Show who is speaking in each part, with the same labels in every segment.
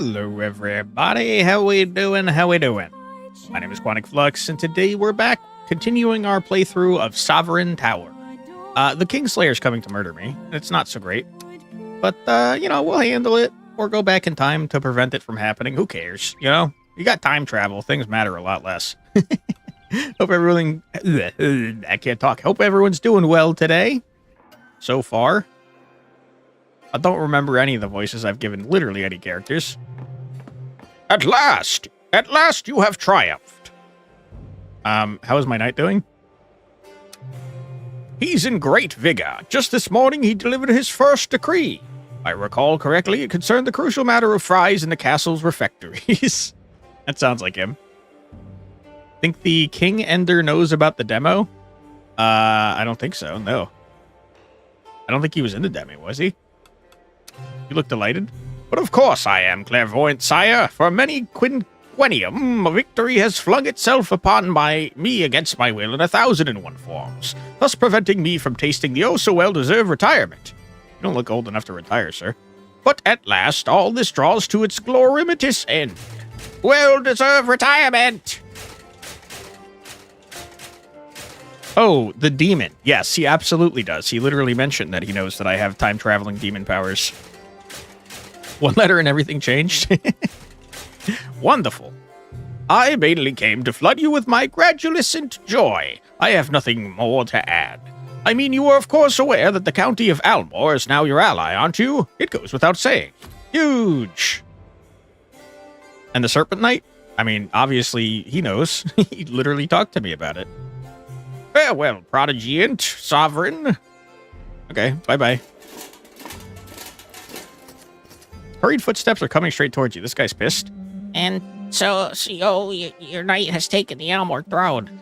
Speaker 1: Hello, everybody. How we doing? My name is Quantic Flux, and today we're back continuing our playthrough of Sovereign Tower. The Kingslayer's coming to murder me. It's not so great. But, we'll handle it or go back in time to prevent it from happening. Who cares? You got time travel. Things matter a lot less. Hope everyone... I can't talk. Hope everyone's doing well today. So far. I don't remember any of the voices I've given literally any characters. At last you have triumphed. How is my knight doing? He's in great vigor. Just this morning he delivered his first decree. If I recall correctly, it concerned the crucial matter of fries in the castle's refectories. That sounds like him. Think the King Ender knows about the demo? I don't think so, no. I don't think he was in the demo, was he? You look delighted. But of course I am, clairvoyant sire. For many quinquennium, a victory has flung itself upon me against my will in 1,001 forms, thus preventing me from tasting the oh-so-well-deserved retirement. You don't look old enough to retire, sir. But at last, all this draws to its glorimitous end. Well-deserved retirement! Oh, the demon. Yes, he absolutely does. He literally mentioned that he knows that I have time-traveling demon powers. One letter and everything changed. Wonderful. I mainly came to flood you with my gratulescent joy. I have nothing more to add. I mean, you are of course aware that the County of Almore is now your ally, aren't you? It goes without saying. Huge. And the Serpent Knight? I mean, obviously he knows. He literally talked to me about it. Farewell, Prodigiant, Sovereign. Okay, bye-bye. Hurried footsteps are coming straight towards you. This guy's pissed.
Speaker 2: And so your knight has taken the Almor throne.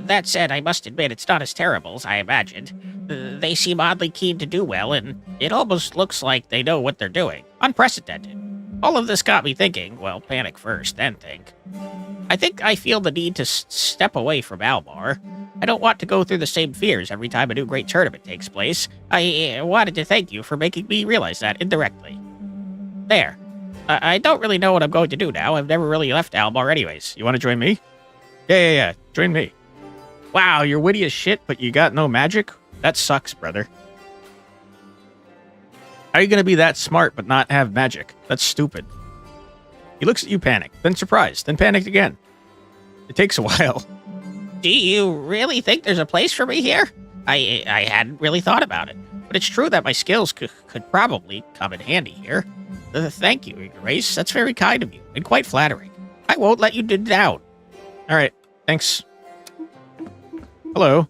Speaker 2: That said, I must admit it's not as terrible as I imagined. They seem oddly keen to do well, and it almost looks like they know what they're doing. Unprecedented. All of this got me thinking, well, panic first, then think. I think I feel the need to step away from Almor. I don't want to go through the same fears every time a new great tournament takes place. I wanted to thank you for making me realize that indirectly. There. I don't really know what I'm going to do now. I've never really left Almor anyways.
Speaker 1: You want to join me? Yeah. Join me. Wow, you're witty as shit, but you got no magic? That sucks, brother. How are you going to be that smart but not have magic? That's stupid. He looks at you panicked, then surprised, then panicked again. It takes a while.
Speaker 2: Do you really think there's a place for me here? I hadn't really thought about it, but it's true that my skills could probably come in handy here. Thank you, Your Grace. That's very kind of you, and quite flattering. I won't let you down.
Speaker 1: All right, thanks. Hello.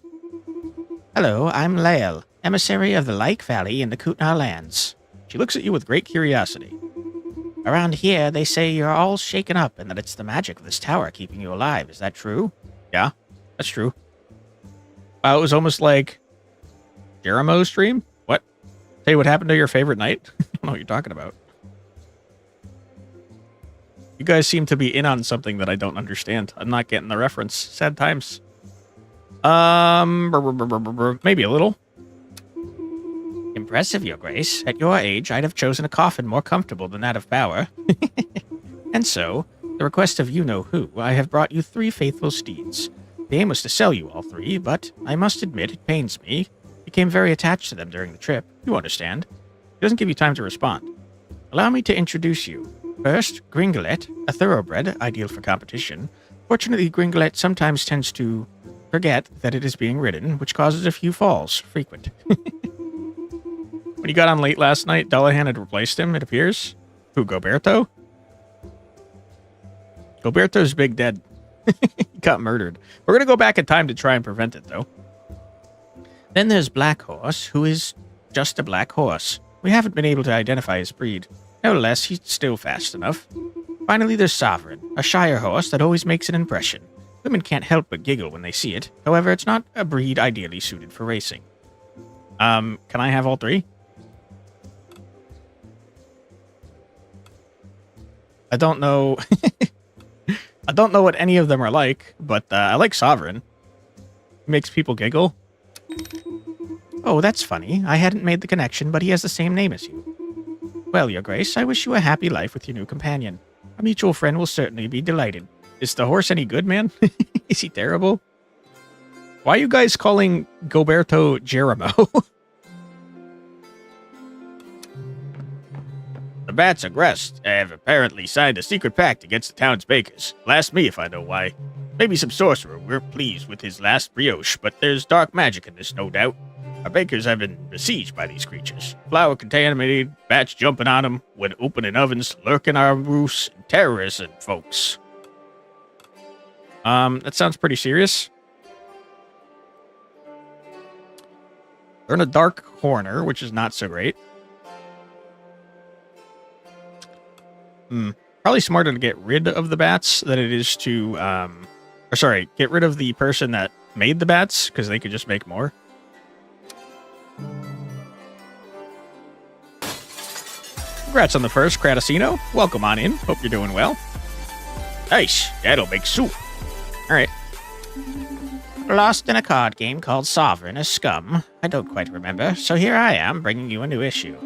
Speaker 2: Hello, I'm Lael, emissary of the Lake Valley in the Kutnar lands.
Speaker 1: She looks at you with great curiosity.
Speaker 2: Around here, they say you're all shaken up and that it's the magic of this tower keeping you alive. Is that true?
Speaker 1: Yeah, that's true. Wow, it was almost like Jeremo's stream? What? Tell you what happened to your favorite knight? I don't know what you're talking about. You guys seem to be in on something that I don't understand. I'm not getting the reference. Sad times. Maybe a little.
Speaker 2: Impressive, Your Grace. At your age, I'd have chosen a coffin more comfortable than that of power. And so, the request of you-know-who, I have brought you 3 faithful steeds. The aim was to sell you all 3, but I must admit it pains me. Became very attached to them during the trip. You understand. It doesn't give you time to respond. Allow me to introduce you. First, Gringolet, a thoroughbred, ideal for competition. Fortunately, Gringolet sometimes tends to forget that it is being ridden, which causes a few falls, frequent.
Speaker 1: When you got on late last night, Dullahan had replaced him, it appears. Who, Goberto? Goberto's big dead. He got murdered. We're going to go back in time to try and prevent it, though.
Speaker 2: Then there's Black Horse, who is just a black horse. We haven't been able to identify his breed. Nevertheless, he's still fast enough. Finally, there's Sovereign, a shire horse that always makes an impression. Women can't help but giggle when they see it. However, it's not a breed ideally suited for racing.
Speaker 1: Can I have all 3? I don't know. I don't know what any of them are like, but I like Sovereign. He makes people giggle.
Speaker 2: Oh, that's funny. I hadn't made the connection, but he has the same name as you.
Speaker 1: Well, Your Grace, I wish you a happy life with your new companion. A mutual friend will certainly be delighted. Is the horse any good, man? Is he terrible? Why are you guys calling Goberto Jeremo? The bats aggressed have apparently signed a secret pact against the town's bakers. Ask me if I know why. Maybe some sorcerer weren't pleased with his last brioche, but there's dark magic in this, no doubt. Our bakers have been besieged by these creatures. Flour contaminated, bats jumping on them when opening ovens, lurking our roofs, and terrorizing folks. That sounds pretty serious. They're in a dark corner, which is not so great. Probably smarter to get rid of the bats than it is to, get rid of the person that made the bats, because they could just make more. Congrats on the first, Cratosino. Welcome on in. Hope you're doing well. Nice. That'll make soup. Alright. Lost in a card game called Sovereign as Scum. I don't quite remember, so here I am bringing you a new issue.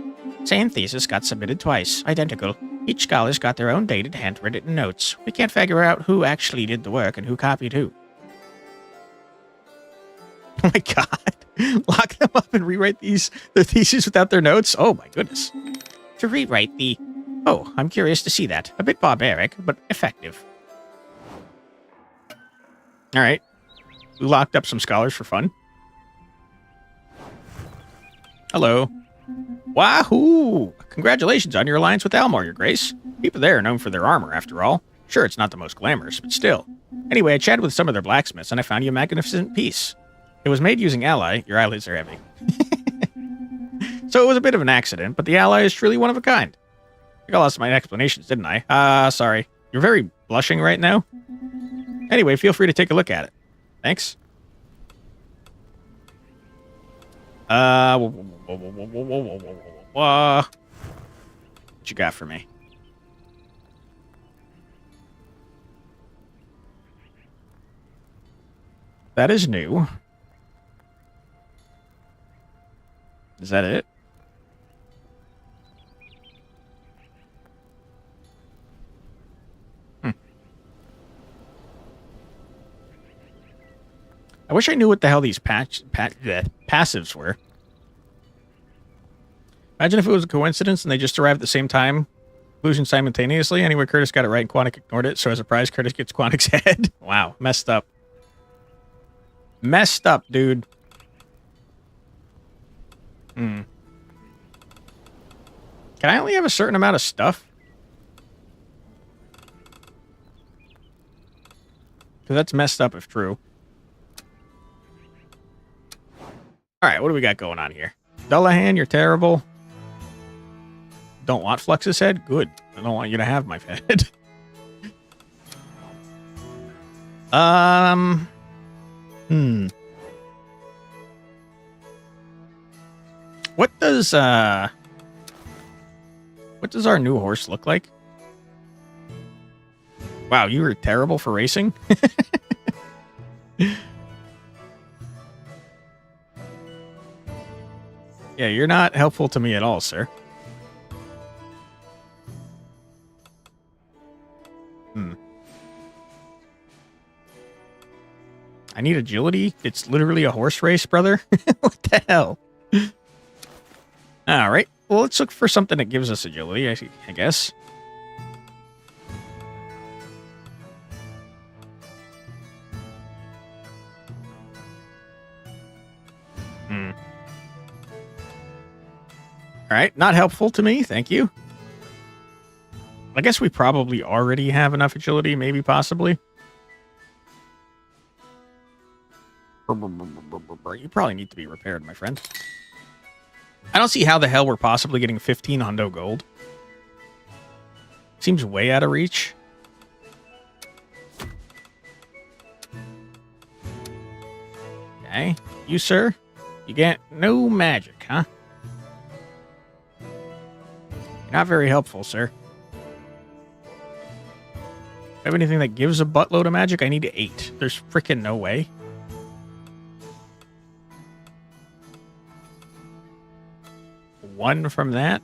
Speaker 1: Same thesis got submitted twice, identical. Each scholar's got their own dated handwritten notes. We can't figure out who actually did the work and who copied who. Oh my god. Lock them up and rewrite their theses without their notes? Oh my goodness. To rewrite the... Oh, I'm curious to see that. A bit barbaric, but effective. Alright. We locked up some scholars for fun. Hello. Wahoo! Congratulations on your alliance with Almar, Your Grace. People there are known for their armor, after all. Sure, it's not the most glamorous, but still. Anyway, I chatted with some of their blacksmiths, and I found you a magnificent piece. It was made using ally. Your eyelids are heavy. So it was a bit of an accident, but the ally is truly one of a kind. I got lost in my explanations, didn't I? Sorry. You're very blushing right now. Anyway, feel free to take a look at it. Thanks. What you got for me? That is new. Is that it? I wish I knew what the hell these passives were. Imagine if it was a coincidence and they just arrived at the same time, conclusion simultaneously. Anyway, Curtis got it right and Quantic ignored it, so as a prize, Curtis gets Quantic's head. Wow, messed up. Messed up, dude. Can I only have a certain amount of stuff? Because that's messed up if true. Alright, what do we got going on here? Dullahan, you're terrible. Don't want Flux's head? Good. I don't want you to have my head. What does our new horse look like? Wow, you were terrible for racing? Yeah, you're not helpful to me at all, sir. I need agility? It's literally a horse race, brother? What the hell? Alright, well, let's look for something that gives us agility, I guess. Alright, not helpful to me, thank you. I guess we probably already have enough agility, maybe, possibly. You probably need to be repaired, my friend. I don't see how the hell we're possibly getting 15 hundo gold. Seems way out of reach. Okay. You, sir? You get no magic, huh? You're not very helpful, sir. Have anything that gives a buttload of magic? I need 8. There's freaking no way. One from that.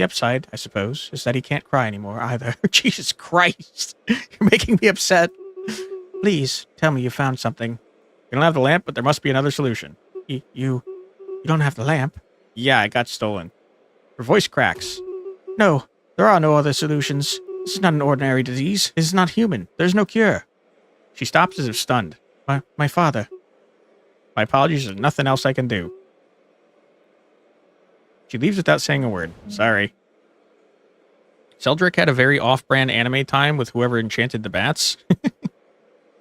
Speaker 1: The upside, I suppose, is that he can't cry anymore either. Jesus Christ. You're making me upset. Please, tell me you found something. You don't have the lamp, but there must be another solution. You don't have the lamp? Yeah, it got stolen. Her voice cracks. No, there are no other solutions. This is not an ordinary disease. It is not human. There's no cure. She stops as if stunned. My father. My apologies, there's nothing else I can do. She leaves without saying a word. Sorry. Seldrick had a very off-brand anime time with whoever enchanted the bats.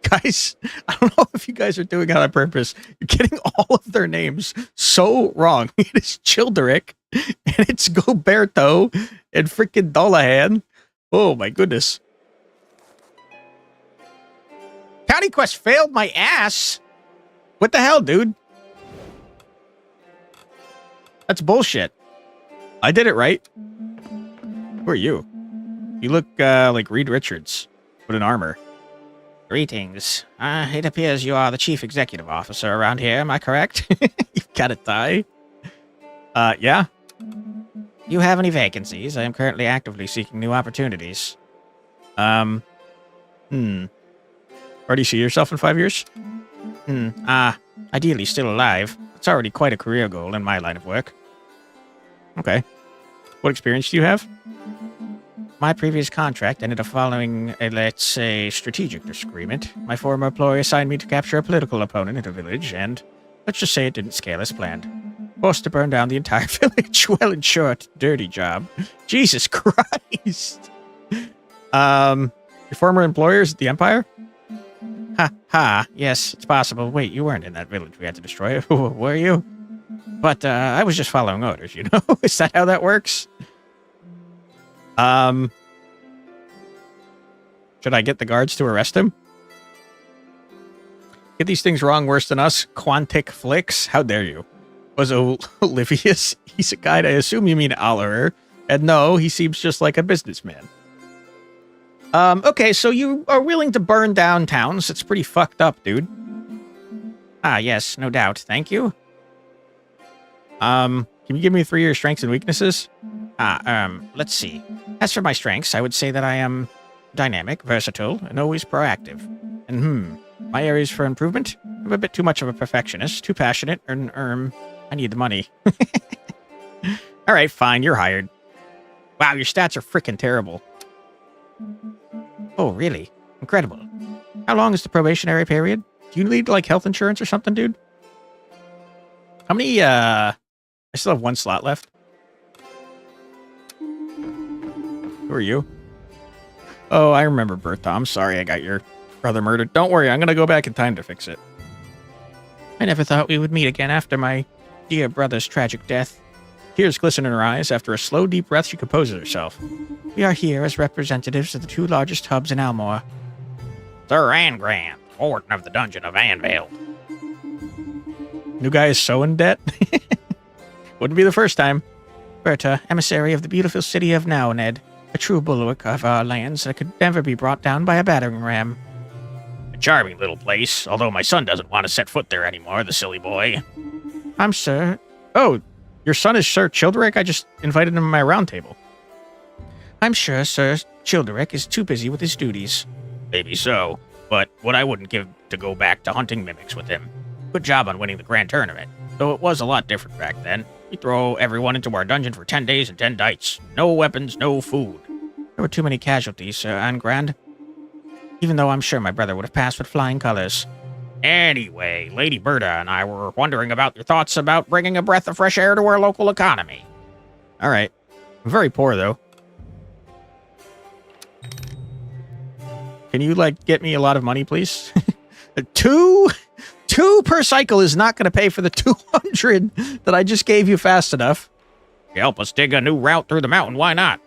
Speaker 1: Guys, I don't know if you guys are doing it on purpose. You're getting all of their names so wrong. It is Childeric, and it's Goberto, and freaking Dullahan. Oh my goodness. County Quest failed my ass. What the hell, dude? That's bullshit. I did it right. Who are you? You look like Reed Richards, with an armor. Greetings. It appears you are the chief executive officer around here, am I correct? You've got a tie? Yeah. You have any vacancies? I am currently actively seeking new opportunities. Where do you see yourself in 5 years? Ideally still alive. It's already quite a career goal in my line of work. Okay. What experience do you have? My previous contract ended up following a, let's say, strategic disagreement. My former employer assigned me to capture a political opponent in a village, and let's just say it didn't scale as planned. Forced to burn down the entire village. Well, in short, dirty job. Jesus Christ. Your former employers at the Empire? Ha, yes, it's possible. Wait, you weren't in that village we had to destroy. Were you? But, I was just following orders, you know? Is that how that works? Should I get the guards to arrest him? Get these things wrong worse than us? Quantic flicks? How dare you? Was Olivius? He's a guide. I assume you mean Oliver. And no, he seems just like a businessman. Okay, so you are willing to burn down towns. It's pretty fucked up, dude. Yes, no doubt. Thank you. Can you give me 3 of your strengths and weaknesses? Let's see. As for my strengths, I would say that I am dynamic, versatile, and always proactive. And my areas for improvement? I'm a bit too much of a perfectionist, too passionate, and I need the money. All right, fine, you're hired. Wow, your stats are freaking terrible. Oh, really? Incredible. How long is the probationary period? Do you need, like, health insurance or something, dude? How many, I still have 1 slot left. Who are you? Oh, I remember Bertha. I'm sorry I got your brother murdered. Don't worry, I'm gonna go back in time to fix it. I never thought we would meet again after my dear brother's tragic death. Tears glisten in her eyes. After a slow, deep breath, she composes herself. We are here as representatives of the 2 largest hubs in Almor.
Speaker 2: Sir Angrand, warden of the dungeon of Anvil.
Speaker 1: New guy is so in debt. Wouldn't be the first time.
Speaker 3: Berta, emissary of the beautiful city of Naoned, a true bulwark of our lands that could never be brought down by a battering ram.
Speaker 2: A charming little place, although my son doesn't want to set foot there anymore, the silly boy.
Speaker 3: I'm Sir...
Speaker 1: Oh, your son is Sir Childeric? I just invited him to my round table.
Speaker 3: I'm sure Sir Childeric is too busy with his duties.
Speaker 2: Maybe so, but what I wouldn't give to go back to hunting mimics with him. Good job on winning the grand tournament, though it was a lot different back then. We throw everyone into our dungeon for 10 days and 10 nights. No weapons, no food.
Speaker 3: There were too many casualties, Sir Angrand. Even though I'm sure my brother would have passed with flying colors.
Speaker 2: Anyway, Lady Berta and I were wondering about your thoughts about bringing a breath of fresh air to our local economy.
Speaker 1: All right. I'm very poor, though. Can you, like, get me a lot of money, please? Two per cycle is not going to pay for the 200 that I just gave you fast enough.
Speaker 2: You help us dig a new route through the mountain, why not?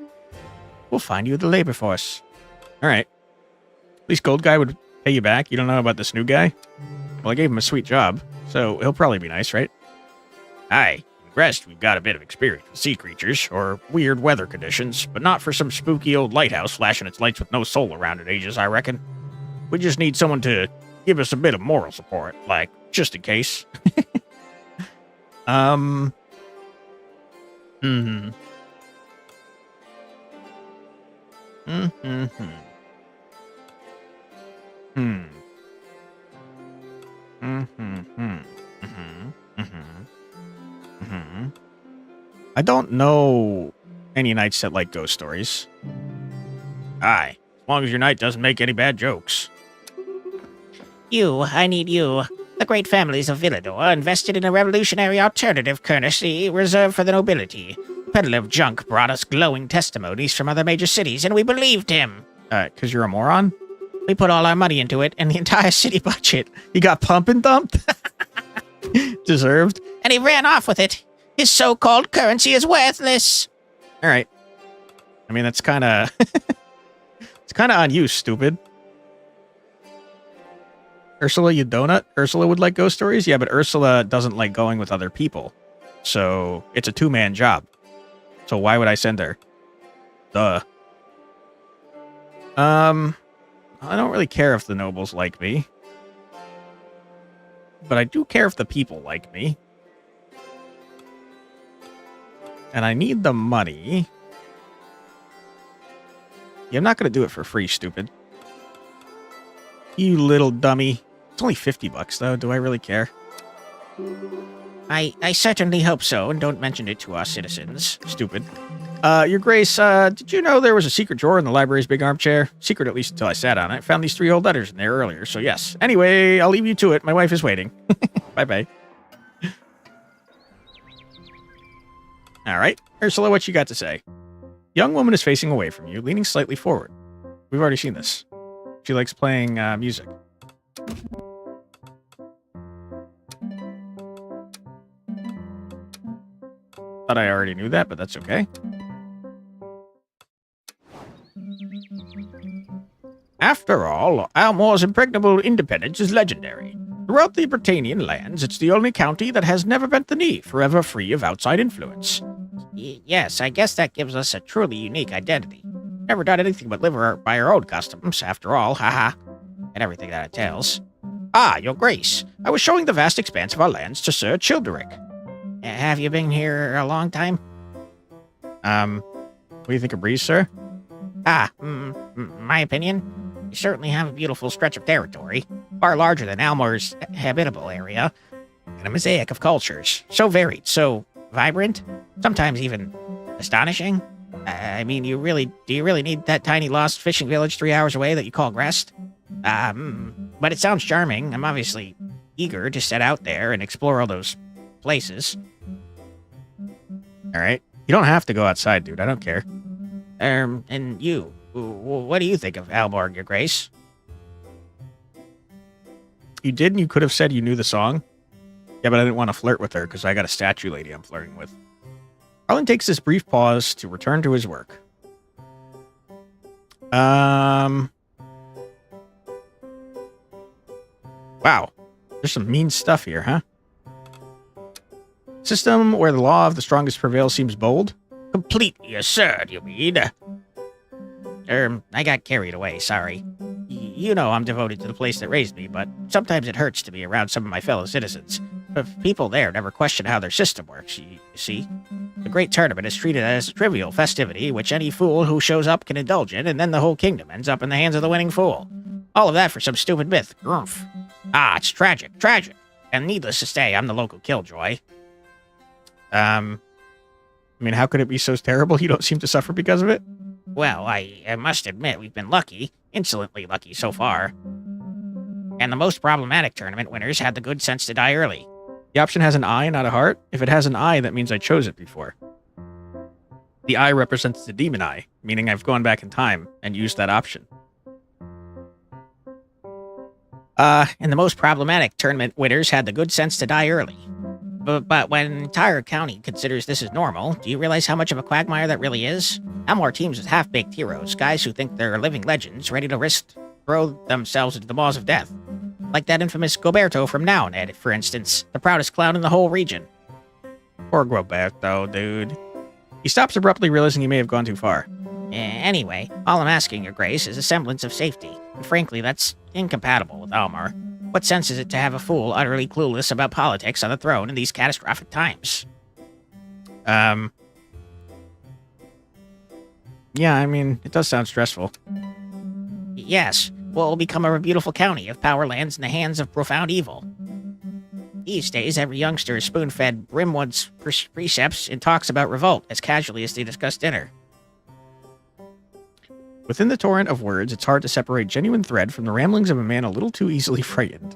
Speaker 3: We'll find you the labor force.
Speaker 1: All right. At least Gold Guy would pay you back. You don't know about this new guy? Well, I gave him a sweet job, so he'll probably be nice, right?
Speaker 2: Aye. In the rest, we've got a bit of experience with sea creatures, or weird weather conditions, but not for some spooky old lighthouse flashing its lights with no soul around it ages, I reckon. We just need someone to give us a bit of moral support, like, just in case.
Speaker 1: Hmm. Hmm. I don't know any knights that like ghost stories. Aye, as long as your knight doesn't make any bad jokes.
Speaker 2: I need you. The great families of Villador invested in a revolutionary alternative currency reserved for the nobility. The peddler of junk brought us glowing testimonies from other major cities, and we believed him.
Speaker 1: Because you're a moron?
Speaker 2: We put all our money into it and the entire city budget,
Speaker 1: You got pump and dumped? Deserved.
Speaker 2: and he ran off with it. His so-called currency is worthless.
Speaker 1: All right. I mean, that's kind of... it's kind of on you, stupid. Ursula, you donut? Ursula would like ghost stories? Yeah, but Ursula doesn't like going with other people. So, it's a two-man job. So why would I send her? Duh. I don't really care if the nobles like me. But I do care if the people like me. And I need the money. Yeah, I'm not going to do it for free, stupid. You little dummy. It's only $50, though. Do I really care?
Speaker 2: I certainly hope so, and don't mention it to our citizens.
Speaker 1: Stupid. Your Grace, did you know there was a secret drawer in the library's big armchair? Secret, at least until I sat on it. I found these 3 old letters in there earlier, so yes. Anyway, I'll leave you to it. My wife is waiting. Bye-bye. All right. Ursula, what you got to say? Young woman is facing away from you, leaning slightly forward. We've already seen this. She likes playing music. Thought I already knew that, but that's okay. After all, Almore's impregnable independence is legendary. Throughout the Britannian lands, it's the only county that has never bent the knee, forever free of outside influence.
Speaker 2: Yes, I guess that gives us a truly unique identity. Never done anything but live by our own customs, after all, haha. And everything that entails. Ah, Your Grace, I was showing the vast expanse of our lands to Sir Childeric. Have you been here a long time?
Speaker 1: What do you think of Breeze, sir?
Speaker 2: My opinion? You certainly have a beautiful stretch of territory, far larger than Almore's habitable area, and a mosaic of cultures, so varied, so vibrant, sometimes even astonishing. I mean, do you really need that tiny lost fishing village 3 hours away that you call Grest? But it sounds charming. I'm obviously eager to set out there and explore all those places.
Speaker 1: All right. You don't have to go outside, dude. I don't care.
Speaker 2: And you, what do you think of Almore, Your Grace?
Speaker 1: You did, and you could have said you knew the song. Yeah, but I didn't want to flirt with her because I got a statue lady I'm flirting with. Harlan takes this brief pause to return to his work. Wow. There's some mean stuff here, huh? System where the law of the strongest prevails seems bold?
Speaker 2: Completely absurd, you mean? I got carried away, sorry. You know I'm devoted to the place that raised me, but sometimes it hurts to be around some of my fellow citizens. But people there never question how their system works, you see. The great tournament is treated as a trivial festivity, which any fool who shows up can indulge in, and then the whole kingdom ends up in the hands of the winning fool. All of that for some stupid myth. Grumph. Ah, it's tragic. And needless to say, I'm the local killjoy.
Speaker 1: I mean, how could it be so terrible? You don't seem to suffer because of it?
Speaker 2: Well, I must admit we've been lucky, insolently lucky so far. And the most problematic tournament winners had the good sense to die early.
Speaker 1: The option has an eye, not a heart. If it has an eye, that means I chose it before. The eye represents the demon eye, meaning I've gone back in time and used that option.
Speaker 2: And the most problematic tournament winners had the good sense to die early. But when an entire county considers this as normal, do you realize how much of a quagmire that really is? Almore teams with half-baked heroes, guys who think they're living legends, ready to throw themselves into the maws of death. Like that infamous Goberto from Now, Ned, for instance, the proudest clown in the whole region.
Speaker 1: Poor Goberto, dude. He stops abruptly, realizing he may have gone too far.
Speaker 2: Anyway, all I'm asking, Your Grace, is a semblance of safety, and frankly, that's incompatible with Almore. What sense is it to have a fool utterly clueless about politics on the throne in these catastrophic times?
Speaker 3: Yeah, I mean, it does sound stressful.
Speaker 2: Yes, we'll become a beautiful county if power lands in the hands of profound evil. These days, every youngster is spoon-fed Rimwood's precepts and talks about revolt as casually as they discuss dinner.
Speaker 3: Within the torrent of words, it's hard to separate genuine thread from the ramblings of a man a little too easily frightened.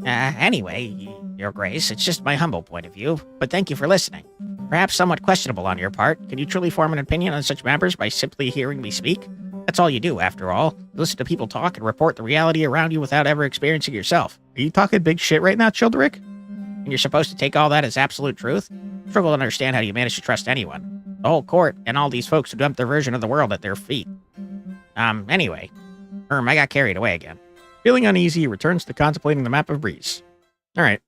Speaker 2: Anyway, Your Grace, it's just my humble point of view, but thank you for listening. Perhaps somewhat questionable on your part, can you truly form an opinion on such matters by simply hearing me speak? That's all you do, after all. Listen to people talk and report the reality around you without ever experiencing yourself.
Speaker 3: Are you talking big shit right now, Childeric?
Speaker 2: And you're supposed to take all that as absolute truth? Struggle to understand how you manage to trust anyone. The whole court and all these folks who dumped their version of the world at their feet. Anyway. I got carried away again.
Speaker 3: Feeling uneasy, he returns to contemplating the map of Breeze. All right.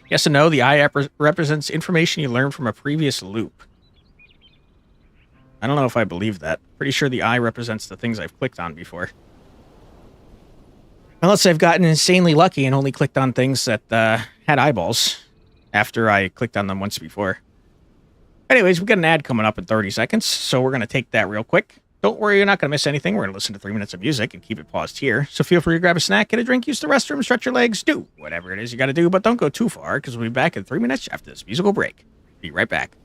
Speaker 3: Yes and no, the eye represents information you learned from a previous loop. I don't know if I believe that. Pretty sure the eye represents the things I've clicked on before. Unless I've gotten insanely lucky and only clicked on things that had eyeballs after I clicked on them once before. Anyways, we've got an ad coming up in 30 seconds, so we're going to take that real quick. Don't worry, you're not going to miss anything. We're going to listen to 3 minutes of music and keep it paused here. So feel free to grab a snack, get a drink, use the restroom, stretch your legs, do whatever it is you got to do, but don't go too far because we'll be back in 3 minutes after this musical break. Be right back.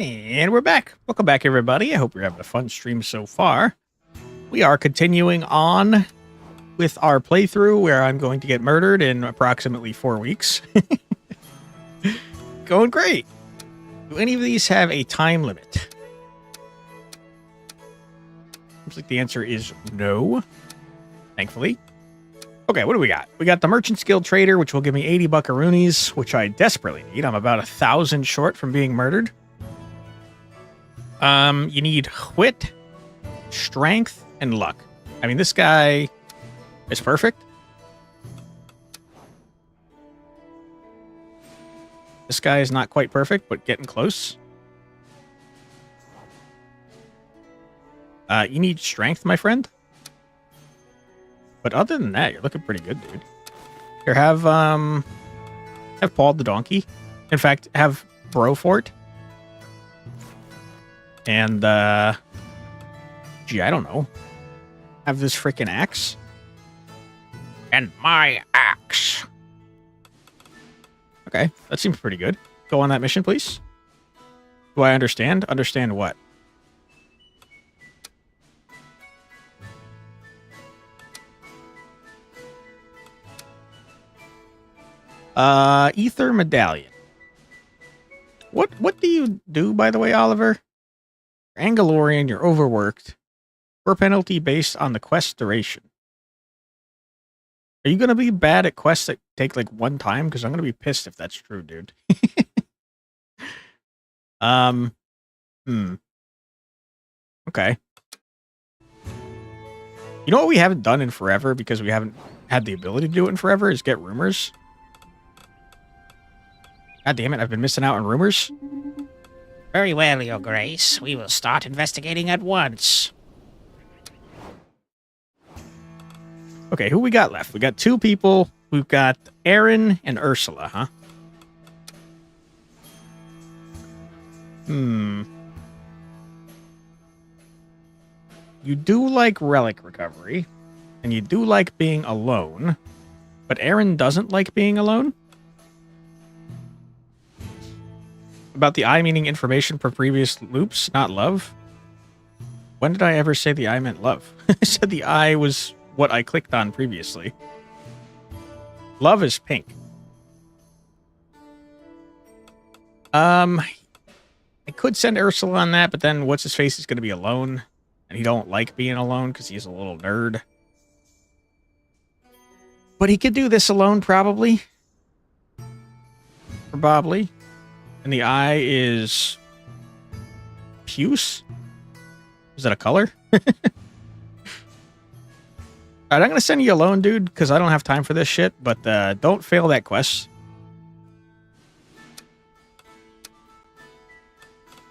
Speaker 3: And we're back. Welcome back, everybody. I hope you're having a fun stream so far. We are continuing on with our playthrough where I'm going to get murdered in approximately 4 weeks. Going great. Do any of these have a time limit? Looks like the answer is no, thankfully. Okay, what do we got? We got the Merchant's Guild Trader, which will give me 80 buckaroonies, which I desperately need. I'm about 1,000 short from being murdered. You need wit, strength, and luck. I mean, this guy is perfect. This guy is not quite perfect, but getting close. You need strength, my friend. But other than that, you're looking pretty good, dude. Here, have Paul the donkey. In fact, have Brofort. And, gee, I don't know. Have this freaking axe.
Speaker 2: And my axe.
Speaker 3: Okay, that seems pretty good. Go on that mission, please. Do I understand? Understand what? Ether Medallion. What do you do, by the way, Oliver? Angalorian, you're overworked. For penalty based on the quest duration. Are you going to be bad at quests that take like one time? Because I'm going to be pissed if that's true, dude. Okay. You know what we haven't done in forever because we haven't had the ability to do it in forever is get rumors. God damn it, I've been missing out on rumors.
Speaker 2: Very well, Your Grace. We will start investigating at once.
Speaker 3: Okay, who we got left? We got two people. We've got Aaron and Ursula, huh? You do like relic recovery, and you do like being alone, but Aaron doesn't like being alone? About the I meaning information for previous loops, not love? When did I ever say the I meant love? I said the I was what I clicked on previously. Love is pink. I could send Ursula on that, but then what's his face is going to be alone, and he don't like being alone because he's a little nerd. But he could do this alone, probably. Probably. And the I is puce. Is that a color? Alright, I'm going to send you alone, dude, because I don't have time for this shit, but don't fail that quest.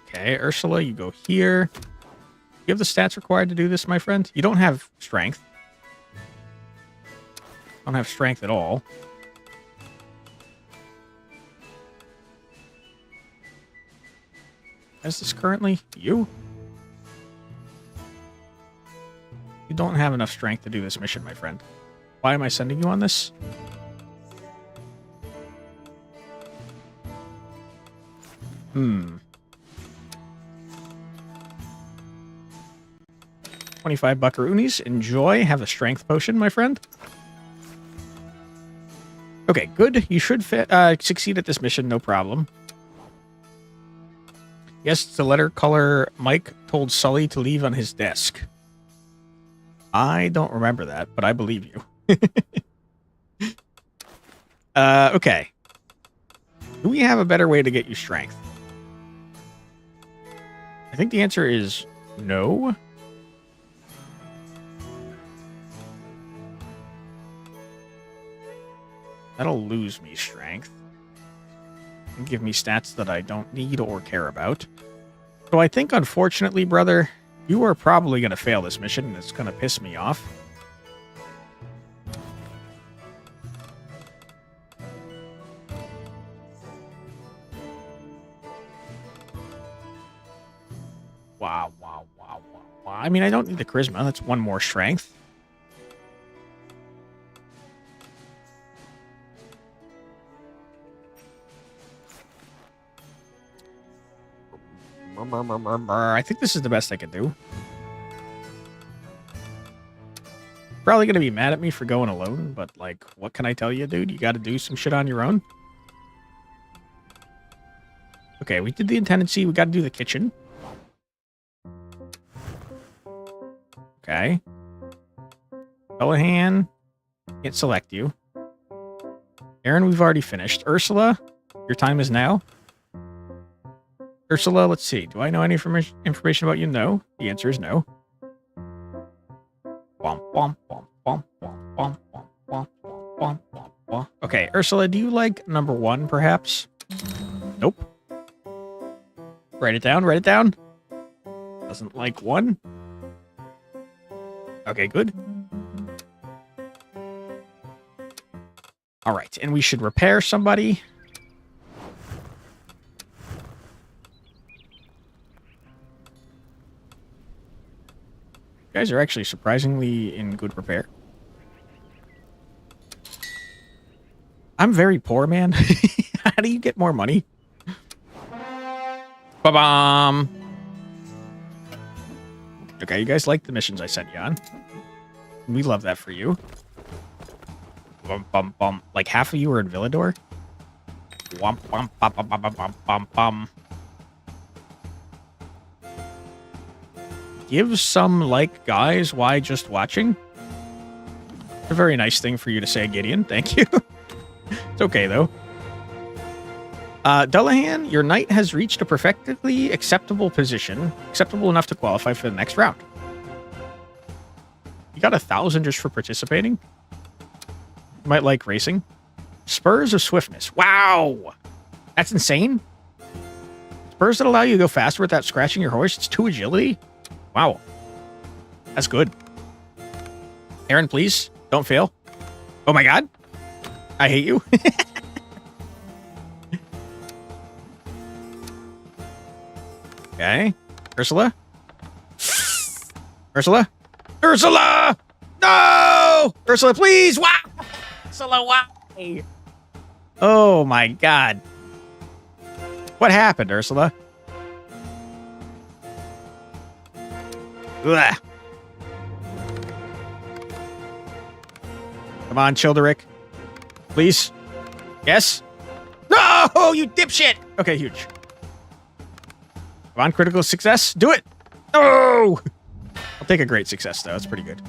Speaker 3: Okay, Ursula, you go here. You have the stats required to do this, my friend? You don't have strength. Don't have strength at all. Is this currently you? You don't have enough strength to do this mission, my friend. Why am I sending you on this? Hmm. 25 buckaroonies. Enjoy. Have a strength potion, my friend. Okay, good. You should succeed at this mission, no problem. Yes, the letter color Mike told Sully to leave on his desk. I don't remember that, but I believe you. Okay. Do we have a better way to get you strength? I think the answer is no. That'll lose me strength. And give me stats that I don't need or care about. So I think, unfortunately, brother, you are probably going to fail this mission, and it's going to piss me off. Wow. I mean, I don't need the charisma. That's one more strength. I think this is the best I can do. Probably going to be mad at me for going alone, but, like, what can I tell you, dude? You got to do some shit on your own. Okay, we did the intendancy. We got to do the kitchen. Okay. Callahan. Can't select you. Aaron, we've already finished. Ursula, your time is now. Ursula, let's see. Do I know any information about you? No. The answer is no. Okay, Ursula, do you like number 1, perhaps? Nope. Write it down, write it down. Doesn't like 1. Okay, good. All right, and we should repair somebody. You guys are actually surprisingly in good repair. I'm very poor, man. How do you get more money? Ba-bam! Okay, you guys like the missions I sent you on. We love that for you. Bum, bum, bum. Like half of you are in Villador? Wump, bum, bum, bum, bum, bum, bum, bum. Give some like guys why just watching. It's a very nice thing for you to say, Gideon. Thank you. It's okay, though. Dullahan, your knight has reached a perfectly acceptable position, acceptable enough to qualify for the next round. You got 1,000 just for participating. You might like racing. Spurs of Swiftness. Wow! That's insane. Spurs that allow you to go faster without scratching your horse. It's 2 agility. Wow. That's good. Aaron, please, don't fail. Oh my god. I hate you. Okay. Ursula? Ursula? Ursula! No! Ursula, please! Wow! Ursula, why? Oh my god. What happened, Ursula? Ugh. Come on, Childeric. Please? Yes? No! You dipshit! Okay, huge. Come on, critical success. Do it! No! I'll take a great success, though. That's pretty good.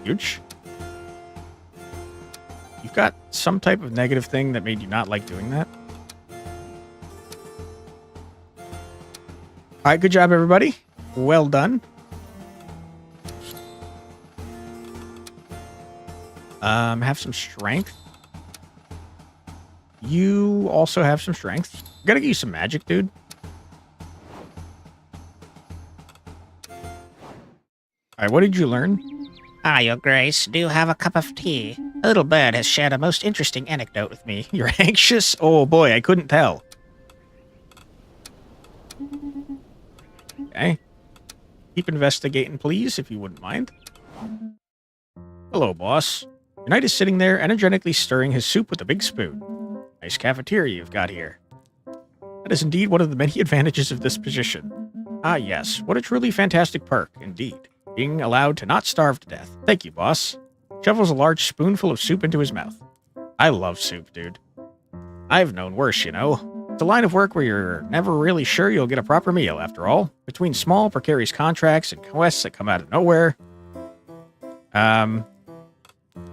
Speaker 3: Huge. You've got some type of negative thing that made you not like doing that. All right, good job, everybody. Well done. Have some strength. You also have some strength. Gotta give you some magic, dude. All right, what did you learn?
Speaker 2: Ah, Your Grace, do you have a cup of tea? A little bird has shared a most interesting anecdote with me.
Speaker 3: You're anxious? Oh boy, I couldn't tell. Okay. Keep investigating, please, if you wouldn't mind. Hello, boss. Your knight is sitting there, energetically stirring his soup with a big spoon. Nice cafeteria you've got here. That is indeed one of the many advantages of this position. Ah, yes. What a truly fantastic perk, indeed. Being allowed to not starve to death. Thank you, boss. Shovels a large spoonful of soup into his mouth. I love soup, dude. I've known worse, you know. It's a line of work where you're never really sure you'll get a proper meal, after all. Between small, precarious contracts and quests that come out of nowhere.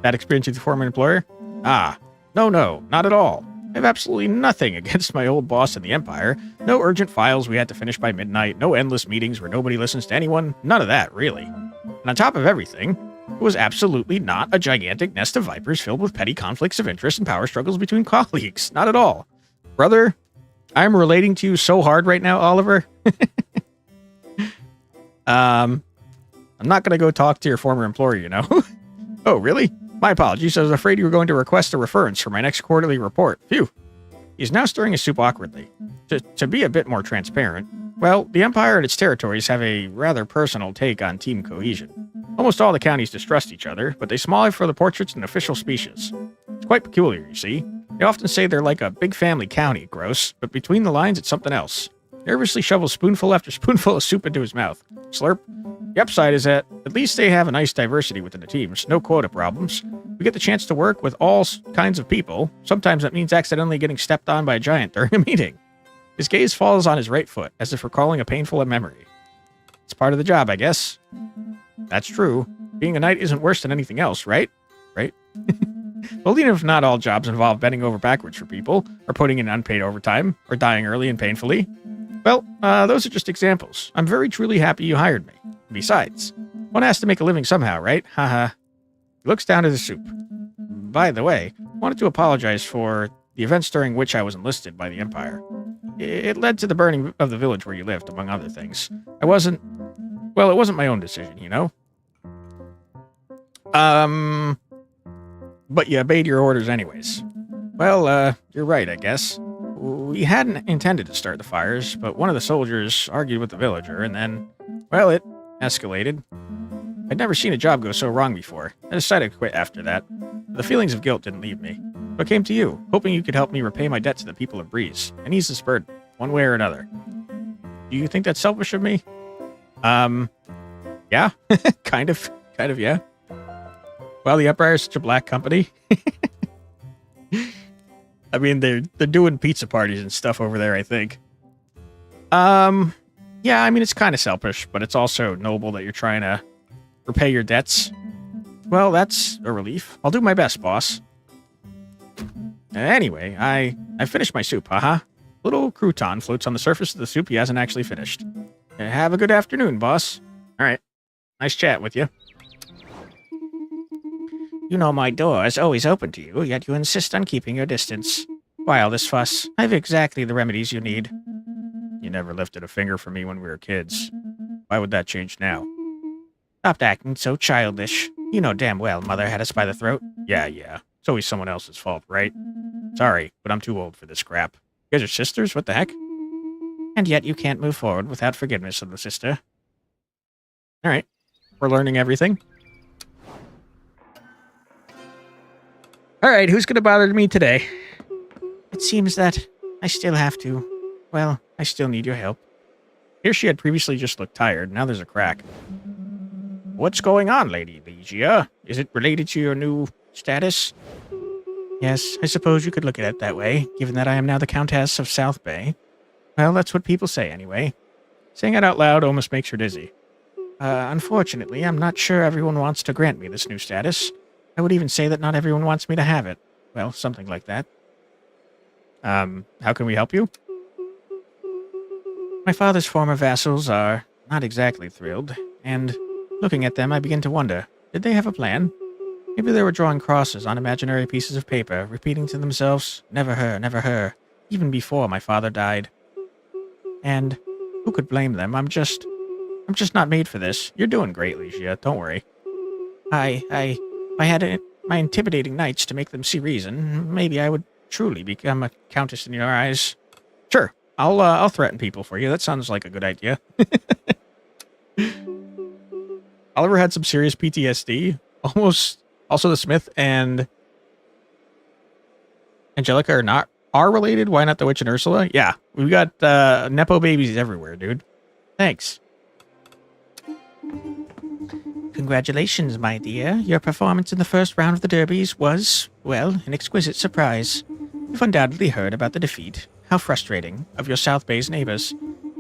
Speaker 3: Bad experience with your former employer? Ah, no, not at all. I have absolutely nothing against my old boss in the Empire. No urgent files we had to finish by midnight, no endless meetings where nobody listens to anyone, none of that, really. And on top of everything, it was absolutely not a gigantic nest of vipers filled with petty conflicts of interest and power struggles between colleagues. Not at all. Brother, I'm relating to you so hard right now, Oliver. I'm not going to go talk to your former employer, you know. Oh, really? My apologies. I was afraid you were going to request a reference for my next quarterly report. Phew. He's now stirring his soup awkwardly. To be a bit more transparent, well, the Empire and its territories have a rather personal take on team cohesion. Almost all the counties distrust each other, but they smile for the portraits and official speeches. It's quite peculiar, you see. They often say they're like a big family county, gross, but between the lines it's something else. Nervously shovels spoonful after spoonful of soup into his mouth. Slurp. The upside is that at least they have a nice diversity within the teams, no quota problems. We get the chance to work with all kinds of people. Sometimes that means accidentally getting stepped on by a giant during a meeting. His gaze falls on his right foot, as if recalling a painful memory. It's part of the job, I guess. That's true. Being a knight isn't worse than anything else, right? Right? Well, even if not all jobs involve bending over backwards for people, or putting in unpaid overtime, or dying early and painfully, well, those are just examples. I'm very truly happy you hired me. Besides, one has to make a living somehow, right? Haha. He looks down at the soup. By the way, I wanted to apologize for the events during which I was enlisted by the Empire. It led to the burning of the village where you lived, among other things. It wasn't my own decision, you know? But you obeyed your orders anyways. Well, you're right, I guess. We hadn't intended to start the fires, but one of the soldiers argued with the villager, and then, well, it escalated. I'd never seen a job go so wrong before. I decided to quit after that. The feelings of guilt didn't leave me. So I came to you, hoping you could help me repay my debt to the people of Breeze, and ease this burden, one way or another. Do you think that's selfish of me? Yeah. kind of, yeah. Well, the Empire is such a black company. I mean, they're doing pizza parties and stuff over there, I think. Yeah, I mean, it's kind of selfish, but it's also noble that you're trying to repay your debts. Well, that's a relief. I'll do my best, boss. Anyway, I finished my soup, haha. Little crouton floats on the surface of the soup he hasn't actually finished. Have a good afternoon, boss. All right. Nice chat with you.
Speaker 2: You know my door is always open to you, yet you insist on keeping your distance. Why all this fuss? I have exactly the remedies you need.
Speaker 3: You never lifted a finger for me when we were kids. Why would that change now?
Speaker 2: Stop acting so childish. You know damn well Mother had us by the throat.
Speaker 3: Yeah. It's always someone else's fault, right? Sorry, but I'm too old for this crap. You guys are sisters? What the heck?
Speaker 2: And yet you can't move forward without forgiveness of the sister.
Speaker 3: All right. We're learning everything. All right, who's going to bother me today?
Speaker 2: It seems that I still have to. Well, I still need your help.
Speaker 3: Here she had previously just looked tired. Now there's a crack. What's going on, Lady Ligia? Is it related to your new status?
Speaker 2: Yes, I suppose you could look at it that way, given that I am now the Countess of South Bay. Well, that's what people say anyway.
Speaker 3: Saying it out loud almost makes her dizzy.
Speaker 2: Unfortunately, I'm not sure everyone wants to grant me this new status. I would even say that not everyone wants me to have it. Well, something like that.
Speaker 3: How can we help you?
Speaker 2: My father's former vassals are not exactly thrilled, and looking at them, I begin to wonder, did they have a plan? Maybe they were drawing crosses on imaginary pieces of paper, repeating to themselves, never her, even before my father died. And who could blame them? I'm just not made for this.
Speaker 3: You're doing great, Ligia. Don't worry.
Speaker 2: I had my intimidating knights to make them see reason. Maybe I would truly become a countess in your eyes.
Speaker 3: Sure. I'll threaten people for you. That sounds like a good idea. Oliver had some serious PTSD. Also, the Smith and Angelica are related. Why not the witch and Ursula? Yeah, we've got nepo babies everywhere, dude. Thanks.
Speaker 2: Congratulations, my dear. Your performance in the first round of the derbies was, well, an exquisite surprise. You've undoubtedly heard about the defeat. How frustrating of your South Bay's neighbors.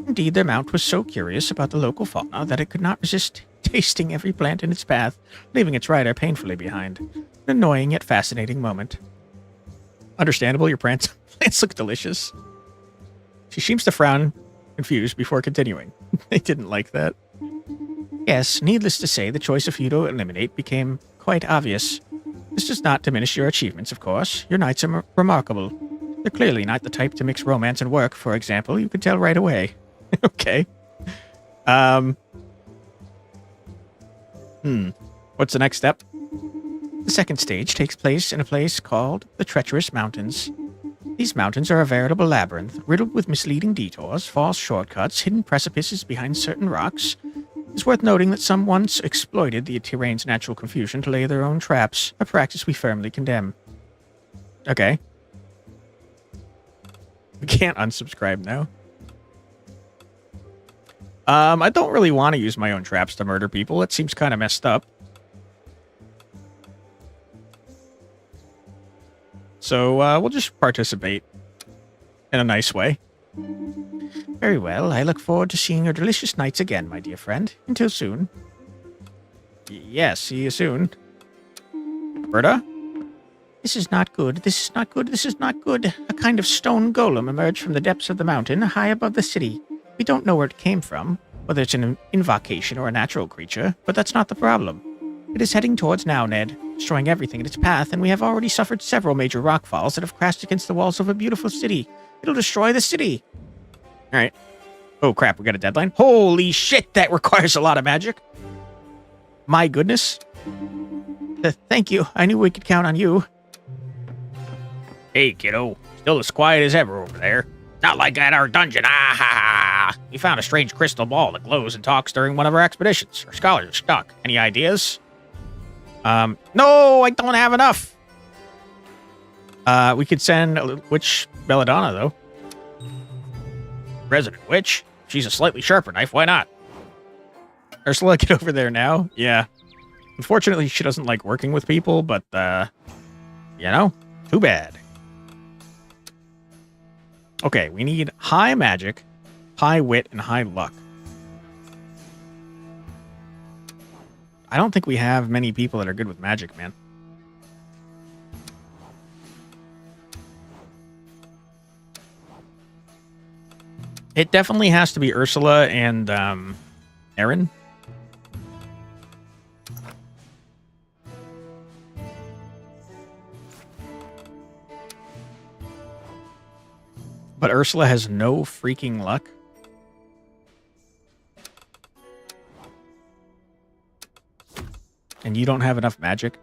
Speaker 2: Indeed, their mount was so curious about the local fauna that it could not resist tasting every plant in its path, leaving its rider painfully behind. An annoying yet fascinating moment.
Speaker 3: Understandable, your plants look delicious. She seems to frown, confused, before continuing. They didn't like that.
Speaker 2: Yes, needless to say, the choice of you to eliminate became quite obvious. This does not diminish your achievements, of course. Your knights are remarkable. They're clearly not the type to mix romance and work, for example. You could tell right away.
Speaker 3: Okay. What's the next step?
Speaker 2: The second stage takes place in a place called the Treacherous Mountains. These mountains are a veritable labyrinth, riddled with misleading detours, false shortcuts, hidden precipices behind certain rocks. It's worth noting that some once exploited the terrain's natural confusion to lay their own traps, a practice we firmly condemn.
Speaker 3: Okay. We can't unsubscribe now. I don't really want to use my own traps to murder people. It seems kind of messed up. So, we'll just participate in a nice way.
Speaker 2: Very well. I look forward to seeing your delicious nights again, my dear friend. Until soon.
Speaker 3: Yes, see you soon. Berta? This is not good. This is not good. This is not good. A kind of stone golem emerged from the depths of the mountain high above the city. We don't know where it came from, whether it's an invocation or a natural creature, but that's not the problem. It is heading towards now, Ned, destroying everything in its path, and we have already suffered several major rockfalls that have crashed against the walls of a beautiful city. It'll destroy the city. All right. Oh, crap. We got a deadline? Holy shit, that requires a lot of magic. My goodness. Thank you. I knew we could count on you.
Speaker 1: Hey, kiddo. Still as quiet as ever over there. Not like at our dungeon. Ah, ha, ha. We found a strange crystal ball that glows and talks during one of our expeditions. Our scholars are stuck. Any ideas?
Speaker 3: No, I don't have enough. We could send Witch Belladonna, though.
Speaker 1: Resident witch? She's a slightly sharper knife. Why not?
Speaker 3: Ursula, get over there now. Yeah. Unfortunately, she doesn't like working with people, but, you know, too bad. Okay, we need high magic, high wit, and high luck. I don't think we have many people that are good with magic, man. It definitely has to be Ursula and, Erin. But Ursula has no freaking luck. And you don't have enough magic.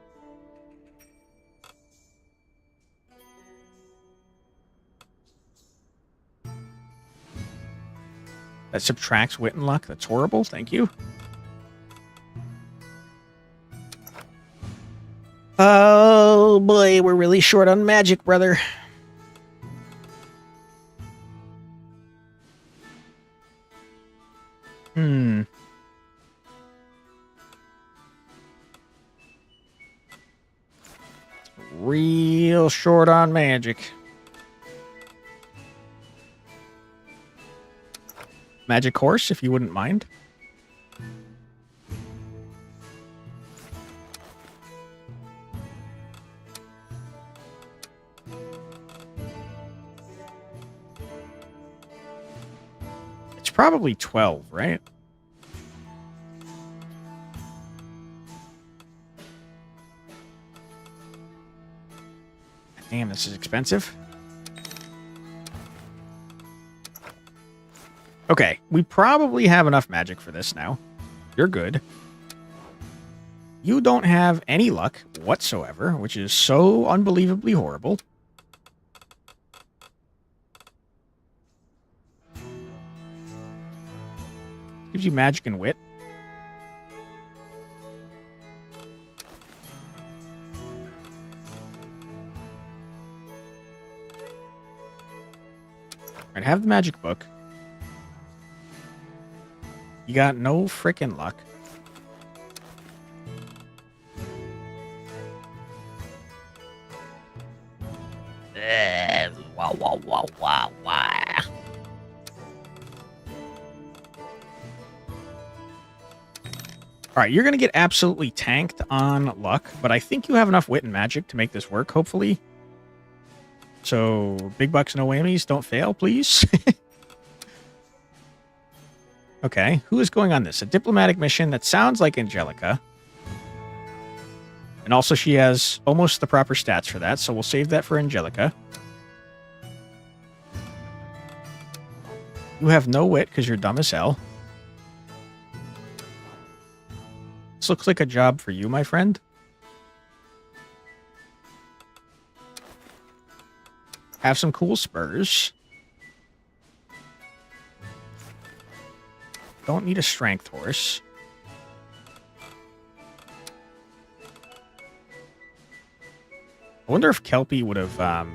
Speaker 3: That subtracts wit and luck. That's horrible. Thank you. Oh boy, we're really short on magic, brother. Real short on magic. Magic horse, if you wouldn't mind. It's probably 12, right? Damn, this is expensive. Okay, we probably have enough magic for this now. You're good. You don't have any luck whatsoever, which is so unbelievably horrible. Gives you magic and wit. Alright, have the magic book. You got no frickin' luck.
Speaker 2: Wow, wow, wow, wow, wow.
Speaker 3: Alright, you're gonna get absolutely tanked on luck, but I think you have enough wit and magic to make this work, hopefully. So, big bucks, no whammies, don't fail, please. Okay, who is going on this? A diplomatic mission that sounds like Angelica. And also she has almost the proper stats for that, so we'll save that for Angelica. You have no wit because you're dumb as hell. This looks like a job for you, my friend. Have some cool spurs. Don't need a strength horse. I wonder if Kelpie would have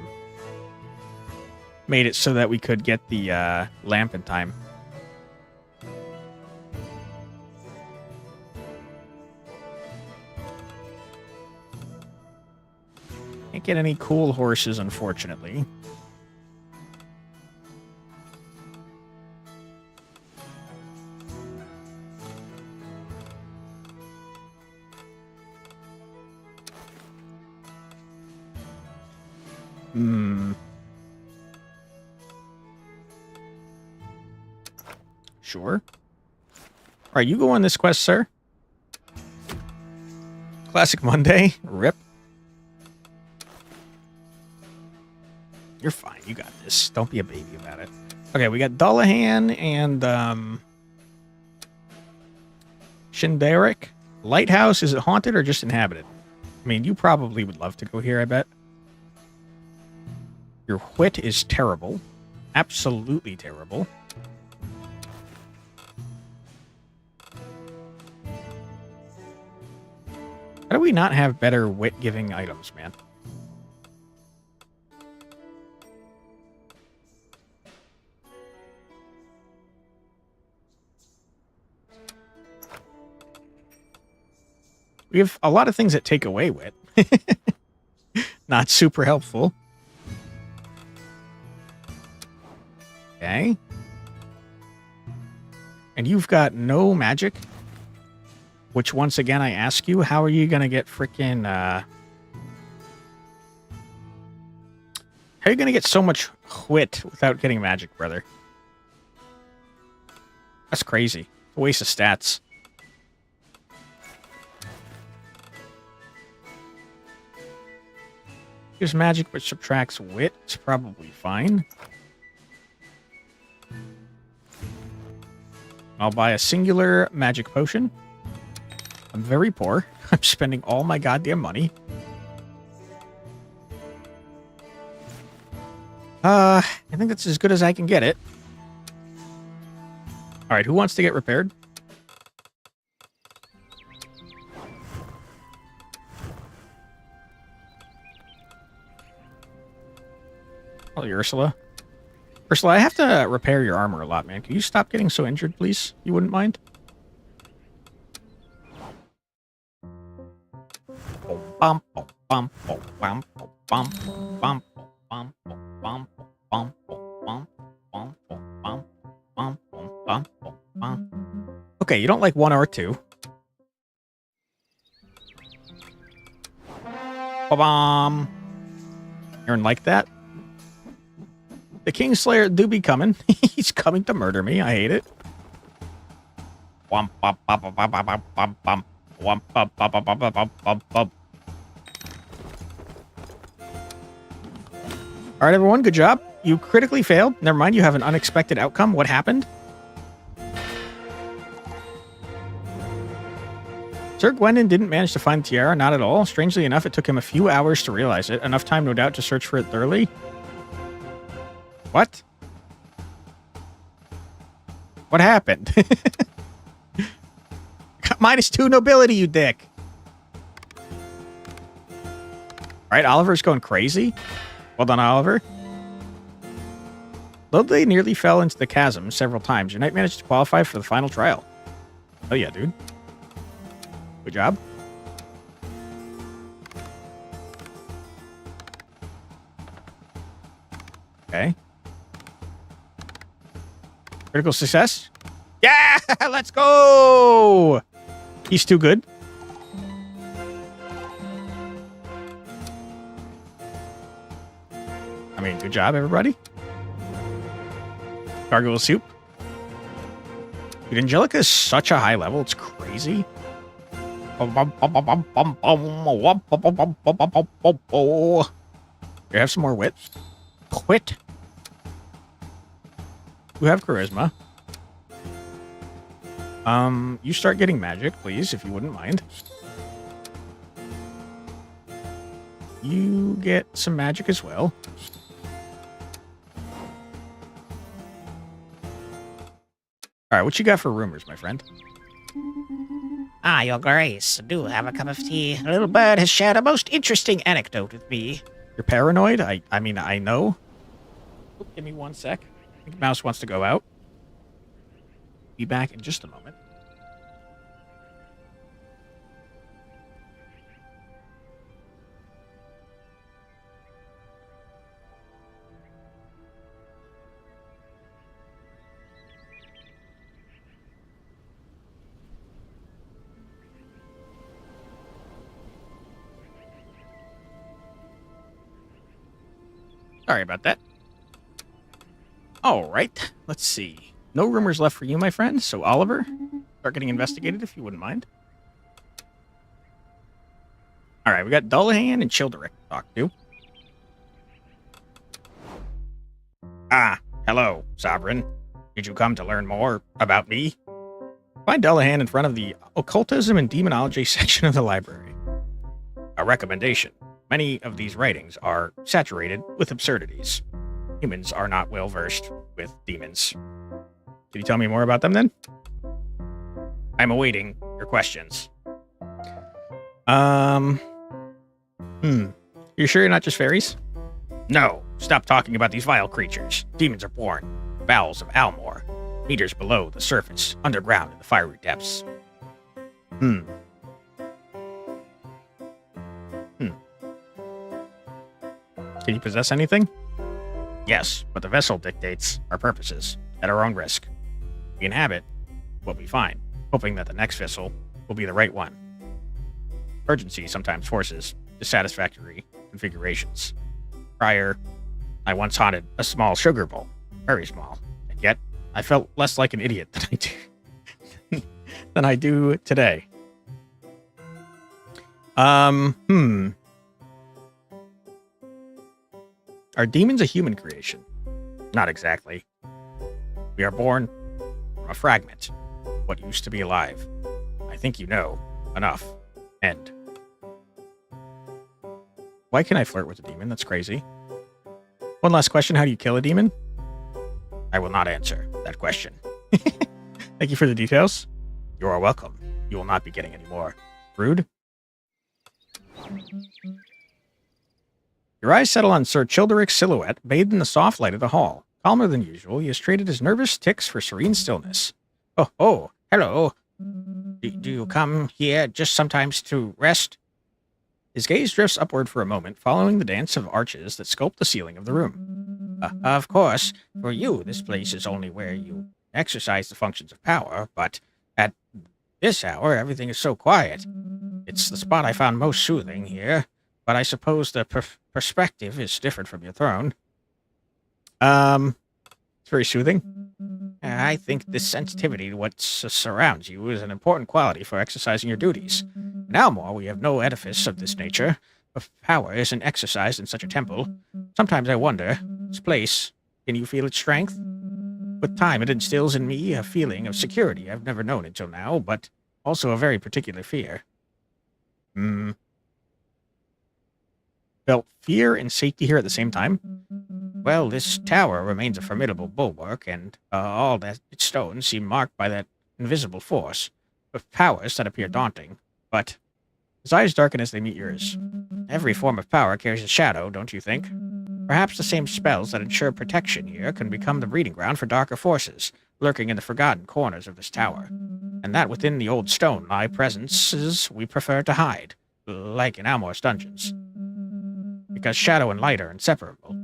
Speaker 3: made it so that we could get the lamp in time. Can't get any cool horses, unfortunately. Hmm. Sure. All right, you go on this quest, sir. Classic Monday. Rip. You're fine. You got this. Don't be a baby about it. Okay, we got Dullahan and Shindarik. Lighthouse, is it haunted or just inhabited? I mean, you probably would love to go here, I bet. Your wit is terrible. Absolutely terrible. How do we not have better wit-giving items, man? We have a lot of things that take away wit. Not super helpful. Okay. And you've got no magic. Which, once again, I ask you, how are you going to get freaking... how are you going to get so much wit without getting magic, brother? That's crazy. It's a waste of stats. Gives magic but subtracts wit. It's probably fine. I'll buy a singular magic potion. I'm very poor. I'm spending all my goddamn money. I think that's as good as I can get it. Alright, who wants to get repaired? Oh, Ursula. Ursula, I have to repair your armor a lot, man. Can you stop getting so injured, please? You wouldn't mind? Bum, bum, bum, bum, bum, bum, bum, bum, bum, bum, bum, bum, bum, bum, bum. Okay, you don't like 1 or 2. Ba-bum. Aaron like that? The Kingslayer do be coming. He's coming to murder me. I hate it. Wump, bum, bum, bum, bum, bum, bum, bum. Wump, bum, bum, bum, bum, bum, bum, bum. All right, everyone. Good job. You critically failed. Never mind. You have an unexpected outcome. What happened? Sir Gwendon didn't manage to find the tiara. Not at all. Strangely enough, it took him a few hours to realize it. Enough time, no doubt, to search for it thoroughly. What? What happened? Got -2 nobility, you dick. Alright, Oliver's going crazy. Well done, Oliver. Though they nearly fell into the chasm several times, your knight managed to qualify for the final trial. Oh yeah, dude. Good job. Okay. Critical success? Yeah! Let's go! He's too good. I mean, good job, everybody. Gargoyle soup. Dude, Angelica is such a high level. It's crazy. You have some more wit. Quit. You have charisma. You start getting magic, please, if you wouldn't mind. You get some magic as well. All right, what you got for rumors, my friend?
Speaker 2: Ah, your grace, do have a cup of tea. A little bird has shared a most interesting anecdote with me.
Speaker 3: You're paranoid? I mean, I know. Oop, give me 1 sec. I think Mouse wants to go out. Be back in just a moment. Sorry about that. All right, let's see. No rumors left for you, my friend. So, Oliver, start getting investigated if you wouldn't mind. All right, we got Dullahan and Childeric to talk to. Ah, hello, Sovereign. Did you come to learn more about me? Find Dullahan in front of the Occultism and Demonology section of the library. A recommendation. Many of these writings are saturated with absurdities. Humans are not well versed with demons. Can you tell me more about them then? I'm awaiting your questions. You sure you're not just fairies? No, stop talking about these vile creatures. Demons are born. Bowels of Almor. Meters below the surface, underground in the fiery depths. Can you possess anything? Yes, but the vessel dictates our purposes, at our own risk. We inhabit what we find, hoping that the next vessel will be the right one. Urgency sometimes forces dissatisfactory configurations. Prior, I once haunted a small sugar bowl, very small, and yet I felt less like an idiot than I do today. Are demons a human creation? Not exactly. We are born from a fragment, what used to be alive. I think you know enough. End. Why can't I flirt with a demon? That's crazy. One last question. How do you kill a demon? I will not answer that question. Thank you for the details. You are welcome. You will not be getting any more. Rude. Your eyes settle on Sir Childeric's silhouette, bathed in the soft light of the hall. Calmer than usual, he has traded his nervous tics for serene stillness. Oh, hello. Do you come here just sometimes to rest? His gaze drifts upward for a moment, following the dance of arches that sculpt the ceiling of the room. Of course, for you, this place is only where you exercise the functions of power, but at this hour, everything is so quiet. It's the spot I found most soothing here, but I suppose the perspective is different from your throne. It's very soothing. I think this sensitivity to what surrounds you is an important quality for exercising your duties. In Almor, we have no edifice of this nature. If power isn't exercised in such a temple, sometimes I wonder, this place, can you feel its strength? With time, it instills in me a feeling of security I've never known until now, but also a very particular fear. Felt fear and safety here at the same time? Well, this tower remains a formidable bulwark, and all that its stones seem marked by that invisible force, with powers that appear daunting. But his eyes darken as they meet yours. Every form of power carries a shadow, don't you think? Perhaps the same spells that ensure protection here can become the breeding ground for darker forces, lurking in the forgotten corners of this tower. And that within the old stone lie presences we prefer to hide, like in Almor's dungeons. Because shadow and light are inseparable.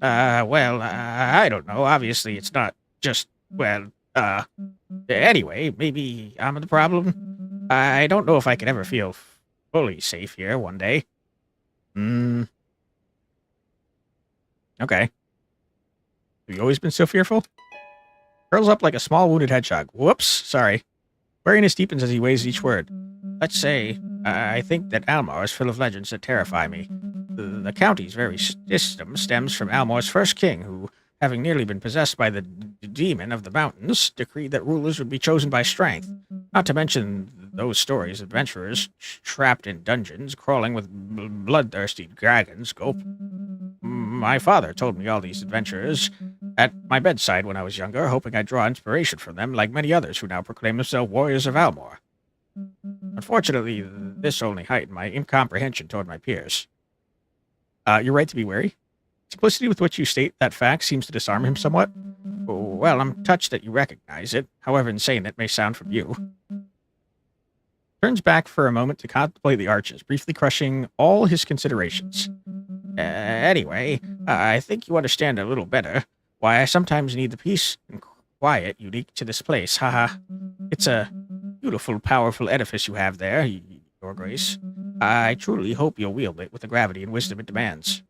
Speaker 3: I don't know. Obviously, it's not just, anyway, maybe I'm the problem. I don't know if I could ever feel fully safe here one day. Okay. Have you always been so fearful? Curls up like a small wounded hedgehog. Whoops, sorry. Wariness deepens as he weighs each word. Let's say, I think that Almor is full of legends that terrify me. The county's very system stems from Almor's first king, who, having nearly been possessed by the demon of the mountains, decreed that rulers would be chosen by strength. Not to mention those stories of adventurers trapped in dungeons, crawling with bloodthirsty dragons. Gulp. My father told me all these adventurers at my bedside when I was younger, hoping I'd draw inspiration from them, like many others who now proclaim themselves warriors of Almor. Unfortunately, this only heightened my incomprehension toward my peers. You're right to be wary. Simplicity with which you state that fact seems to disarm him somewhat. Well, I'm touched that you recognize it, however insane it may sound from you. Turns back for a moment to contemplate the arches, briefly crushing all his considerations. Anyway, I think you understand a little better why I sometimes need the peace and quiet unique to this place. Haha. It's a beautiful, powerful edifice you have there, Your Grace. I truly hope you'll wield it with the gravity and wisdom it demands.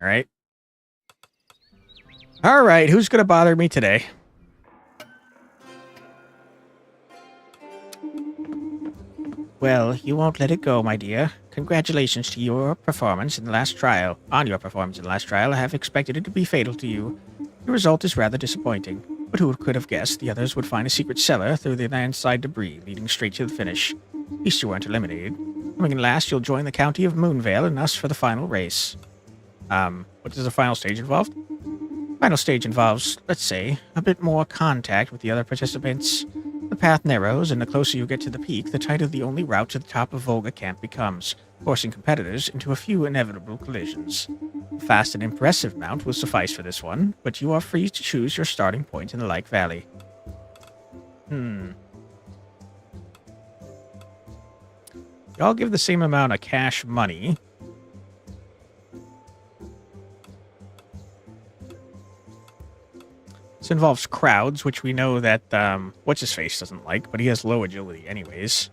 Speaker 3: All right. All right, who's going to bother me today? Well, you won't let it go, my dear. Congratulations to your performance in the last trial. On your performance in the last trial, I have expected it to be fatal to you. The result is rather disappointing, but who could have guessed the others would find a secret cellar through the landslide debris, leading straight to the finish. At least you weren't eliminated. Coming in last, you'll join the county of Moonvale and us for the final race. What does the final stage involve? Final stage involves, let's say, a bit more contact with the other participants. The path narrows, and the closer you get to the peak, the tighter the only route to the top of Volga Camp becomes, forcing competitors into a few inevitable collisions. A fast and impressive mount will suffice for this one, but you are free to choose your starting point in the Like Valley. Y'all give the same amount of cash money. This involves crowds, which we know that, What's-His-Face doesn't like, but he has low agility anyways.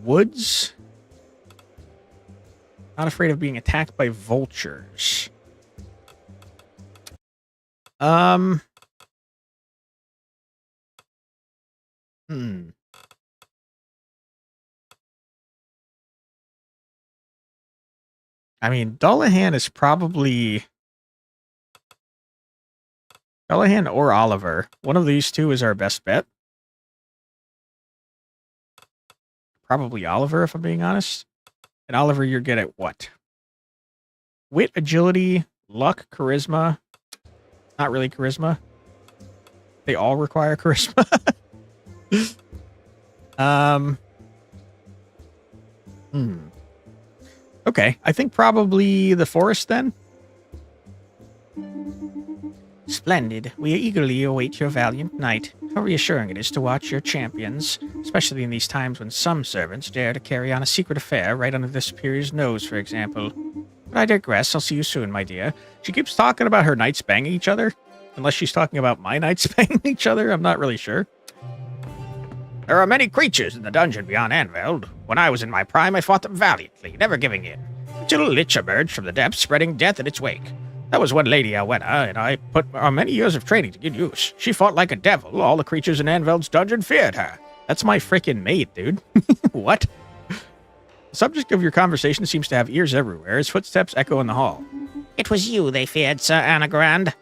Speaker 3: Woods? Not afraid of being attacked by vultures. I mean, Dullahan is probably... Dullahan or Oliver. One of these two is our best bet. Probably Oliver, if I'm being honest. And Oliver, you're good at what? Wit, agility, luck, charisma. Not really charisma. They all require charisma. Okay, I think probably the forest then. Splendid. We eagerly await your valiant knight. How reassuring it is to watch your champions, especially in these times when some servants dare to carry on a secret affair right under the superior's nose, for example. But I digress. I'll see you soon, my dear. She keeps talking about her knights banging each other. Unless she's talking about my knights banging each other, I'm not really sure. There are many creatures in the dungeon beyond Anveld. When I was in my prime, I fought them valiantly, never giving in. Until a lich emerged from the depths, spreading death in its wake. That was when Lady Alwena and I put on many years of training to good use. She fought like a devil. All the creatures in Anveld's dungeon feared her. That's my freaking maid, dude. What? The subject of your conversation seems to have ears everywhere. His footsteps echo in the hall.
Speaker 2: It was you they feared, Sir Anagrand.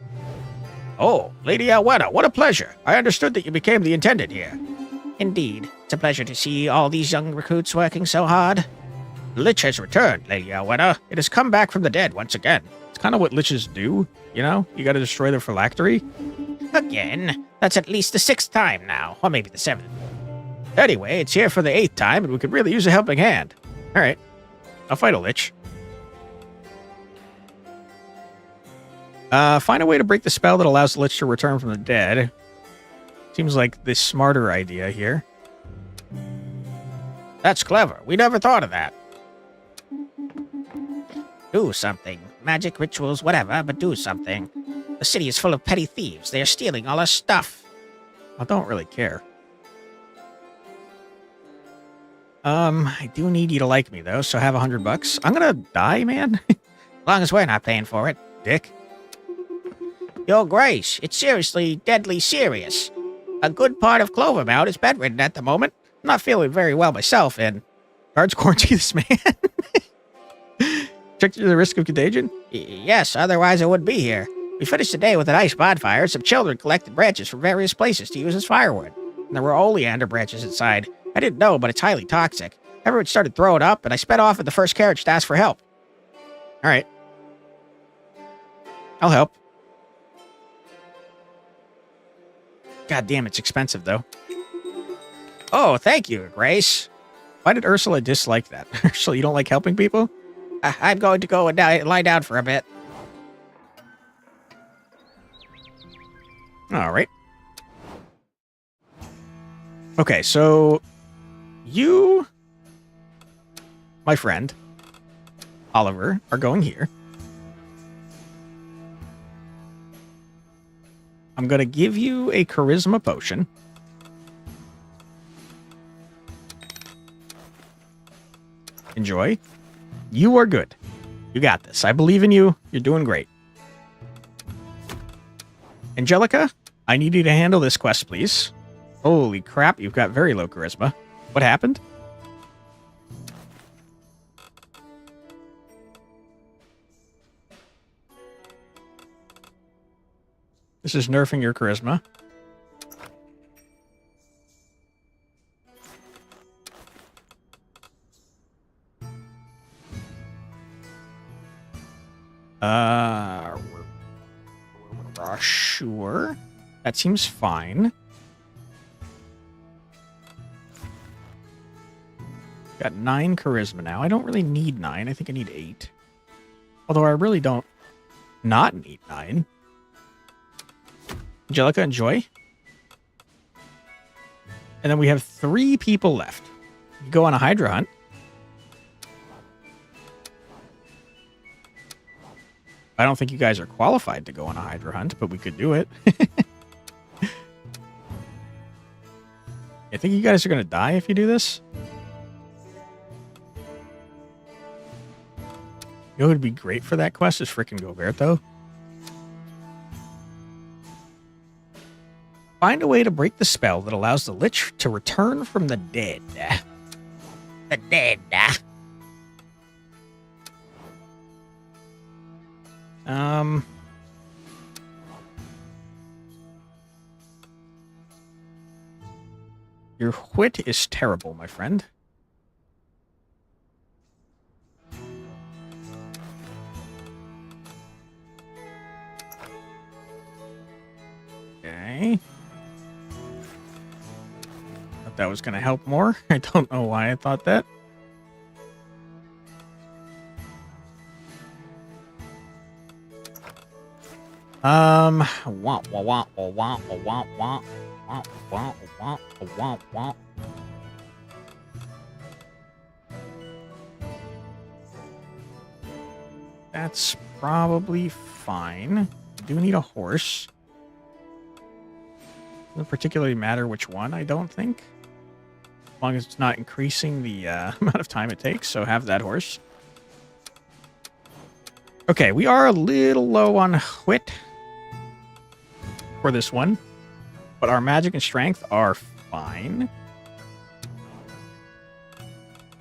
Speaker 1: Oh, Lady Alwena, what a pleasure. I understood that you became the intendant here.
Speaker 2: Indeed. It's a pleasure to see all these young recruits working so hard.
Speaker 1: The Lich has returned, Lady Alwena. It has come back from the dead once again. It's kind of what liches do, you know? You gotta destroy their phylactery.
Speaker 2: Again? That's at least the 6th time now, or maybe the 7th.
Speaker 1: Anyway, it's here for the 8th time, and we could really use a helping hand. Alright. I'll fight a lich. Find a way to break the spell that allows the lich to return from the dead. Seems like the smarter idea here.
Speaker 2: That's clever. We never thought of that. Do something. Magic, rituals, whatever, but do something. The city is full of petty thieves. They are stealing all our stuff.
Speaker 1: I don't really care. I do need you to like me, though, so have $100. I'm gonna die, man.
Speaker 2: As long as we're not paying for it.
Speaker 1: Dick.
Speaker 2: Your Grace, it's seriously deadly serious. A good part of Clovermount is bedridden at the moment. I'm not feeling very well myself, and...
Speaker 1: Guards quarantine this man. Check the risk of contagion?
Speaker 2: Yes, otherwise I wouldn't be here. We finished the day with a nice bonfire. Some children collected branches from various places to use as firewood. And there were oleander branches inside. I didn't know, but it's highly toxic. Everyone started throwing up, and I sped off in the first carriage to ask for help.
Speaker 1: All right. I'll help. God damn, it's expensive, though.
Speaker 2: Oh, thank you, Grace.
Speaker 1: Why did Ursula dislike that? Ursula, you don't like helping people?
Speaker 2: I'm going to go and lie down for a bit.
Speaker 1: All right. Okay, so you, my friend, Oliver, are going here. I'm going to give you a charisma potion.
Speaker 3: Enjoy. You are good. You got this. I believe in you. You're doing great. Angelica, I need you to handle this quest, please. Holy crap, you've got very low charisma. What happened? This is nerfing your charisma. Sure. That seems fine. Got 9 charisma now. I don't really need 9. I think I need 8. Although I really don't not need 9. Angelica, enjoy. And then we have 3 people left. You go on a Hydra hunt. I don't think you guys are qualified to go on a Hydra hunt, but we could do it. I think you guys are going to die if you do this. You know what would be great for that quest is frickin' Goberto. Find a way to break the spell that allows the Lich to return from the dead.
Speaker 2: The dead.
Speaker 3: Your wit is terrible, my friend. Okay. Thought that was going to help more. I don't know why I thought that. Wah, wah, wah, wah, wah, wah, wah, wah, wah, wah, wah, wah. That's probably fine. I do need a horse. Doesn't particularly matter which one, I don't think. As long as it's not increasing the amount of time it takes, so have that horse. Okay, we are a little low on wit for this one, but our magic and strength are fine.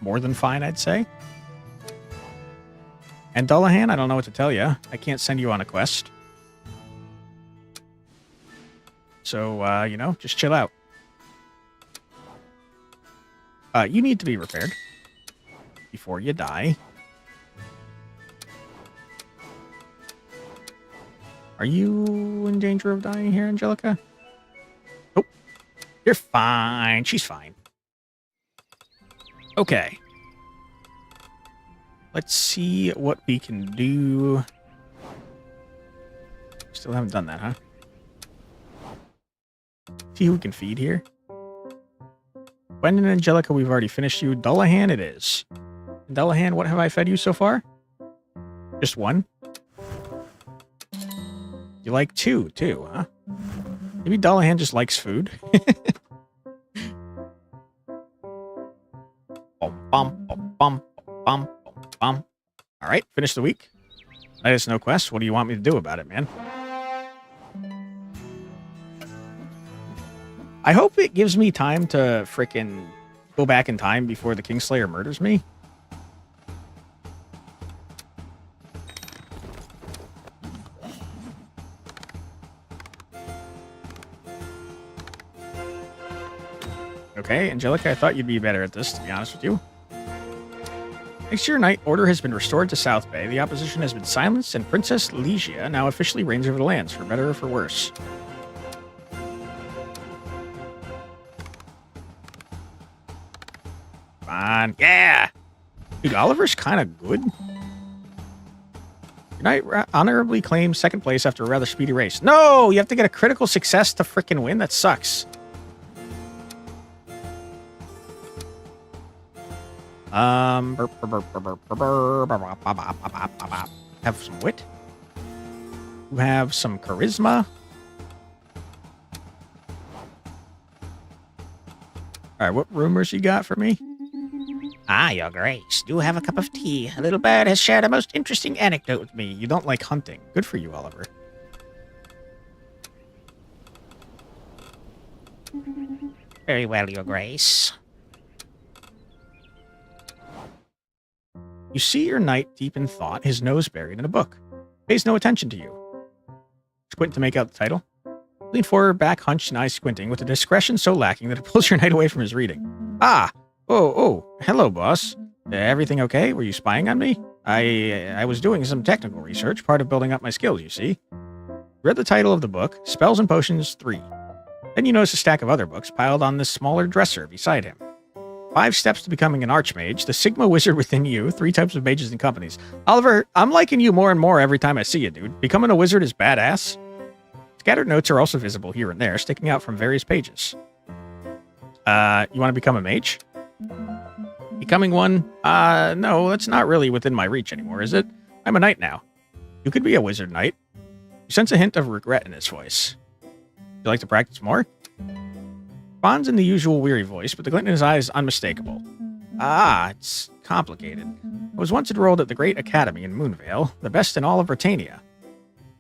Speaker 3: More than fine, I'd say. And Dullahan, I don't know what to tell you. I can't send you on a quest. So, you know, just chill out. You need to be repaired before you die. Are you in danger of dying here, Angelica? Nope. You're fine. She's fine. Okay. Let's see what we can do. Still haven't done that, huh? See who we can feed here. Gwen and Angelica, we've already finished you. Dullahan it is. Dullahan, what have I fed you so far? Just 1? You like 2, too, huh? Maybe Dullahan just likes food. All right, finish the week. Let us know quest. What do you want me to do about it, man? I hope it gives me time to frickin' go back in time before the Kingslayer murders me. Okay, Angelica, I thought you'd be better at this, to be honest with you. Thanks to your night, order has been restored to South Bay. The opposition has been silenced, and Princess Legia now officially reigns over the lands, for better or for worse. Fine. Yeah! Dude, Oliver's kind of good. Your knight honorably claims 2nd place after a rather speedy race. No! You have to get a critical success to frickin' win? That sucks. Have some wit. You have some charisma. All right, what rumors you got for me?
Speaker 2: Ah, Your Grace, do have a cup of tea. A little bird has shared a most interesting anecdote with me.
Speaker 3: You don't like hunting. Good for you, Oliver.
Speaker 2: Very well, Your Grace.
Speaker 3: You see your knight deep in thought, his nose buried in a book. Pays no attention to you. Squint to make out the title. Lean forward, back hunched and eyes squinting, with a discretion so lacking that it pulls your knight away from his reading. Ah! Oh, hello, boss. Everything okay? Were you spying on me? I was doing some technical research, part of building up my skills, you see. Read the title of the book, Spells and Potions 3. Then you notice a stack of other books piled on this smaller dresser beside him. 5 steps to becoming an archmage, the Sigma wizard within you, 3 types of mages and companies. Oliver, I'm liking you more and more every time I see you, dude. Becoming a wizard is badass. Scattered notes are also visible here and there, sticking out from various pages. You want to become a mage? Becoming one? No, that's not really within my reach anymore, is it? I'm a knight now. You could be a wizard knight. You sense a hint of regret in his voice. You like to practice more? Responds in the usual weary voice, but the glint in his eye is unmistakable. Ah, it's complicated. I was once enrolled at the Great Academy in Moonvale, the best in all of Britannia.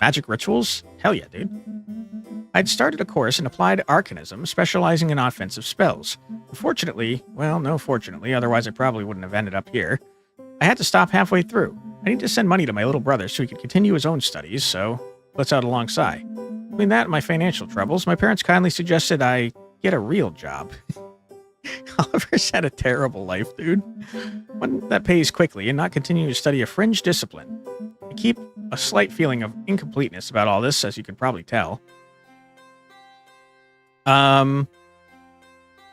Speaker 3: Magic rituals? Hell yeah, dude. I'd started a course in applied arcanism, specializing in offensive spells. Unfortunately, well, no fortunately, otherwise I probably wouldn't have ended up here. I had to stop halfway through. I need to send money to my little brother so he could continue his own studies, so let's out alongside. Between that and my financial troubles, my parents kindly suggested I get a real job. Oliver's had a terrible life, dude. One that pays quickly and not continue to study a fringe discipline. I keep a slight feeling of incompleteness about all this, as you can probably tell. You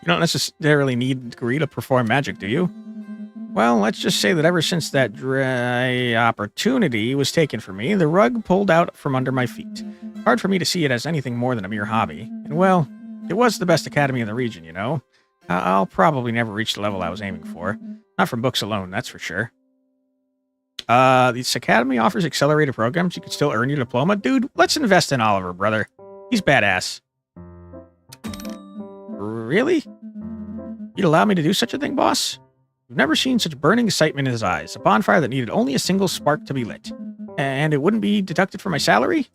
Speaker 3: don't necessarily need a degree to perform magic, do you? Well, let's just say that ever since that dry opportunity was taken from me, the rug pulled out from under my feet. Hard for me to see it as anything more than a mere hobby. And well, it was the best academy in the region, you know. I'll probably never reach the level I was aiming for. Not from books alone, that's for sure. This academy offers accelerated programs. You can still earn your diploma. Dude, let's invest in Oliver, brother. He's badass. Really? You'd allow me to do such a thing, boss? You've never seen such burning excitement in his eyes. A bonfire that needed only a single spark to be lit. And it wouldn't be deducted from my salary?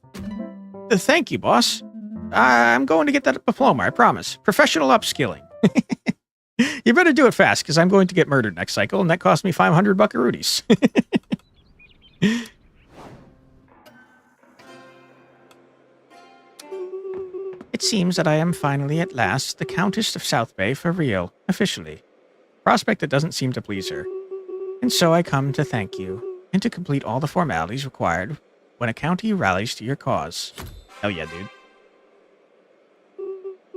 Speaker 3: Thank you, boss. I'm going to get that diploma, I promise. Professional upskilling. You better do it fast, because I'm going to get murdered next cycle, and that cost me 500 buckaroonies. It seems that I am finally at last the Countess of South Bay for real, officially. Prospect that doesn't seem to please her. And so I come to thank you, and to complete all the formalities required when a county rallies to your cause. Hell yeah, dude.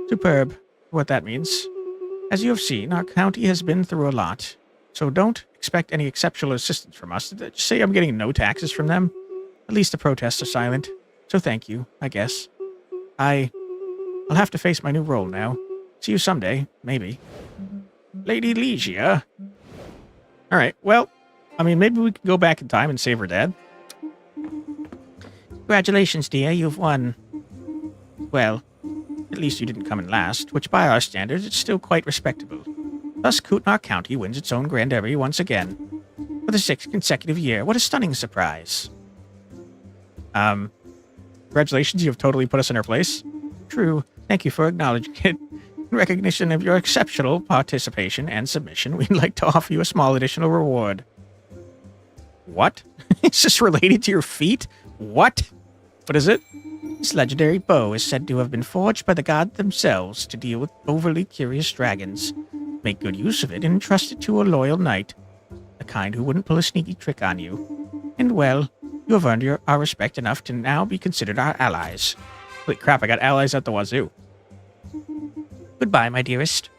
Speaker 3: Superb. What that means. As you have seen, our county has been through a lot, so don't expect any exceptional assistance from us. Just say I'm getting no taxes from them. At least the protests are silent, so thank you, I guess. I'll have to face my new role now. See you someday, maybe. Lady Legia. Alright, well, I mean, maybe we can go back in time and save her dad. Congratulations, dear, you've won. Well, at least you didn't come in last, which by our standards is still quite respectable. Thus, Kootenai County wins its own Grand Derby once again. For the 6th consecutive year. What a stunning surprise. Congratulations, you have totally put us in our place. True. Thank you for acknowledging it. In recognition of your exceptional participation and submission, we'd like to offer you a small additional reward. What? Is this related to your feet? What? What is it? This legendary bow is said to have been forged by the gods themselves to deal with overly curious dragons. Make good use of it and entrust it to a loyal knight, the kind who wouldn't pull a sneaky trick on you. And well, you have earned our respect enough to now be considered our allies. Holy crap, I got allies at the wazoo. Goodbye, my dearest.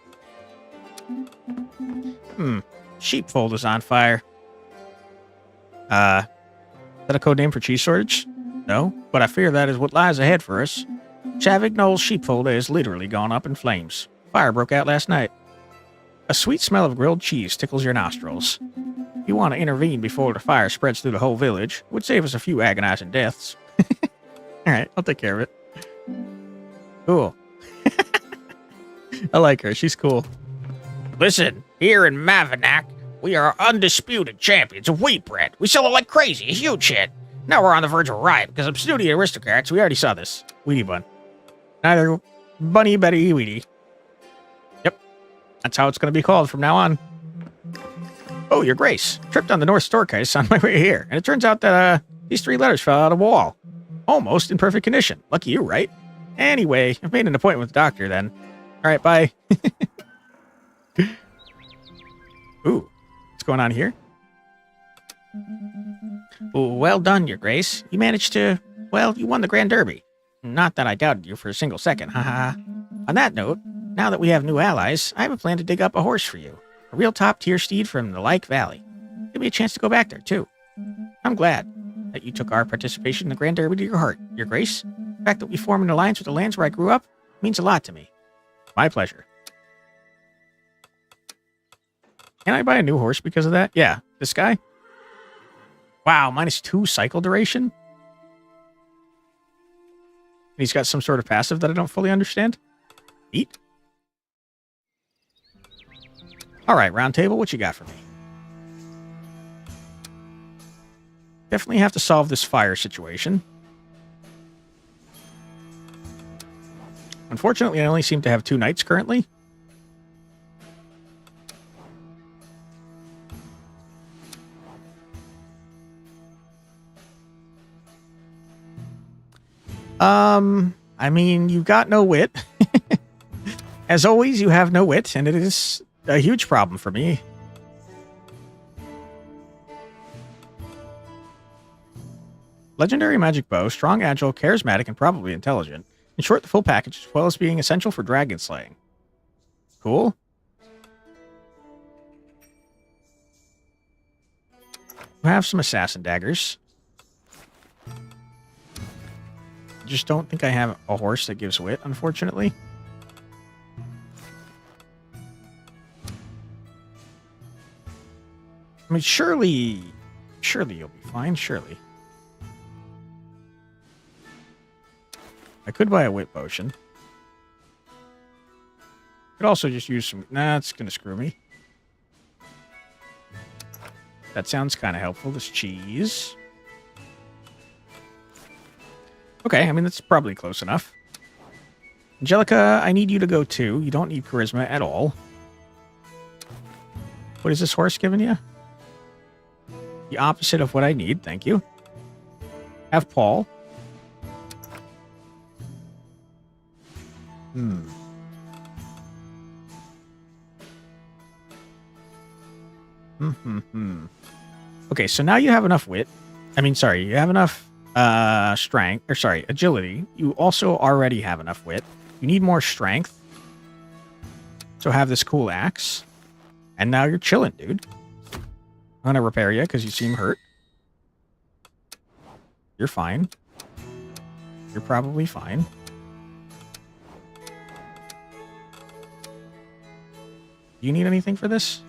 Speaker 3: Sheepfold is on fire. Is that a code name for cheese shortage? No, but I fear that is what lies ahead for us. Chavignol's sheepfold has literally gone up in flames. Fire broke out last night. A sweet smell of grilled cheese tickles your nostrils. If you want to intervene before the fire spreads through the whole village, it would save us a few agonizing deaths. Alright, I'll take care of it. Cool. I like her. She's cool.
Speaker 2: Listen, here in Mavanac, We are undisputed champions of wheat bread. We sell it like crazy, a huge hit. Now we're on the verge of a riot because of snooty aristocrats. We already saw this.
Speaker 3: Weedy Bun. Neither Bunny, Betty, Weedy. Yep. That's how it's going to be called from now on. Oh, Your Grace. Tripped on the North Staircase on my way here, and it turns out that these 3 letters fell out of the wall. Almost in perfect condition. Lucky you, right? Anyway, I've made an appointment with the doctor then. All right, bye. Ooh, what's going on here?
Speaker 2: Well done, Your Grace. You managed to, well, you won the Grand Derby. Not that I doubted you for a single second, haha. On that note, now that we have new allies, I have a plan to dig up a horse for you. A real top-tier steed from the Lake Valley. Give me a chance to go back there, too. I'm glad that you took our participation in the Grand Derby to your heart, Your Grace. The fact that we formed an alliance with the lands where I grew up means a lot to me.
Speaker 3: My pleasure. Can I buy a new horse because of that? Yeah, this guy? Wow, -2 cycle duration? And he's got some sort of passive that I don't fully understand. Neat. All right, round table, what you got for me? Definitely have to solve this fire situation. Unfortunately, I only seem to have 2 knights currently. I mean, you've got no wit. As always, you have no wit, and it is a huge problem for me. Legendary magic bow, strong, agile, charismatic, and probably intelligent. In short, the full package, as well as being essential for dragon slaying. Cool. We have some assassin daggers. Just don't think I have a horse that gives wit, unfortunately. I mean, surely you'll be fine, surely. I could buy a wit potion. Could also just use some... Nah, it's going to screw me. That sounds kind of helpful, this cheese. Okay, I mean, that's probably close enough. Angelica, I need you to go too. You don't need charisma at all. What is this horse giving you? The opposite of what I need, thank you. Have Paul. Okay, so now you have enough wit. I mean, sorry, you have enough strength, or sorry, agility. You also already have enough wit. You need more strength. So have this cool axe. And now you're chilling, dude. I'm gonna repair you because you seem hurt. You're fine. You're probably fine. Do you need anything for this?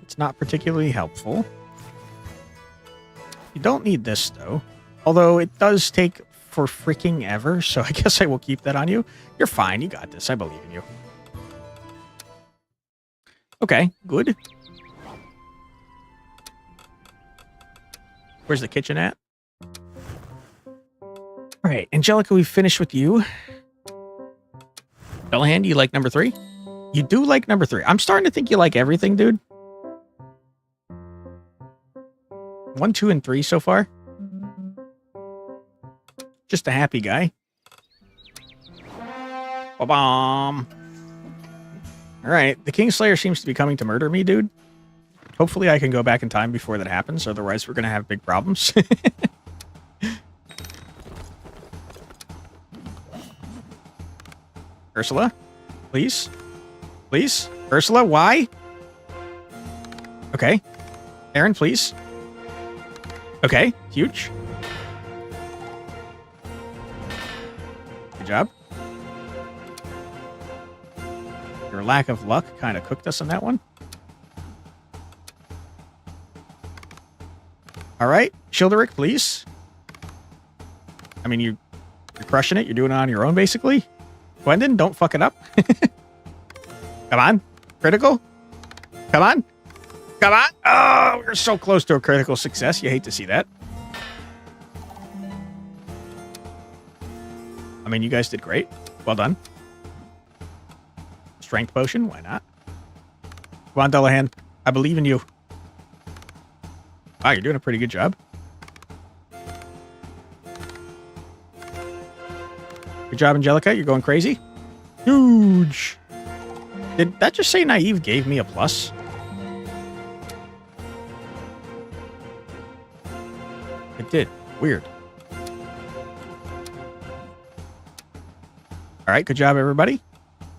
Speaker 3: It's not particularly helpful. You don't need this, though. Although it does take for freaking ever, so I guess I will keep that on you. You're fine. You got this. I believe in you. Okay, good. Where's the kitchen at? All right, Angelica, we've finished with you. Bellahan, do you like number 3? You do like number 3. I'm starting to think you like everything, dude. 1, 2, and 3 so far. Just a happy guy. Ba-bomb. All right, the Kingslayer seems to be coming to murder me, dude. Hopefully I can go back in time before that happens, otherwise we're going to have big problems. Ursula, please? Please? Ursula, why? Okay. Aaron, please. Okay, huge. Good job. Your lack of luck kind of cooked us on that one. All right, Childeric, please. I mean, you're crushing it. You're doing it on your own, basically. Gwendon, don't fuck it up. Come on. Critical. Come on. Come on. Oh, we're so close to a critical success. You hate to see that. I mean, you guys did great. Well done. Strength potion. Why not? Come on, Dullahan. I believe in you. Wow, you're doing a pretty good job. Good job, Angelica. You're going crazy. Huge. Did that just say naive gave me a plus? It did. Weird. All right, good job, everybody.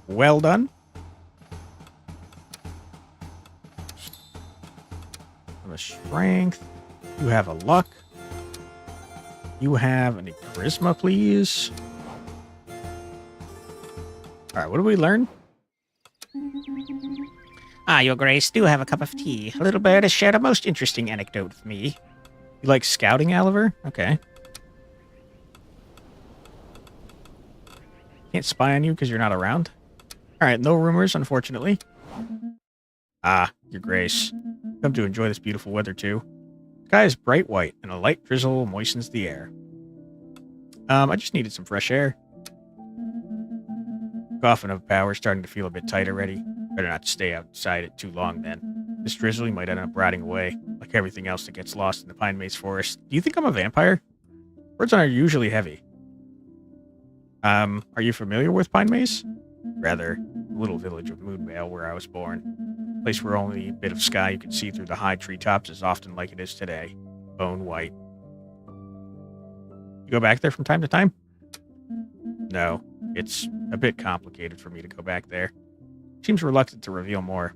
Speaker 3: Well done. You have a strength. You have a luck. You have a charisma, please. All right, what did we learn?
Speaker 2: Ah, Your Grace, do have a cup of tea. A little bird has shared a most interesting anecdote with me.
Speaker 3: You like scouting, Oliver? Okay. Can't spy on you because you're not around. All right, no rumors, unfortunately. Ah, Your Grace. Come to enjoy this beautiful weather, too. The sky is bright white, and a light drizzle moistens the air. I just needed some fresh air. Coffin of power starting to feel a bit tight already. Better not stay outside it too long, then. This drizzly might end up rotting away, like everything else that gets lost in the pine maze forest. Do you think I'm a vampire? Words are usually heavy. Are you familiar with Pine Maze? Rather, the little village of Moonvale where I was born. A place where only a bit of sky you can see through the high treetops is often like it is today. Bone white. You go back there from time to time? No, it's a bit complicated for me to go back there. Seems reluctant to reveal more.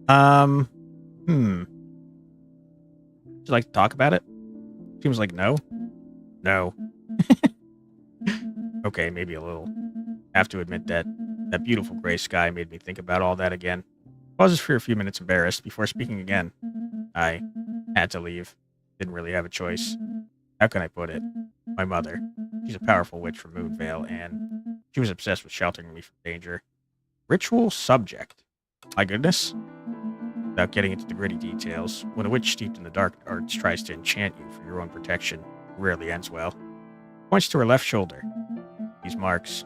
Speaker 3: Would you like to talk about it? Seems like no. No. Okay, maybe a little. Have to admit that beautiful gray sky made me think about all that again. Pauses for a few minutes embarrassed before speaking again. I had to leave. Didn't really have a choice. How can I put it? My mother. She's a powerful witch from Moonvale, and she was obsessed with sheltering me from danger. Ritual subject. My goodness. Without getting into the gritty details, when a witch steeped in the dark arts tries to enchant you for your own protection, it rarely ends well. Points to her left shoulder. These marks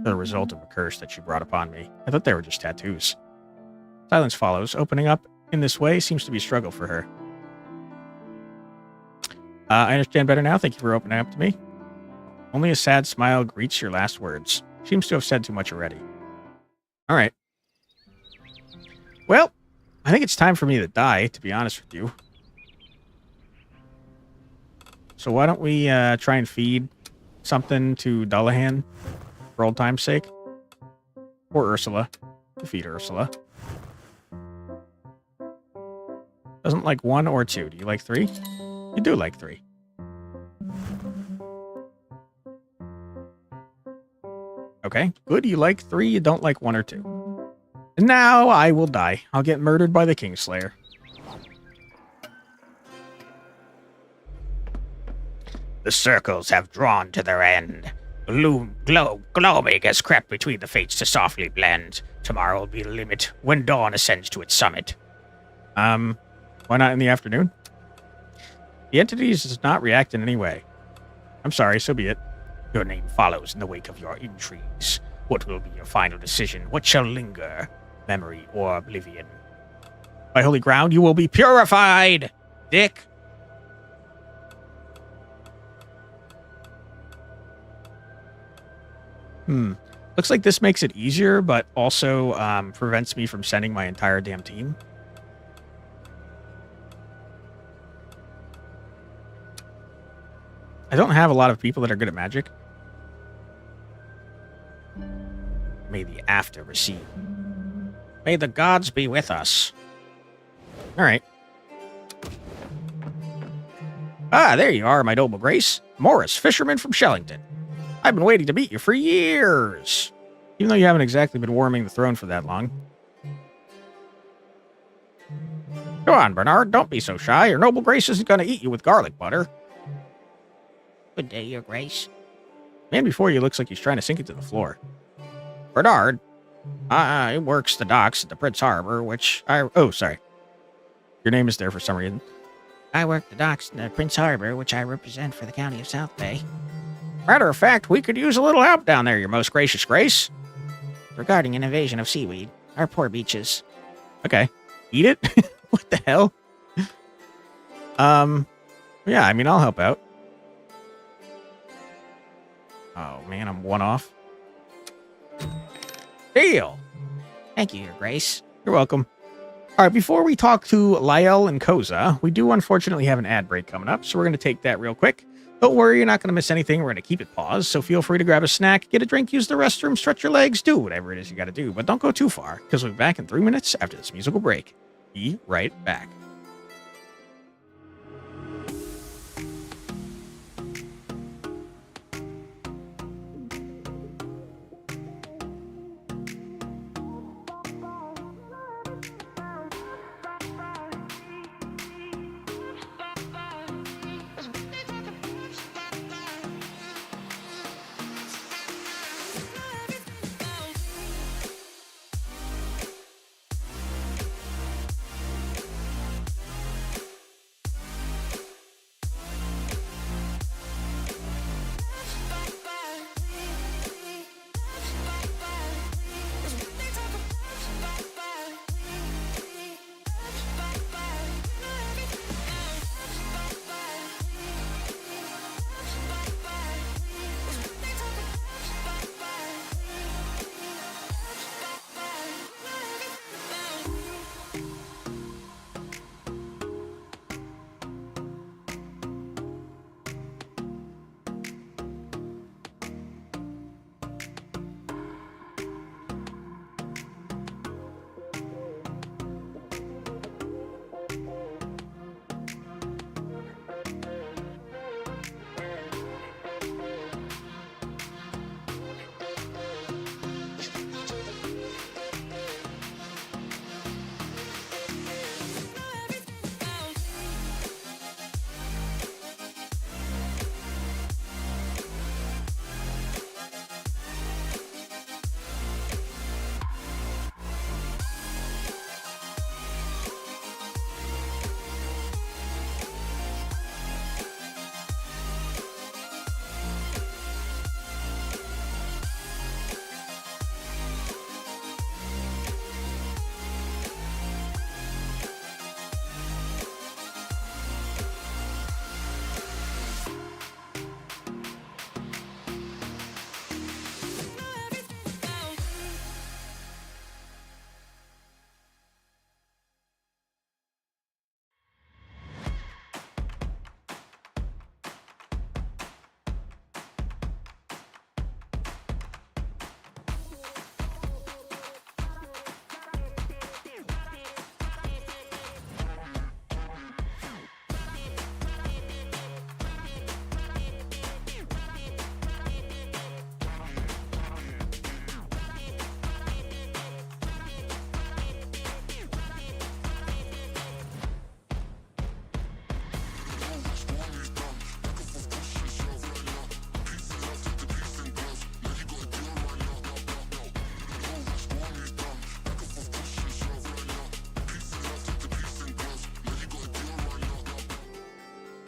Speaker 3: are the result of a curse that she brought upon me. I thought they were just tattoos. Silence follows. Opening up in this way seems to be a struggle for her. I understand better now. Thank you for opening up to me. Only a sad smile greets your last words. Seems to have said too much already. All right. Well, I think it's time for me to die, to be honest with you. So why don't we try and feed something to Dullahan for old time's sake? Or Ursula. To feed Ursula. Doesn't like 1 or 2. Do you like 3? You do like 3. Okay, good. You like 3. You don't like 1 or 2. And now I will die. I'll get murdered by the Kingslayer.
Speaker 2: The circles have drawn to their end. Gloaming has crept between the fates to softly blend. Tomorrow will be the limit when dawn ascends to its summit.
Speaker 3: Why not in the afternoon? The entities does not react in any way. I'm sorry, so be it.
Speaker 2: Your name follows in the wake of your intrigues. What will be your final decision? What shall linger? Memory or oblivion?
Speaker 3: By holy ground, you will be purified, Dick. Looks like this makes it easier, but also prevents me from sending my entire damn team. I don't have a lot of people that are good at magic.
Speaker 2: May the after receive. May the gods be with us.
Speaker 3: All right. Ah, there you are, my noble grace. Morris, fisherman from Shellington. I've been waiting to meet you for years. Even though you haven't exactly been warming the throne for that long.
Speaker 1: Go on, Bernard, don't be so shy. Your noble grace isn't going to eat you with garlic butter.
Speaker 2: Good day, Your Grace.
Speaker 1: Man before you looks like he's trying to sink into the floor. Bernard, he works the docks at the Prince Harbor, which I... Oh, sorry. Your name is there for some reason.
Speaker 2: I work the docks in the Prince Harbor, which I represent for the county of South Bay.
Speaker 1: Matter of fact, we could use a little help down there, your most gracious grace.
Speaker 2: Regarding an invasion of seaweed, our poor beaches.
Speaker 1: Okay. Eat it? What the hell? Yeah, I mean, I'll help out. Oh, man, I'm one off. Deal.
Speaker 2: Thank you, Your Grace.
Speaker 1: You're welcome. All right, before we talk to Lyell and Koza, we do unfortunately have an ad break coming up, so we're going to take that real quick. Don't worry, you're not going to miss anything. We're going to keep it paused, so feel free to grab a snack, get a drink, use the restroom, stretch your legs, do whatever it is you got to do, but don't go too far, because we'll be back in 3 minutes after this musical break. Be right back.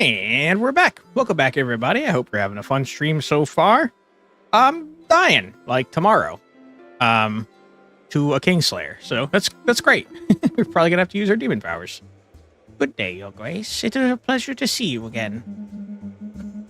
Speaker 1: And we're back. Welcome back, everybody. I hope you're having a fun stream so far. I'm dying, like, tomorrow, to a Kingslayer. So that's great. We're probably going to have to use our demon powers.
Speaker 2: Good day, Your Grace. It is a pleasure to see you again.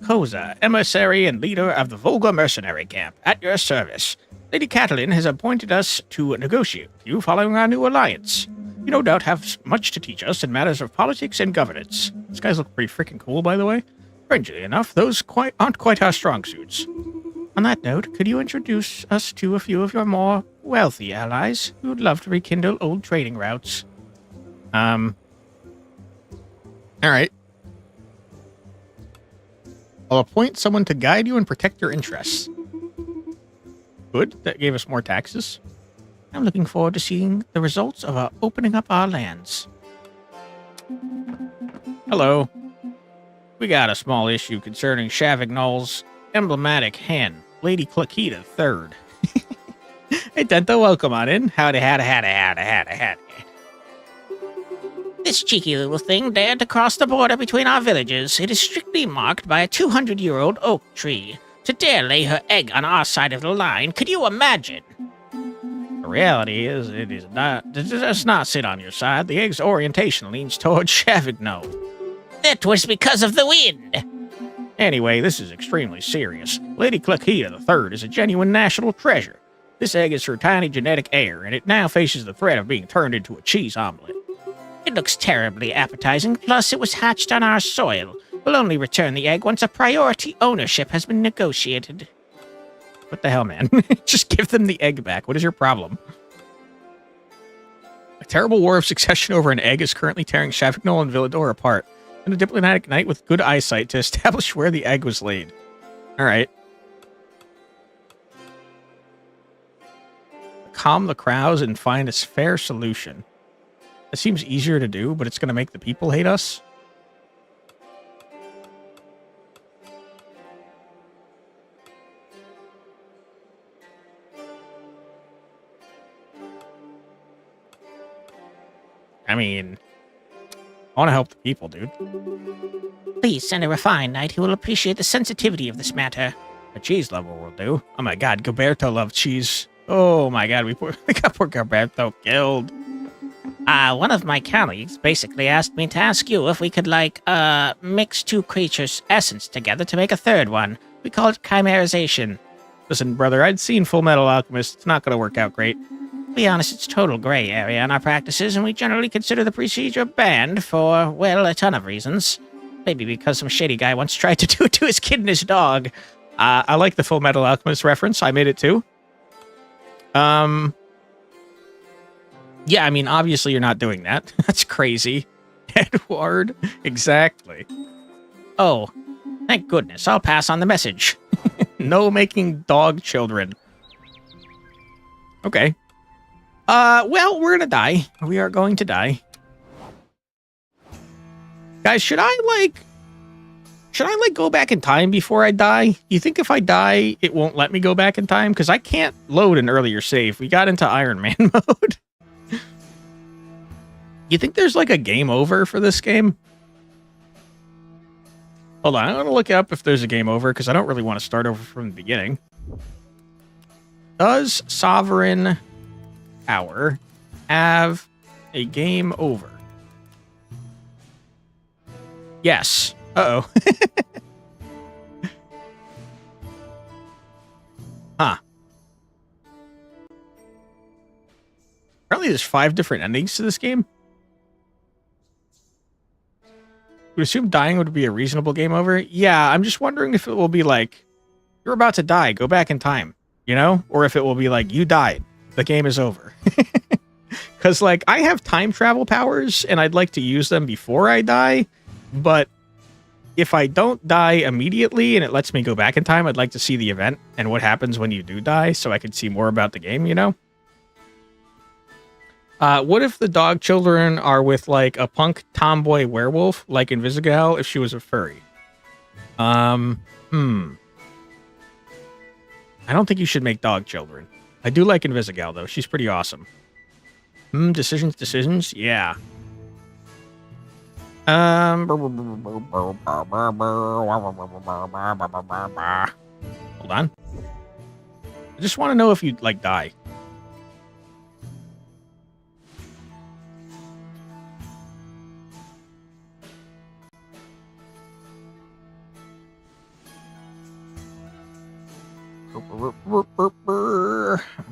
Speaker 1: Koza, emissary and leader of the Volga mercenary camp, at your service. Lady Catelyn has appointed us to negotiate with you following our new alliance. You no doubt have much to teach us in matters of politics and governance. These guys look pretty freaking cool, by the way. Strangely enough, those aren't quite our strong suits. On that note, could you introduce us to a few of your more wealthy allies who would love to rekindle old trading routes? All right. I'll appoint someone to guide you and protect your interests. Good. That gave us more taxes.
Speaker 2: I'm looking forward to seeing the results of opening up our lands.
Speaker 3: Hello. We got a small issue concerning Shavignol's emblematic hen, Lady Claqueta III. Hey, Dento, welcome on in. Howdy.
Speaker 2: This cheeky little thing dared to cross the border between our villages. It is strictly marked by a 200-year-old oak tree. To dare lay her egg on our side of the line, could you imagine?
Speaker 3: The reality is, it does not sit on your side. The egg's orientation leans towards Shavignol.
Speaker 2: That was because of the wind.
Speaker 3: Anyway, this is extremely serious. Lady Claqueta III is a genuine national treasure. This egg is her tiny genetic heir, and it now faces the threat of being turned into a cheese omelet.
Speaker 2: It looks terribly appetizing, plus it was hatched on our soil. We'll only return the egg once a priority ownership has been negotiated.
Speaker 3: What the hell, man? Just give them the egg back. What is your problem? A terrible war of succession over an egg is currently tearing Shavignol and Villador apart. And a diplomatic knight with good eyesight to establish where the egg was laid. All right. Calm the crowds and find a fair solution. That seems easier to do, but it's going to make the people hate us. I mean, I want to help the people, dude.
Speaker 2: Please send a refined knight who will appreciate the sensitivity of this matter.
Speaker 3: A cheese lover will do. Oh my god, Gilberto loved cheese. Oh my god, we got poor Gilberto killed.
Speaker 2: One of my colleagues basically asked me to ask you if we could, mix two creatures' essence together to make a third one. We call it chimerization.
Speaker 3: Listen, brother, I'd seen Full Metal Alchemist. It's not going to work out great.
Speaker 2: To be honest, it's total gray area in our practices, and we generally consider the procedure banned for, well, a ton of reasons. Maybe because some shady guy once tried to do it to his kid and his dog. I like the Full Metal Alchemist reference. I made it too. Yeah, I mean, obviously you're not doing that. That's crazy. Edward. Exactly. Oh, thank goodness. I'll pass on the message.
Speaker 3: No making dog children. Okay. Well, we're gonna die. We are going to die. Guys, should I go back in time before I die? Do you think if I die, it won't let me go back in time? Because I can't load an earlier save. We got into Iron Man mode. You think there's like a game over for this game? Hold on, I'm going to look up if there's a game over because I don't really want to start over from the beginning. Does Sovereign Hour have a game over? Yes. Uh-oh. Huh. Apparently there's 5 different endings to this game. I would assume dying would be a reasonable game over. Yeah, I'm just wondering if it will be like, you're about to die, go back in time, you know? Or if it will be like, you died, the game is over. Because, like, I have time travel powers, and I'd like to use them before I die, but if I don't die immediately and it lets me go back in time, I'd like to see the event and what happens when you do die so I can see more about the game, you know? What if the dog children are with, like, a punk tomboy werewolf, like Invisigal, if she was a furry? I don't think you should make dog children. I do like Invisigal, though. She's pretty awesome. Decisions? Yeah. Hold on. I just want to know if you'd, like, die.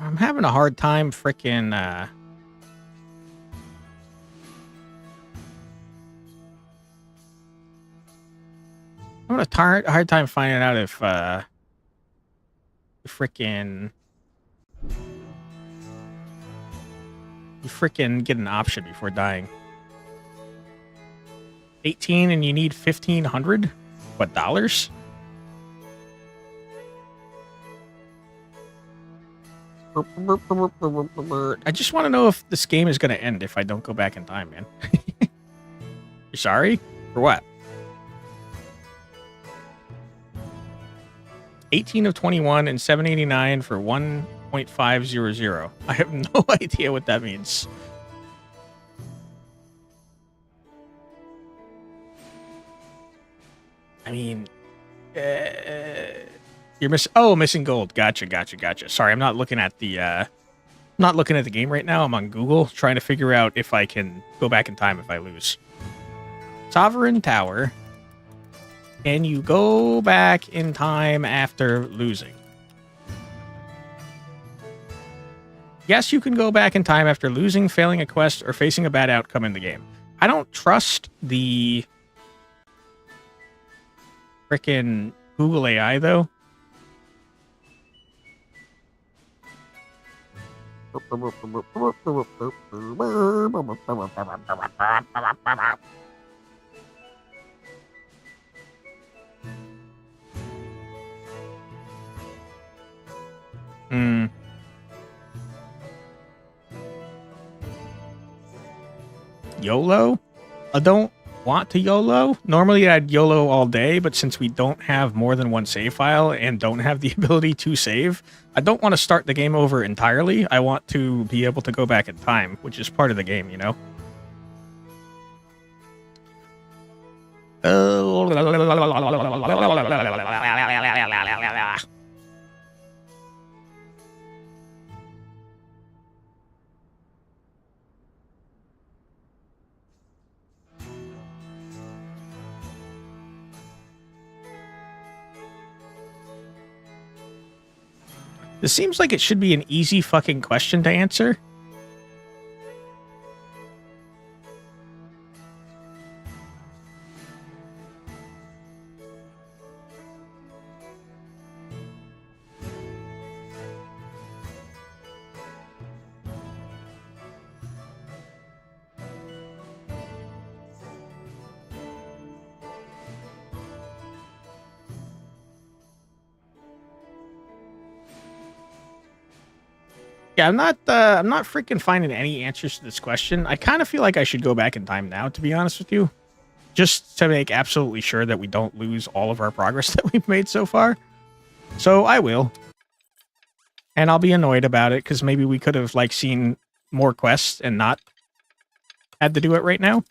Speaker 3: I'm having a hard time freaking I'm having a hard time finding out if you freaking get an option before dying. 18 and you need 1,500? What, dollars? I just want to know if this game is going to end if I don't go back in time, man.
Speaker 1: You're sorry? For what? 18 of 21 and 789 for 1.500. I have no idea what that means. I mean, you're missing gold. Gotcha. Sorry, I'm not looking at the game right now. I'm on Google trying to figure out if I can go back in time if I lose. Sovereign Tower. Can you go back in time after losing? Yes, you can go back in time after losing, failing a quest, or facing a bad outcome in the game. I don't trust the frickin' Google AI, though. YOLO? I don't want to YOLO. Normally I'd YOLO all day, but since we don't have more than one save file and don't have the ability to save, I don't want to start the game over entirely. I want to be able to go back in time, which is part of the game, you know? This seems like it should be an easy fucking question to answer. Yeah, I'm not freaking finding any answers to this question. I kind of feel like I should go back in time now, to be honest with you. Just to make absolutely sure that we don't lose all of our progress that we've made so far. So I will. And I'll be annoyed about it, because maybe we could have, like, seen more quests and not had to do it right now.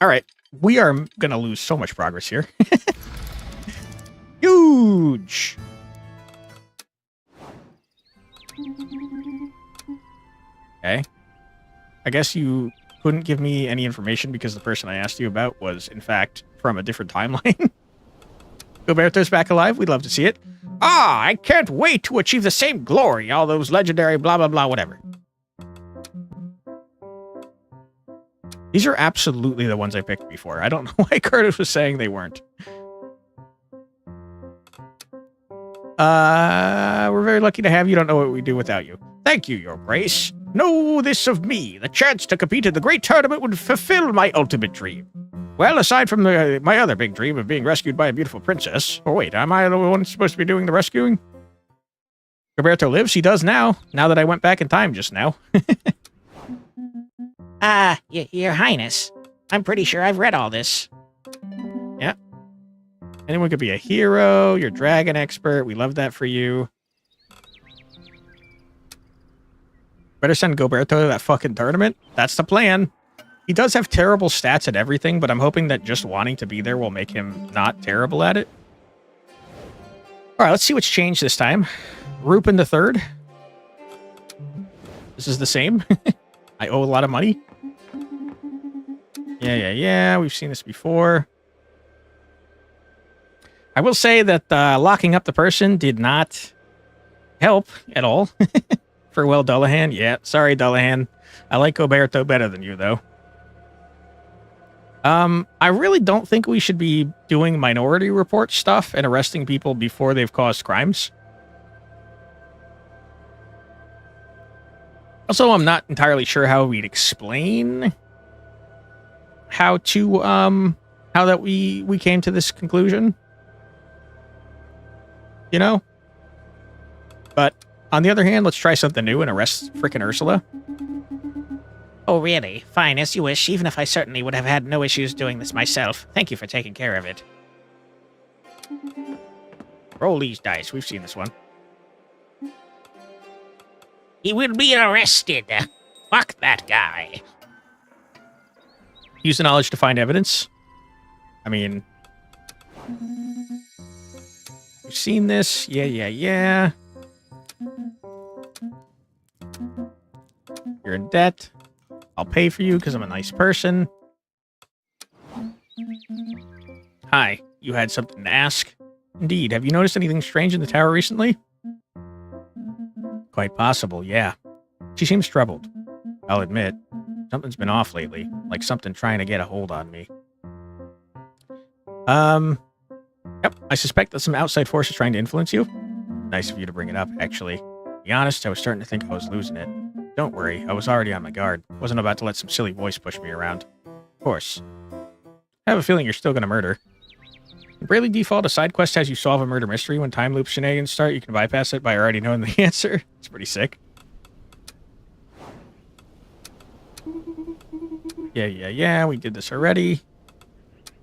Speaker 1: Alright, we are going to lose so much progress here. Huge! Okay. I guess you couldn't give me any information because the person I asked you about was, in fact, from a different timeline. Gilberto's back alive. We'd love to see it. Ah, I can't wait to achieve the same glory. All those legendary blah, blah, blah, whatever. These are absolutely the ones I picked before. I don't know why Curtis was saying they weren't. We're very lucky to have you. Don't know what we do without you. Thank you, Your Grace. Know this of me. The chance to compete in the great tournament would fulfill my ultimate dream. Well, aside from my other big dream of being rescued by a beautiful princess. Oh, wait, am I the one supposed to be doing the rescuing? Roberto lives. He does now that I went back in time just now.
Speaker 2: Your Highness, I'm pretty sure I've read all this.
Speaker 1: Yeah. Anyone could be a hero, you're dragon expert, we love that for you. Better send Gilberto to that fucking tournament. That's the plan. He does have terrible stats at everything, but I'm hoping that just wanting to be there will make him not terrible at it. Alright, let's see what's changed this time. Rupin the Third. This is the same. I owe a lot of money. Yeah. We've seen this before. I will say that locking up the person did not help at all. Farewell, Dullahan. Yeah, sorry, Dullahan. I like Gilberto better than you, though. I really don't think we should be doing minority report stuff and arresting people before they've caused crimes. Also, I'm not entirely sure how we'd explain how that we came to this conclusion. You know? But
Speaker 3: On the other hand, let's try something new and arrest frickin' Ursula.
Speaker 2: Oh, really? Fine, as you wish, even if I certainly would have had no issues doing this myself. Thank you for taking care of it.
Speaker 3: Roll these dice. We've seen this one.
Speaker 2: He will be arrested. Fuck that guy.
Speaker 3: Use the knowledge to find evidence. I mean... We've seen this. Yeah. You're in debt. I'll pay for you because I'm a nice person. Hi, you had something to ask? Indeed. Have you noticed anything strange in the tower recently? Quite possible, yeah. She seems troubled. I'll admit, something's been off lately, like something trying to get a hold on me. Yep, I suspect that some outside force is trying to influence you. Nice of you to bring it up, actually. To be honest, I was starting to think I was losing it. Don't worry, I was already on my guard. Wasn't about to let some silly voice push me around. Of course. I have a feeling you're still gonna murder. The Brayley default, a side quest has you solve a murder mystery. When time loop shenanigans start, you can bypass it by already knowing the answer. It's pretty sick. Yeah, we did this already.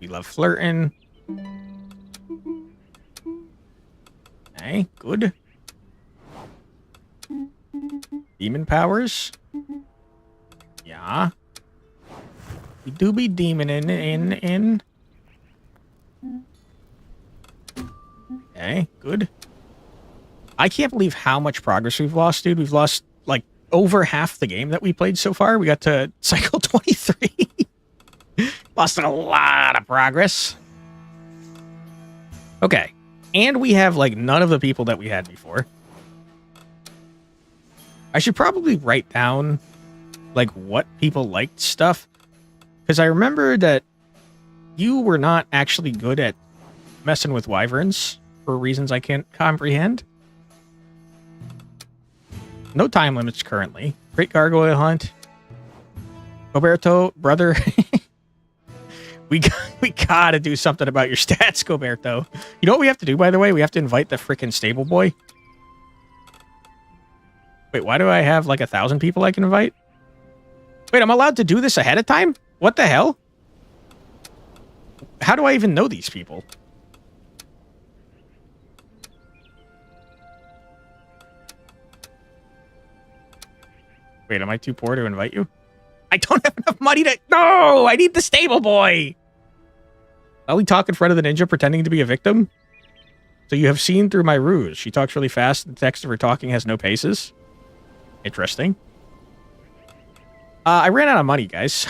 Speaker 3: We love flirting. Okay, good. Demon powers. Yeah. We do be demoning in. Okay, good. I can't believe how much progress we've lost, dude. We've lost, like, over half the game that we played so far. We got to cycle 23. Lost a lot of progress. Okay. And we have, like, none of the people that we had before. I should probably write down, like, what people liked stuff. Because I remember that you were not actually good at messing with wyverns for reasons I can't comprehend. No time limits currently. Great gargoyle hunt. Roberto, brother. we gotta do something about your stats, Goberto. You know what we have to do, by the way? We have to invite the frickin' stable boy. Wait, why do I have like 1,000 people I can invite? Wait, I'm allowed to do this ahead of time? What the hell? How do I even know these people? Wait, am I too poor to invite you? I don't have enough money to... No! I need the stable boy! I'll we talk in front of the ninja pretending to be a victim? So you have seen through my ruse. She talks really fast. The text of her talking has no paces. Interesting. I ran out of money, guys.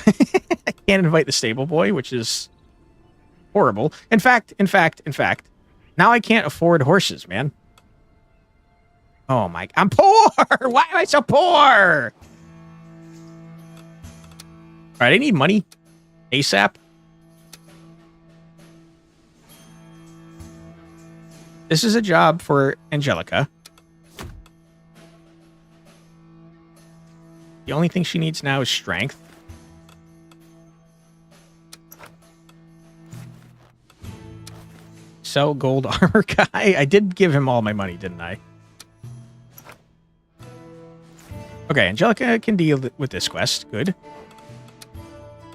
Speaker 3: I can't invite the stable boy, which is horrible. In fact, now I can't afford horses, man. Oh my... I'm poor! Why am I so poor? Alright, I need money. ASAP. This is a job for Angelica. The only thing she needs now is strength. Sell gold armor guy. I did give him all my money, didn't I? Okay, Angelica can deal with this quest. Good.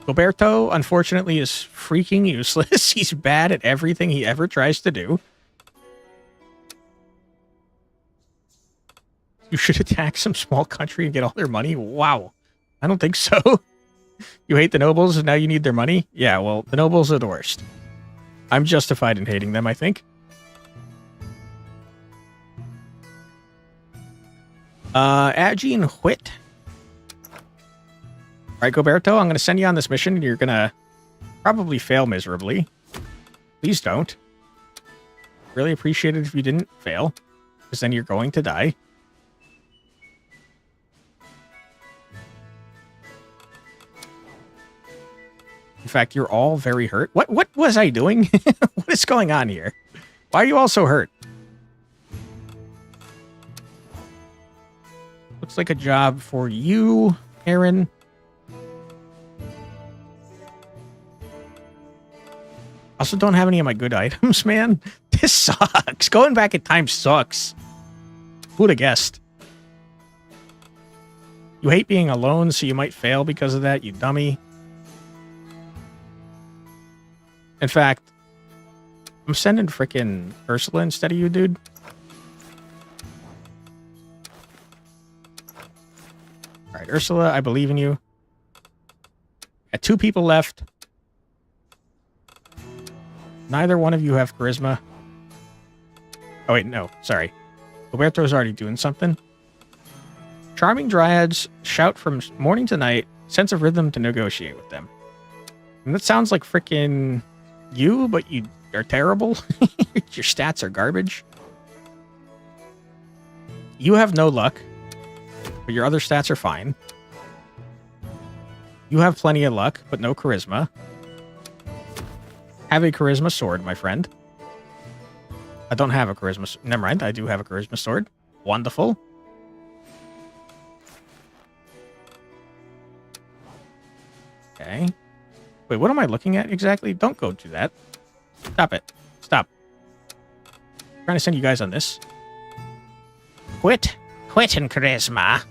Speaker 3: Roberto, unfortunately, is freaking useless. He's bad at everything he ever tries to do. You should attack some small country and get all their money? Wow. I don't think so. You hate the nobles and now you need their money? Yeah, well, the nobles are the worst. I'm justified in hating them, I think. Agi and Whit. Alright, Goberto, I'm going to send you on this mission. You're going to probably fail miserably. Please don't. Really appreciate it if you didn't fail, because then you're going to die. In fact, you're all very hurt. What was I doing? What is going on here? Why are you all so hurt? Looks like a job for you, Aaron. Also don't have any of my good items, man. This sucks. Going back in time sucks. Who'd have guessed? You hate being alone, so you might fail because of that, you dummy. In fact, I'm sending frickin' Ursula instead of you, dude. All right, Ursula, I believe in you. Got 2 people left. Neither one of you have charisma. Oh, wait, no, sorry. Roberto's already doing something. Charming dryads shout from morning to night, sense of rhythm to negotiate with them. And that sounds like frickin' you, but you are terrible. Your stats are garbage. You have no luck, but your other stats are fine. You have plenty of luck, but no charisma. Have a charisma sword, my friend. I don't have a charisma... Never mind, I do have a charisma sword. Wonderful. Okay. Wait, what am I looking at exactly? Don't go do that. Stop it. Stop. I'm trying to send you guys on this.
Speaker 2: Quit in charisma.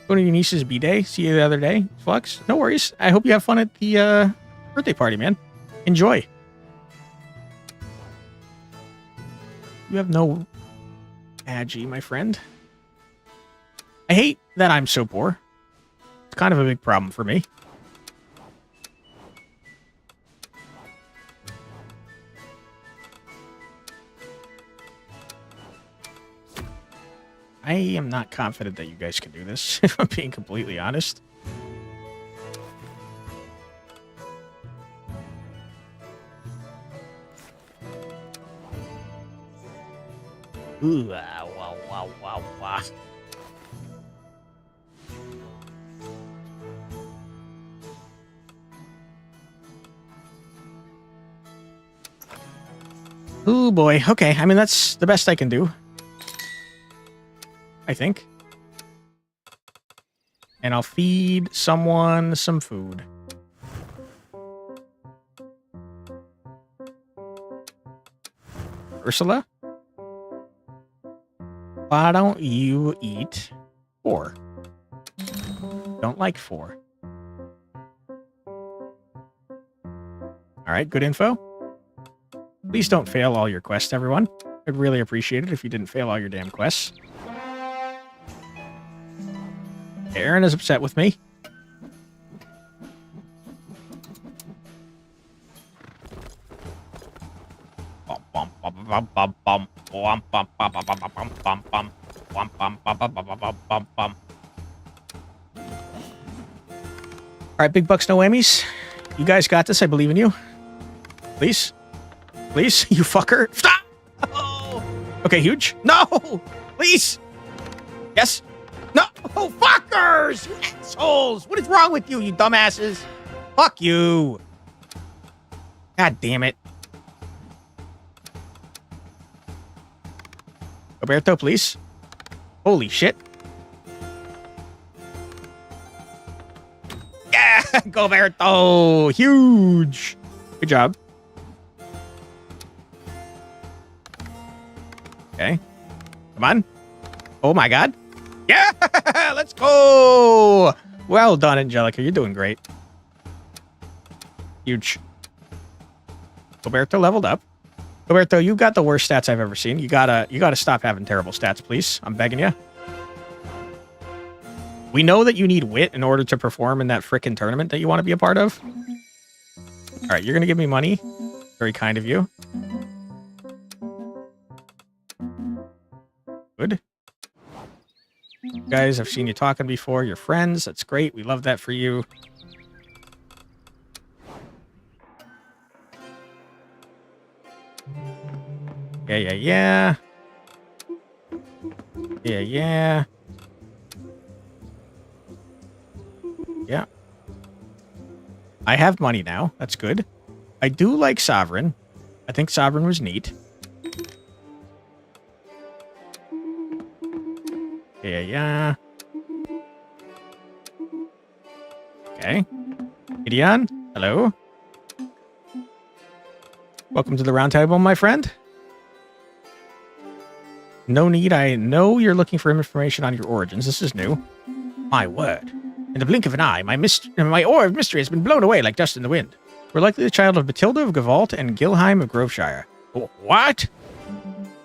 Speaker 3: Going to your niece's B-Day. See you the other day, Flux. No worries. I hope you have fun at the birthday party, man. Enjoy. You have no agi, my friend. I hate that I'm so poor. It's kind of a big problem for me. I am not confident that you guys can do this, if I'm being completely honest.
Speaker 2: Ooh, wow, wow, wow, wow.
Speaker 3: Ooh, boy. Okay, I mean, that's the best I can do. I think. And I'll feed someone some food. Ursula? Why don't you eat 4? Don't like 4. Alright, good info. Please don't fail all your quests, everyone. I'd really appreciate it if you didn't fail all your damn quests. Aaron is upset with me. Alright, big bucks, no whammies. You guys got this. I believe in you. Please. Please, you fucker. Stop! Oh. Okay, huge. No! Please! Yes? No! Oh, fuckers! You assholes! What is wrong with you, you dumbasses? Fuck you! God damn it. Roberto, please. Holy shit. Yeah! Go, Roberto! Huge! Good job. Okay. Come on. Oh my god. Yeah! Let's go! Well done, Angelica. You're doing great. Huge. Roberto leveled up. Roberto, you've got the worst stats I've ever seen. You gotta stop having terrible stats, please. I'm begging you. We know that you need wit in order to perform in that frickin' tournament that you want to be a part of. Alright, you're gonna give me money. Very kind of you. Good. You guys, I've seen you talking before. You're friends. That's great. We love that for you. Yeah. Yeah. I have money now. That's good. I do like Sovereign. I think Sovereign was neat. Yeah. Okay. Gideon, hello. Welcome to the round table, my friend. No need. I know you're looking for information on your origins. This is new. My word. In the blink of an eye, my ore of mystery has been blown away like dust in the wind. We're likely the child of Matilda of Gavalt and Gilheim of Groveshire.
Speaker 1: What?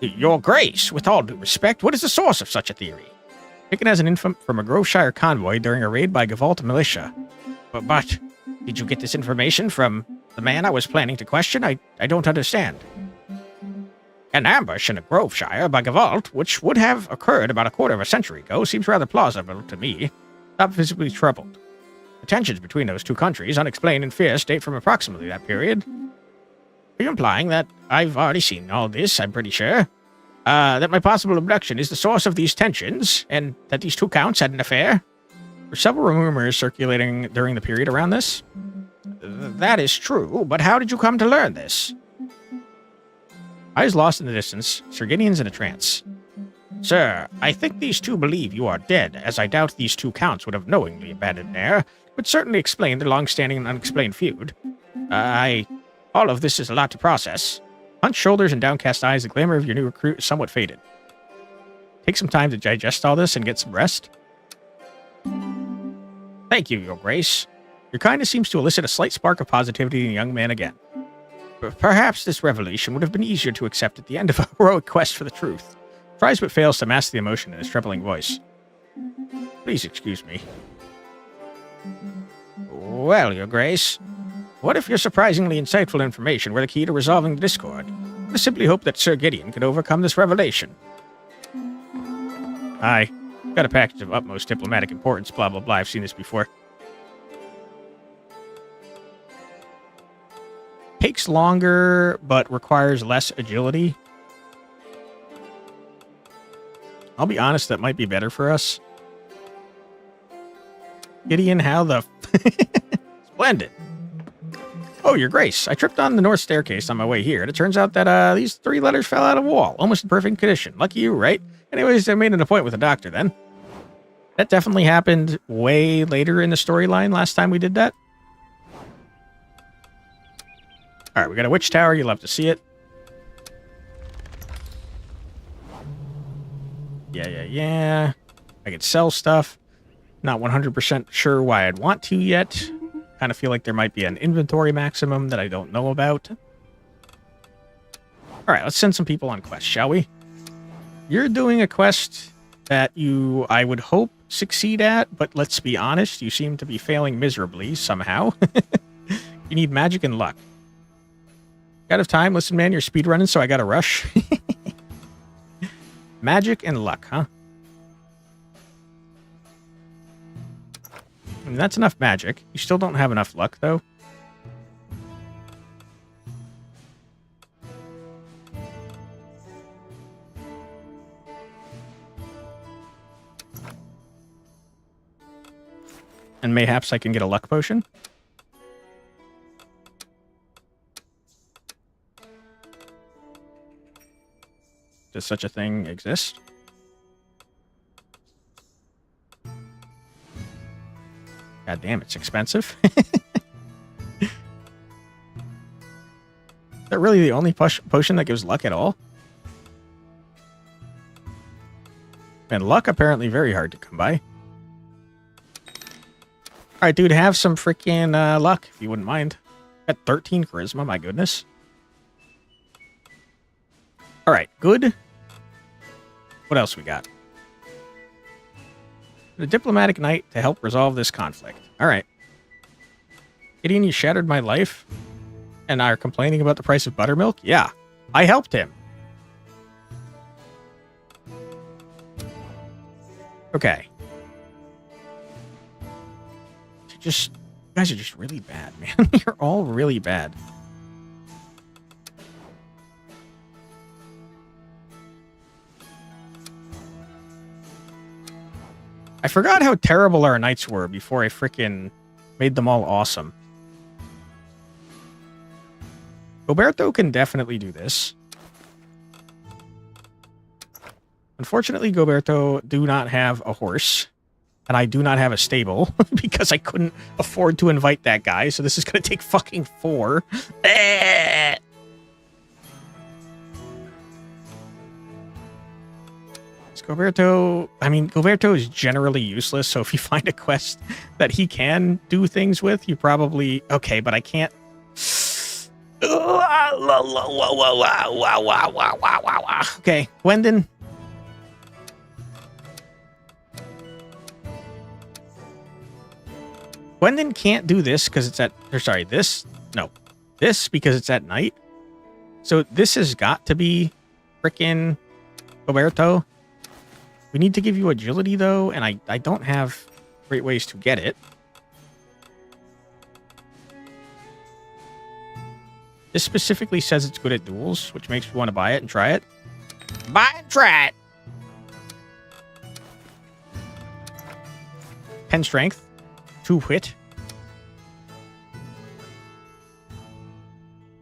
Speaker 1: Your Grace, with all due respect, what is the source of such a theory?
Speaker 3: Taken as an infant from a Groveshire convoy during a raid by Gavalt militia.
Speaker 1: But did you get this information from the man I was planning to question? I don't understand. An ambush in a Groveshire by Gavalt, which would have occurred about a quarter of a century ago, seems rather plausible to me.
Speaker 3: Not visibly troubled.
Speaker 1: The tensions between those two countries, unexplained and fierce, date from approximately that period. Are you implying that I've already seen all this, I'm pretty sure? That my possible abduction is the source of these tensions, and that these two counts had an affair?
Speaker 3: There were several rumors circulating during the period around this.
Speaker 1: That is true, but how did you come to learn this?
Speaker 3: I was lost in the distance. Sir Gideon's in a trance.
Speaker 1: Sir, I think these two believe you are dead, as I doubt these two counts would have knowingly abandoned Nair, would certainly explain their long-standing and unexplained feud. All of this is a lot to process.
Speaker 3: Hunched shoulders and downcast eyes, the glamour of your new recruit is somewhat faded. Take some time to digest all this and get some rest.
Speaker 1: Thank you, Your Grace.
Speaker 3: Your kindness seems to elicit a slight spark of positivity in the young man again.
Speaker 1: Perhaps this revelation would have been easier to accept at the end of a heroic quest for the truth.
Speaker 3: Tries but fails to mask the emotion in his trembling voice.
Speaker 1: Please excuse me. Well, Your Grace, what if your surprisingly insightful information were the key to resolving the discord? I simply hope that Sir Gideon could overcome this revelation.
Speaker 3: Aye. Got a package of utmost diplomatic importance, blah blah blah. I've seen this before. Takes longer, but requires less agility. I'll be honest, that might be better for us. Gideon, how the...
Speaker 1: Splendid.
Speaker 3: Oh, Your Grace, I tripped on the north staircase on my way here, and it turns out that these 3 letters fell out of a wall, almost in perfect condition. Lucky you, right? Anyways, I made an appointment with a doctor then. That definitely happened way later in the storyline last time we did that. Alright, we got a witch tower. You'll love to see it. Yeah. I could sell stuff. Not 100% sure why I'd want to yet. Kind of feel like there might be an inventory maximum that I don't know about. Alright, let's send some people on quests, shall we? You're doing a quest that you, I would hope, succeed at, but let's be honest, you seem to be failing miserably somehow. You need magic and luck. Out of time? Listen, man, you're speedrunning, so I gotta rush. Magic and luck, huh? I mean, that's enough magic. You still don't have enough luck, though. And mayhaps I can get a luck potion. Does such a thing exist? God damn, it's expensive. Is that really the only potion that gives luck at all? And luck apparently very hard to come by. Alright, dude, have some freaking luck, if you wouldn't mind. Got 13 charisma, my goodness. Alright, good. What else we got? The diplomatic knight to help resolve this conflict. Alright. Gideon, you shattered my life and are complaining about the price of buttermilk? Yeah, I helped him. Okay. You guys are just really bad, man. You're all really bad. I forgot how terrible our knights were before I frickin' made them all awesome. Roberto can definitely do this. Unfortunately, Goberto do not have a horse. And I do not have a stable because I couldn't afford to invite that guy. So this is going to take fucking 4. Let's Goberto is generally useless, so if you find a quest that he can do things with, you probably... Okay, but I can't... Okay, Gwendon. Gwendon can't do this because it's at... Or sorry, this... No. This because it's at night. So this has got to be frickin' Goberto. We need to give you agility, though, and I don't have great ways to get it. This specifically says it's good at duels, which makes me want to buy it and try it.
Speaker 2: Buy and try it.
Speaker 3: 10 strength. 2 wit.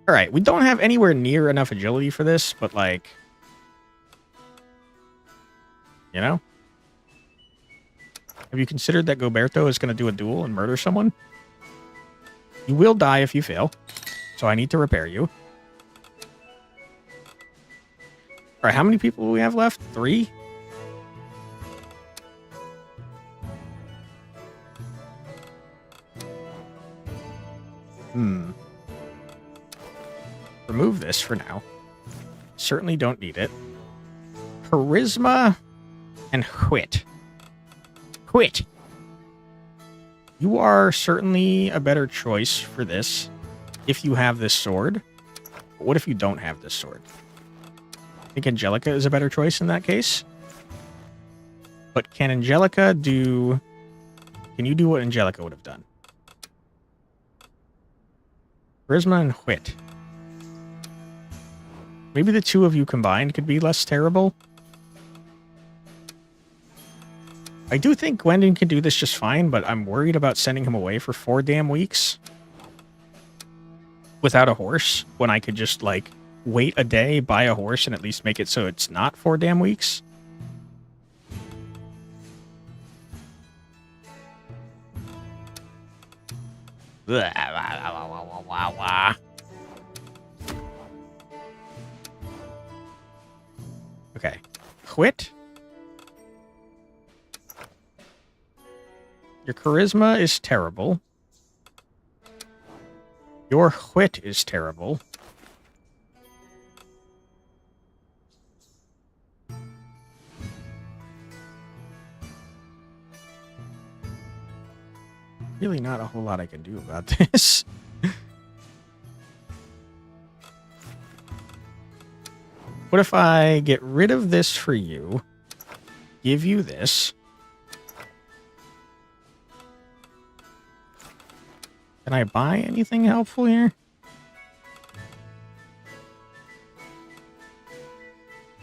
Speaker 3: Alright, we don't have anywhere near enough agility for this, but like... You know? Have you considered that Goberto is going to do a duel and murder someone? You will die if you fail, so I need to repair you. Alright, how many people do we have left? 3? Remove this for now. Certainly don't need it. Charisma and wit. Wit. You are certainly a better choice for this if you have this sword. But what if you don't have this sword? I think Angelica is a better choice in that case. But can Angelica do... Can you do what Angelica would have done? Charisma and wit. Maybe the two of you combined could be less terrible. I do think Gwendon can do this just fine, but I'm worried about sending him away for 4 damn weeks without a horse, when I could just, like, wait a day, buy a horse, and at least make it so it's not 4 damn weeks. Okay. Quit. Your charisma is terrible. Your wit is terrible. Really not a whole lot I can do about this. What if I get rid of this for you, give you this, can I buy anything helpful here?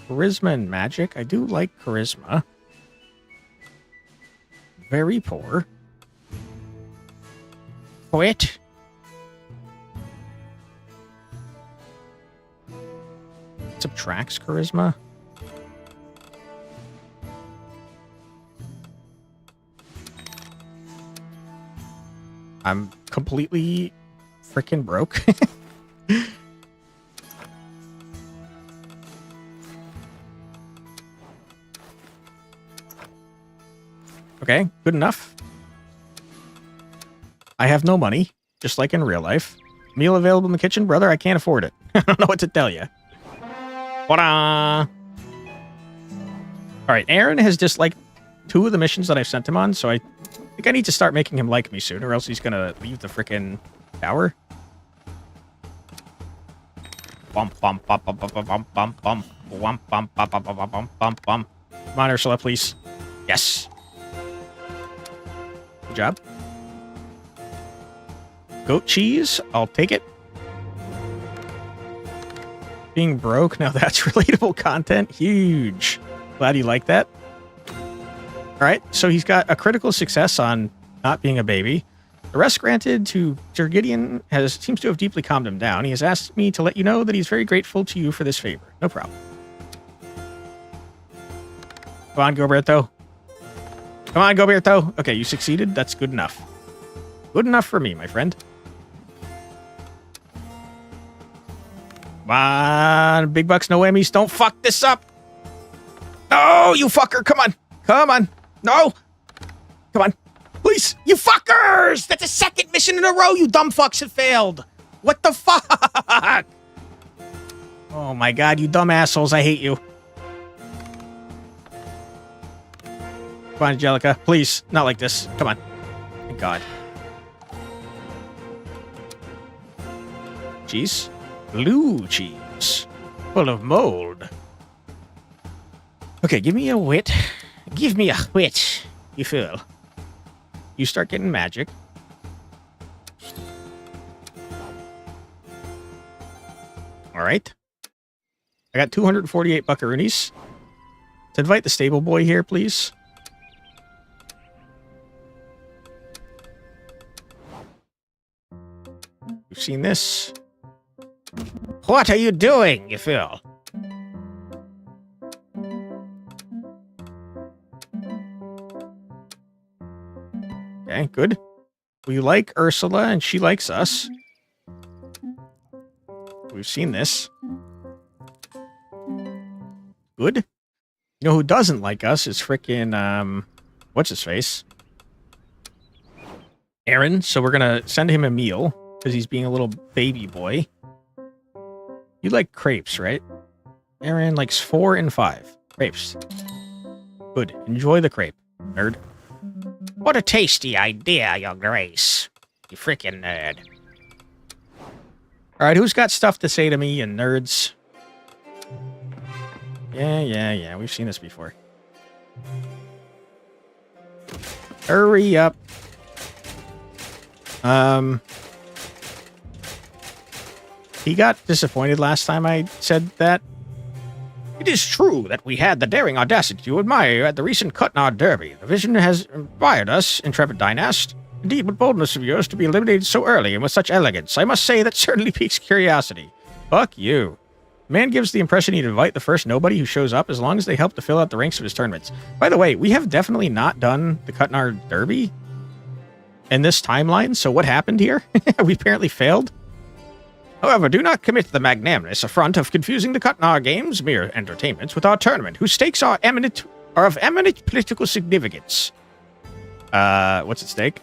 Speaker 3: Charisma and magic. I do like charisma. Very poor. Quit. Subtracts charisma. I'm completely freaking broke. Okay, good enough. I have no money, just like in real life. Meal available in the kitchen? Brother, I can't afford it. I don't know what to tell you. Ta-da! Alright, Aaron has disliked 2 of the missions that I've sent him on, so I think I need to start making him like me soon, or else he's gonna leave the frickin' tower. Bum bum bum bum bum bum bum bum bum bum bum bum bum bum bum bum. Come on, Ursula, please. Yes. Good job. Goat cheese, I'll take it. Being broke, now that's relatable content. Huge. Glad you like that. Alright, so he's got a critical success on not being a baby. The rest granted to Sir Gideon seems to have deeply calmed him down. He has asked me to let you know that he's very grateful to you for this favor. No problem. Come on, Goberto. Come on, Goberto. Okay, you succeeded. That's good enough. Good enough for me, my friend. Come on, big bucks, no Emmys. Don't fuck this up. No, you fucker. Come on. Come on. No. Come on. Please. You fuckers. That's the second mission in a row you dumb fucks have failed. What the fuck? Oh my god, you dumb assholes. I hate you. Come on, Angelica. Please. Not like this. Come on. Thank God. Cheese. Blue cheese. Full of mold. Okay, give me a wit. Give me a wit. You feel. You start getting magic. All right. I got 248 buckaroonies. To invite the stable boy here, please. You've seen this.
Speaker 2: What are you doing, you fool?
Speaker 3: Okay, good. We like Ursula, and she likes us. We've seen this. Good. You know who doesn't like us is frickin', what's his face? Aaron, so we're gonna send him a meal, because he's being a little baby boy. You like crepes, right? Aaron likes 4 and 5. Crepes. Good. Enjoy the crepe, nerd.
Speaker 2: What a tasty idea, young Grace. You frickin' nerd.
Speaker 3: Alright, who's got stuff to say to me, you nerds? Yeah. We've seen this before. Hurry up. He got disappointed last time I said that. It is true that we had the daring audacity to admire you at the recent Cutnard Derby. The vision has inspired us, intrepid dynast. Indeed, what boldness of yours to be eliminated so early and with such elegance. I must say that certainly piques curiosity. Fuck you. Man gives the impression he'd invite the first nobody who shows up as long as they help to fill out the ranks of his tournaments. By the way, we have definitely not done the Cutnard Derby in this timeline, so what happened here? We apparently failed. However, do not commit the magnanimous affront of confusing the Cutnar Games, mere entertainments, with our tournament, whose stakes are of eminent political significance. What's at stake?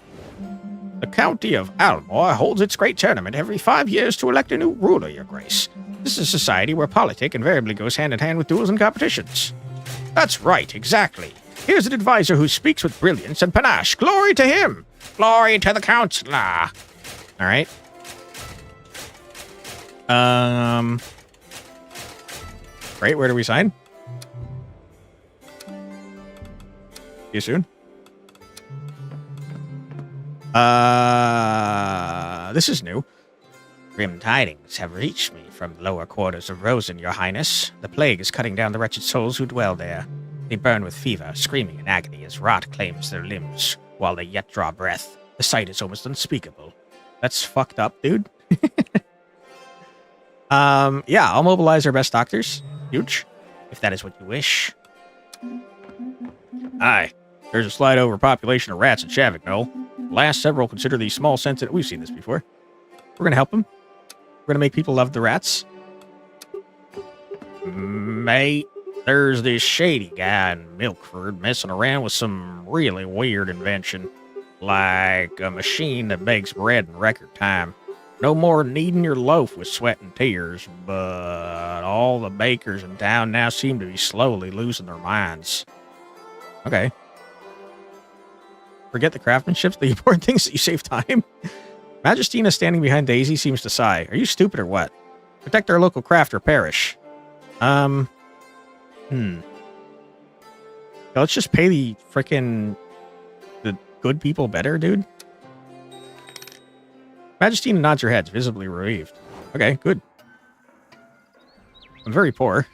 Speaker 3: The County of Almore holds its great tournament every 5 years to elect a new ruler, Your Grace. This is a society where politic invariably goes hand in hand with duels and competitions. That's right, exactly. Here's an advisor who speaks with brilliance and panache. Glory to him! Glory to the counselor! Alright. Great, where do we sign? See you soon. This is new.
Speaker 2: Grim tidings have reached me from the lower quarters of Rosen, Your Highness. The plague is cutting down the wretched souls who dwell there. They burn with fever, screaming in agony as rot claims their limbs, while they yet draw breath. The sight is almost unspeakable.
Speaker 3: That's fucked up, dude. Yeah, I'll mobilize our best doctors. Huge.
Speaker 2: If that is what you wish.
Speaker 3: Aye. There's a slight overpopulation of rats in Shavignol. The last several consider these small sensitive... We've seen this before. We're gonna help them. We're gonna make people love the rats.
Speaker 2: Mate, there's this shady guy in Milkford messing around with some really weird invention. Like a machine that bakes bread in record time. No more kneading your loaf with sweat and tears, but all the bakers in town now seem to be slowly losing their minds.
Speaker 3: Okay. Forget the craftsmanship, the important things that you save time. Majestina standing behind Daisy seems to sigh. Are you stupid or what? Protect our local craft or perish. Yeah, let's just pay the frickin' the good people better, dude. Majestina nods her head, visibly relieved. Okay, good. I'm very poor.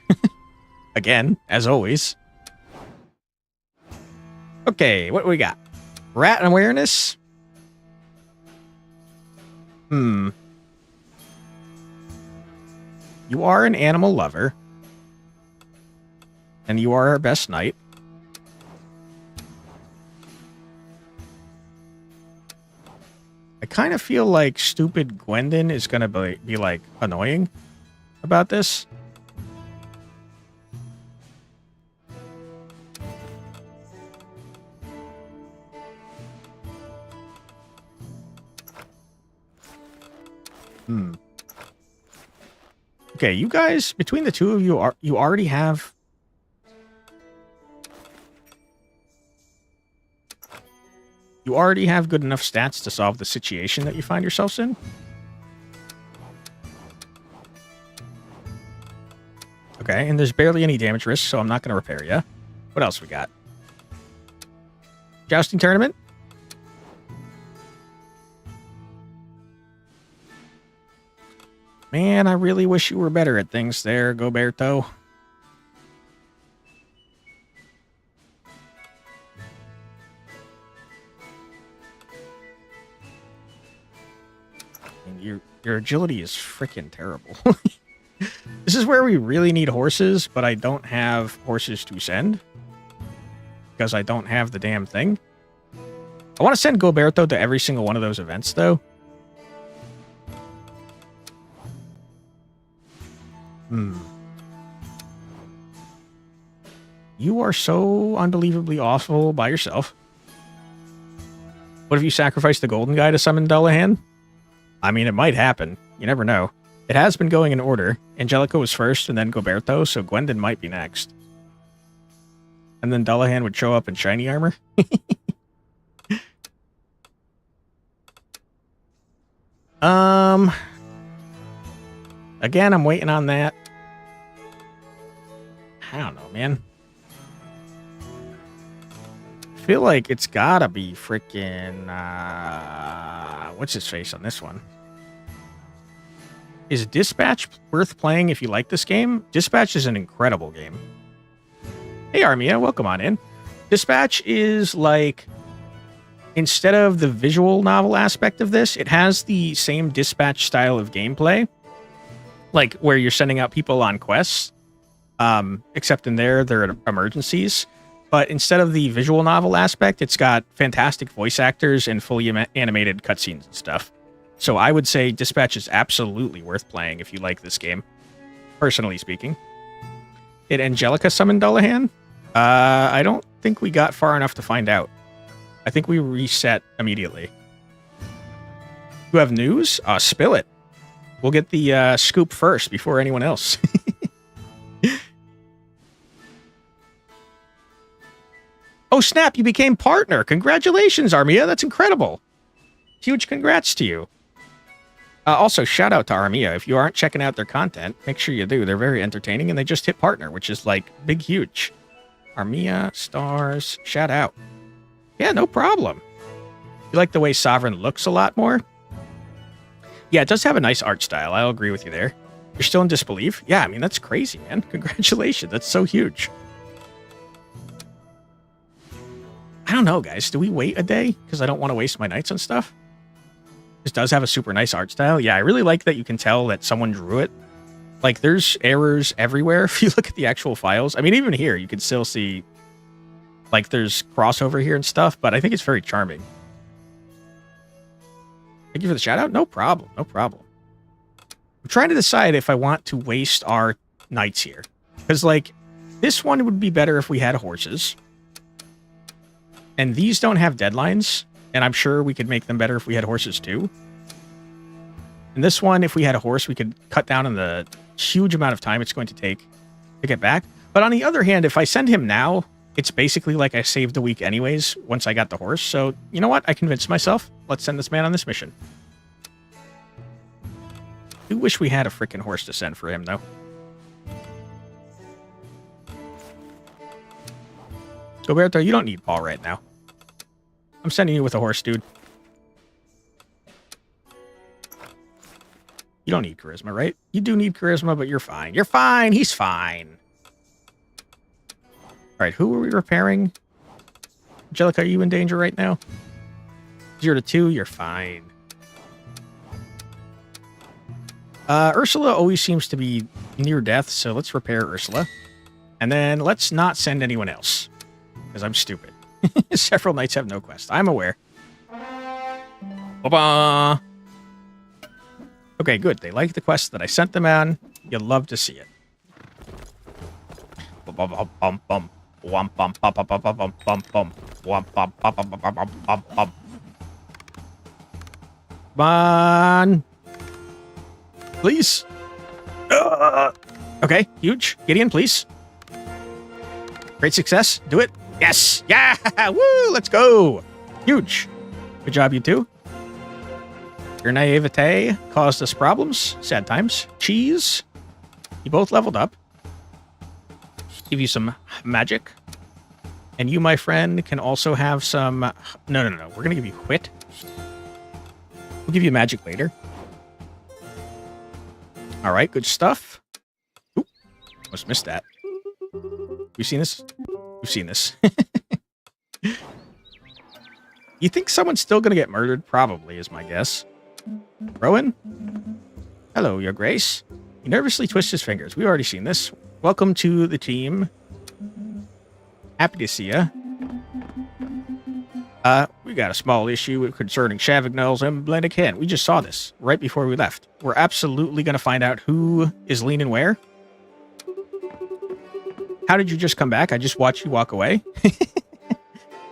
Speaker 3: Again, as always. Okay, what do we got? Rat awareness? You are an animal lover. And you are our best knight. I kind of feel like stupid Gwendon is going to be like, annoying about this. Hmm. Okay, you guys, between the two of you, you already have... You already have good enough stats to solve the situation that you find yourselves in? Okay, and there's barely any damage risk, so I'm not going to repair you. What else we got? Jousting tournament? Man, I really wish you were better at things there, Goberto. And your agility is freaking terrible. This is where we really need horses, but I don't have horses to send. Because I don't have the damn thing. I want to send Goberto to every single one of those events, though. You are so unbelievably awful by yourself. What if you sacrifice the golden guy to summon Dullahan? I mean, it might happen. You never know. It has been going in order. Angelica was first, and then Goberto, so Gwendon might be next. And then Dullahan would show up in shiny armor. Again, I'm waiting on that. I don't know, man. I feel like it's gotta be freaking... what's his face on this one? Is Dispatch worth playing if you like this game? Dispatch is an incredible game. Hey, Armia, welcome on in. Dispatch is like... Instead of the visual novel aspect of this, it has the same Dispatch style of gameplay. Like, where you're sending out people on quests. Except in there, they're emergencies. But instead of the visual novel aspect, it's got fantastic voice actors and fully animated cutscenes and stuff. So I would say Dispatch is absolutely worth playing if you like this game. Personally speaking. Did Angelica summon Dullahan? I don't think we got far enough to find out. I think we reset immediately. You have news? Spill it. We'll get the scoop first before anyone else. Oh, snap, you became partner. Congratulations, Armia. That's incredible. Huge congrats to you. Also, shout out to Armia. If you aren't checking out their content, make sure you do. They're very entertaining, and they just hit partner, which is like big, huge. Armia, stars, shout out. Yeah, no problem. You like the way Sovereign looks a lot more? Yeah, it does have a nice art style. I'll agree with you there. You're still in disbelief? Yeah, I mean, that's crazy, man. Congratulations. That's so huge. I don't know, guys. Do we wait a day? Because I don't want to waste my nights on stuff. This does have a super nice art style. Yeah, I really like that you can tell that someone drew it. Like, there's errors everywhere if you look at the actual files. I mean, even here, you can still see, like, there's crossover here and stuff, but I think it's very charming. Thank you for the shout out. No problem. No problem. I'm trying to decide if I want to waste our nights here. Because, like, this one would be better if we had horses. And these don't have deadlines, and I'm sure we could make them better if we had horses too. And this one, if we had a horse, we could cut down on the huge amount of time it's going to take to get back. But on the other hand, if I send him now, it's basically like I saved a week anyways once I got the horse. So, you know what? I convinced myself. Let's send this man on this mission. I do wish we had a freaking horse to send for him, though. Goberto, you don't need Paul right now. I'm sending you with a horse, dude. You don't need charisma, right? You do need charisma, but you're fine. You're fine. He's fine. All right, who are we repairing? Angelica, are you in danger right now? 0 to 2, you're fine. Ursula always seems to be near death, so let's repair Ursula. And then let's not send anyone else. Because I'm stupid. Several knights have no quest. I'm aware. Ba-ba! Okay, good. They like the quest that I sent them on. You'll love to see it. Bum-bum-bum-bum. Wum-bum-bum-bum-bum-bum-bum. Wum-bum-bum-bum-bum-bum-bum. Come on.
Speaker 1: please. Okay, huge. Gideon, please. Great success. Do it. Yes. Yeah. Woo. Let's go. Huge. Good job, you two. Your naivete caused us problems. Sad times. Cheese. You both leveled up. Give you some magic. And you, my friend, can also have some... No. We're going to give you wit. We'll give you magic later. All right, good stuff. Oop, almost missed that. You seen this? You've seen this. You think someone's still going to get murdered? Probably, is my guess. Rowan? Hello, Your Grace. He nervously twists his fingers. We've already seen this. Welcome to the team. Happy to see ya. We got a small issue concerning Shavignol's emblematic hen. We just saw this right before we left. We're absolutely going to find out who is leaning where. How did you just come back? I just watched you walk away.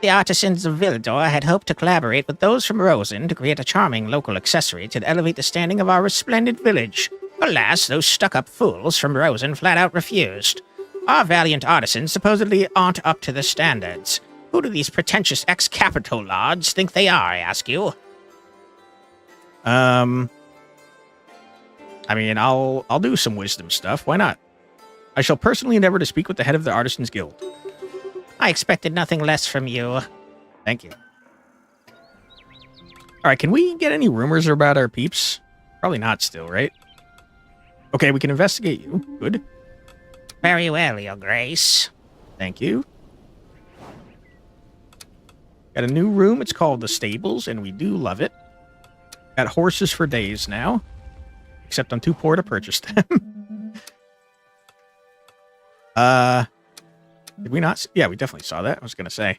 Speaker 2: The artisans of Villador had hoped to collaborate with those from Rosen to create a charming local accessory to elevate the standing of our resplendent village. Alas, those stuck-up fools from Rosen flat out refused. Our valiant artisans supposedly aren't up to the standards. Who do these pretentious ex-capital lords think they are, I ask you?
Speaker 1: I mean, I'll do some wisdom stuff. Why not? I shall personally endeavor to speak with the head of the Artisans Guild.
Speaker 2: I expected nothing less from you.
Speaker 1: Thank you. All right, can we get any rumors about our peeps? Probably not still, right? Okay, we can investigate you. Good.
Speaker 2: Very well, Your Grace.
Speaker 1: Thank you. Got a new room. It's called the Stables, and we do love it. Got horses for days now. Except I'm too poor to purchase them. Did we not? Yeah, we definitely saw that. I was going to say.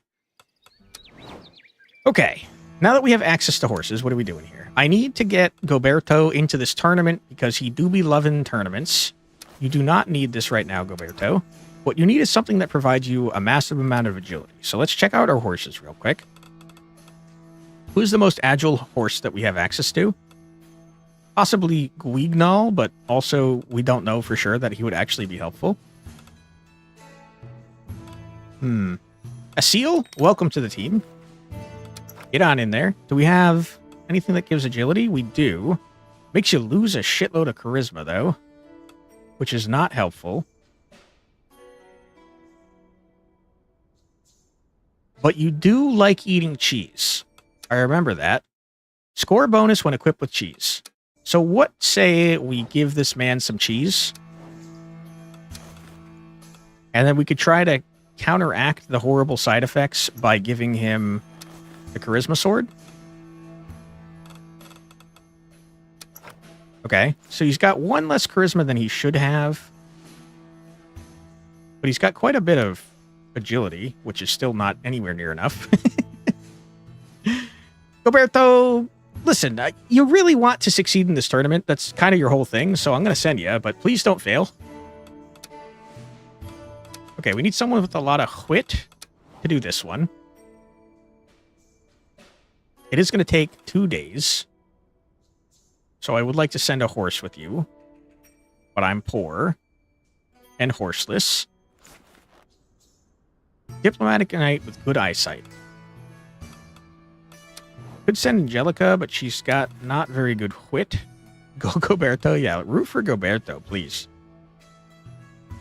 Speaker 1: Okay. Now that we have access to horses, what are we doing here? I need to get Goberto into this tournament because he do be loving tournaments. You do not need this right now, Goberto. What you need is something that provides you a massive amount of agility. So let's check out our horses real quick. Who's the most agile horse that we have access to? Possibly Guignol, but also we don't know for sure that he would actually be helpful. A seal? Welcome to the team. Get on in there. Do we have anything that gives agility? We do. Makes you lose a shitload of charisma, though, which is not helpful. But you do like eating cheese. I remember that. Score bonus when equipped with cheese. So what say we give this man some cheese? And then we could try to counteract the horrible side effects by giving him the charisma sword. Okay, so he's got one less charisma than he should have. But he's got quite a bit of agility, which is still not anywhere near enough. Roberto, listen, you really want to succeed in this tournament. That's kind of your whole thing, so I'm going to send you, but please don't fail. Okay, we need someone with a lot of wit to do this one. It is going to take 2 days. So I would like to send a horse with you. But I'm poor and horseless. Diplomatic knight with good eyesight. Could send Angelica, but she's got not very good wit. Go Goberto. Yeah, root for Goberto, please.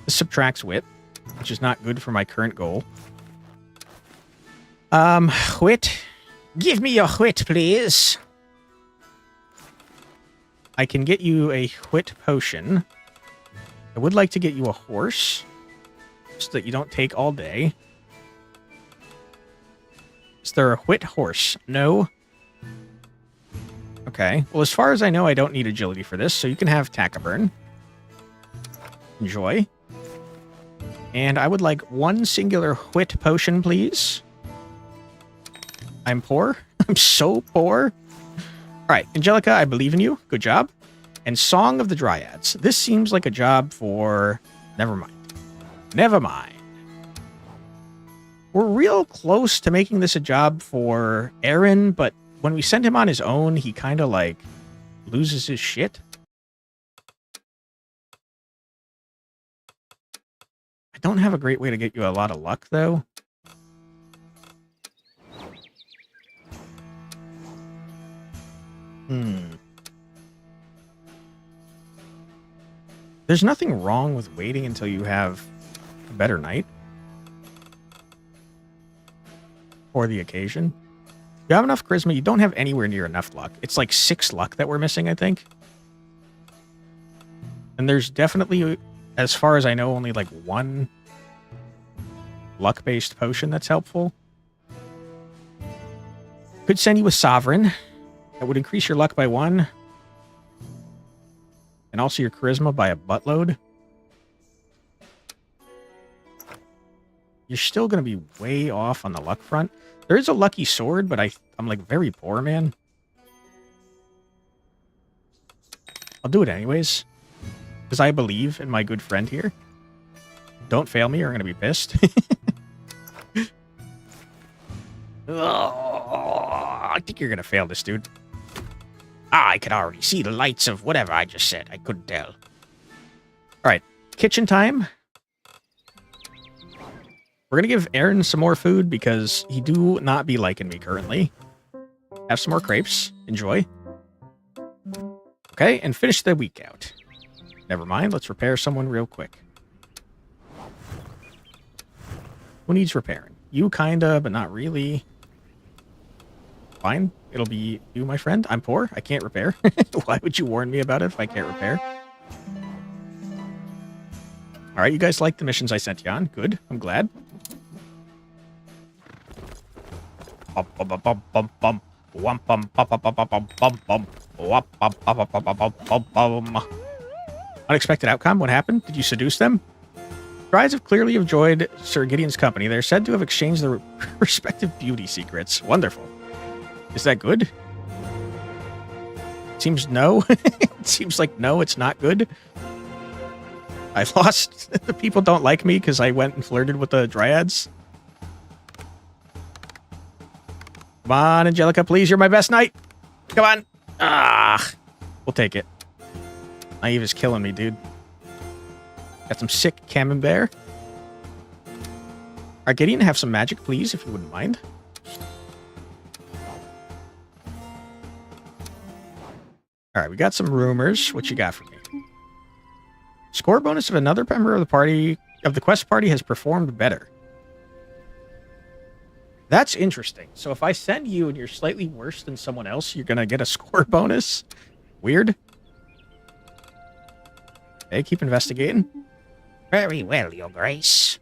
Speaker 1: This subtracts wit, which is not good for my current goal. Wit.
Speaker 2: Give me your wit, please.
Speaker 1: I can get you a wit potion. I would like to get you a horse, so that you don't take all day. Is there a wit horse? No. Okay. Well, as far as I know, I don't need agility for this, so you can have Tachyburn. Enjoy. And I would like one singular wit potion, please. I'm poor. I'm so poor. All right, Angelica, I believe in you. Good job. And Song of the Dryads. This seems like a job for... Never mind. Never mind. We're real close to making this a job for Aaron, but when we send him on his own, he kind of, like, loses his shit.
Speaker 3: don't have a great way to get you a lot of luck, though. There's nothing wrong with waiting until you have a better night for the occasion. You have enough charisma. You don't have anywhere near enough luck. It's like 6 luck that we're missing, I think. And there's definitely, as far as I know, only like 1 luck-based potion that's helpful. Could send you a Sovereign. That would increase your luck by 1. And also your charisma by a buttload. You're still going to be way off on the luck front. There is a lucky sword, but I'm like very poor, man. I'll do it anyways. Because I believe in my good friend here. Don't fail me or I'm going to be pissed. Oh, I think you're going to fail this, dude.
Speaker 2: I could already see the lights of whatever I just said. I couldn't tell.
Speaker 3: All right, kitchen time. We're going to give Aaron some more food because he do not be liking me currently. Have some more crepes. Enjoy. Okay, and finish the week out. Never mind, let's repair someone real quick. Who needs repairing? You kinda, but not really. Fine, it'll be you, my friend. I'm poor, I can't repair. Why would you warn me about it if I can't repair? Alright, you guys like the missions I sent you on. Good, I'm glad. Unexpected outcome? What happened? Did you seduce them? Brides have clearly enjoyed Sir Gideon's company. They're said to have exchanged their respective beauty secrets. Wonderful. Is that good? Seems no. It seems like no, it's not good. I lost. The people don't like me because I went and flirted with the dryads. Come on, Angelica, please. You're my best knight. Come on. Ah, we'll take it. Naive is killing me, dude. Got some sick camembert. Alright, Gideon, have some magic, please, if you wouldn't mind. Alright, we got some rumors. What you got for me? Score bonus of another member of the party, of the quest party, has performed better. That's interesting. So if I send you and you're slightly worse than someone else, you're gonna get a score bonus? Weird. Okay, keep investigating.
Speaker 2: Very well, Your Grace.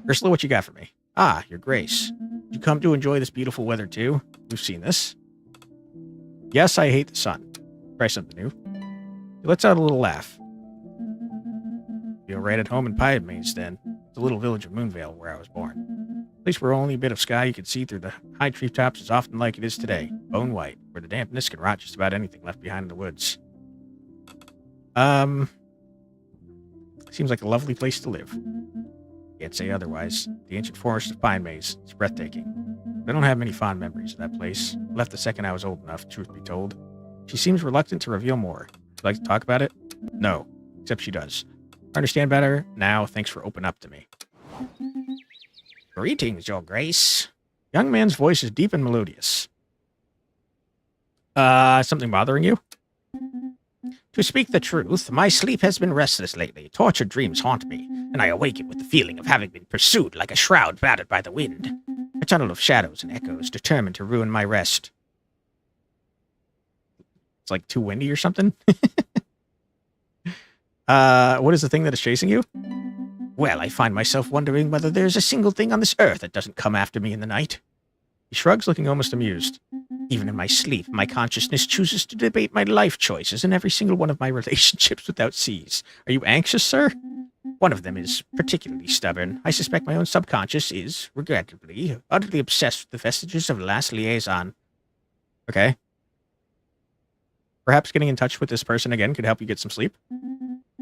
Speaker 3: Ursula, what you got for me? Ah, Your Grace. Did you come to enjoy this beautiful weather too? We've seen this. Yes, I hate the sun. Try something new. It lets out a little laugh. Feel right at home in Pyadmains then. The little village of Moonvale where I was born. At least where only a bit of sky you can see through the high treetops is often like it is today. Bone white, where the dampness can rot just about anything left behind in the woods. Seems like a lovely place to live. Can't say otherwise. The ancient forest of Pine Maze. It's breathtaking. I don't have many fond memories of that place. Left the second I was old enough, truth be told. She seems reluctant to reveal more. Would you like to talk about it? No. Except she does. I understand better now. Thanks for opening up to me.
Speaker 2: Greetings, Your Grace.
Speaker 3: Young man's voice is deep and melodious. Something bothering you?
Speaker 2: To speak the truth, my sleep has been restless lately. Tortured dreams haunt me, and I awaken with the feeling of having been pursued like a shroud battered by the wind. A tunnel of shadows and echoes determined to ruin my rest.
Speaker 3: It's like too windy or something? What is the thing that is chasing you?
Speaker 2: Well, I find myself wondering whether there's a single thing on this earth that doesn't come after me in the night.
Speaker 3: He shrugs, looking almost amused.
Speaker 2: Even in my sleep, my consciousness chooses to debate my life choices in every single one of my relationships without cease.
Speaker 3: Are you anxious, sir?
Speaker 2: One of them is particularly stubborn. I suspect my own subconscious is, regrettably, utterly obsessed with the vestiges of last liaison.
Speaker 3: Okay. Perhaps getting in touch with this person again could help you get some sleep?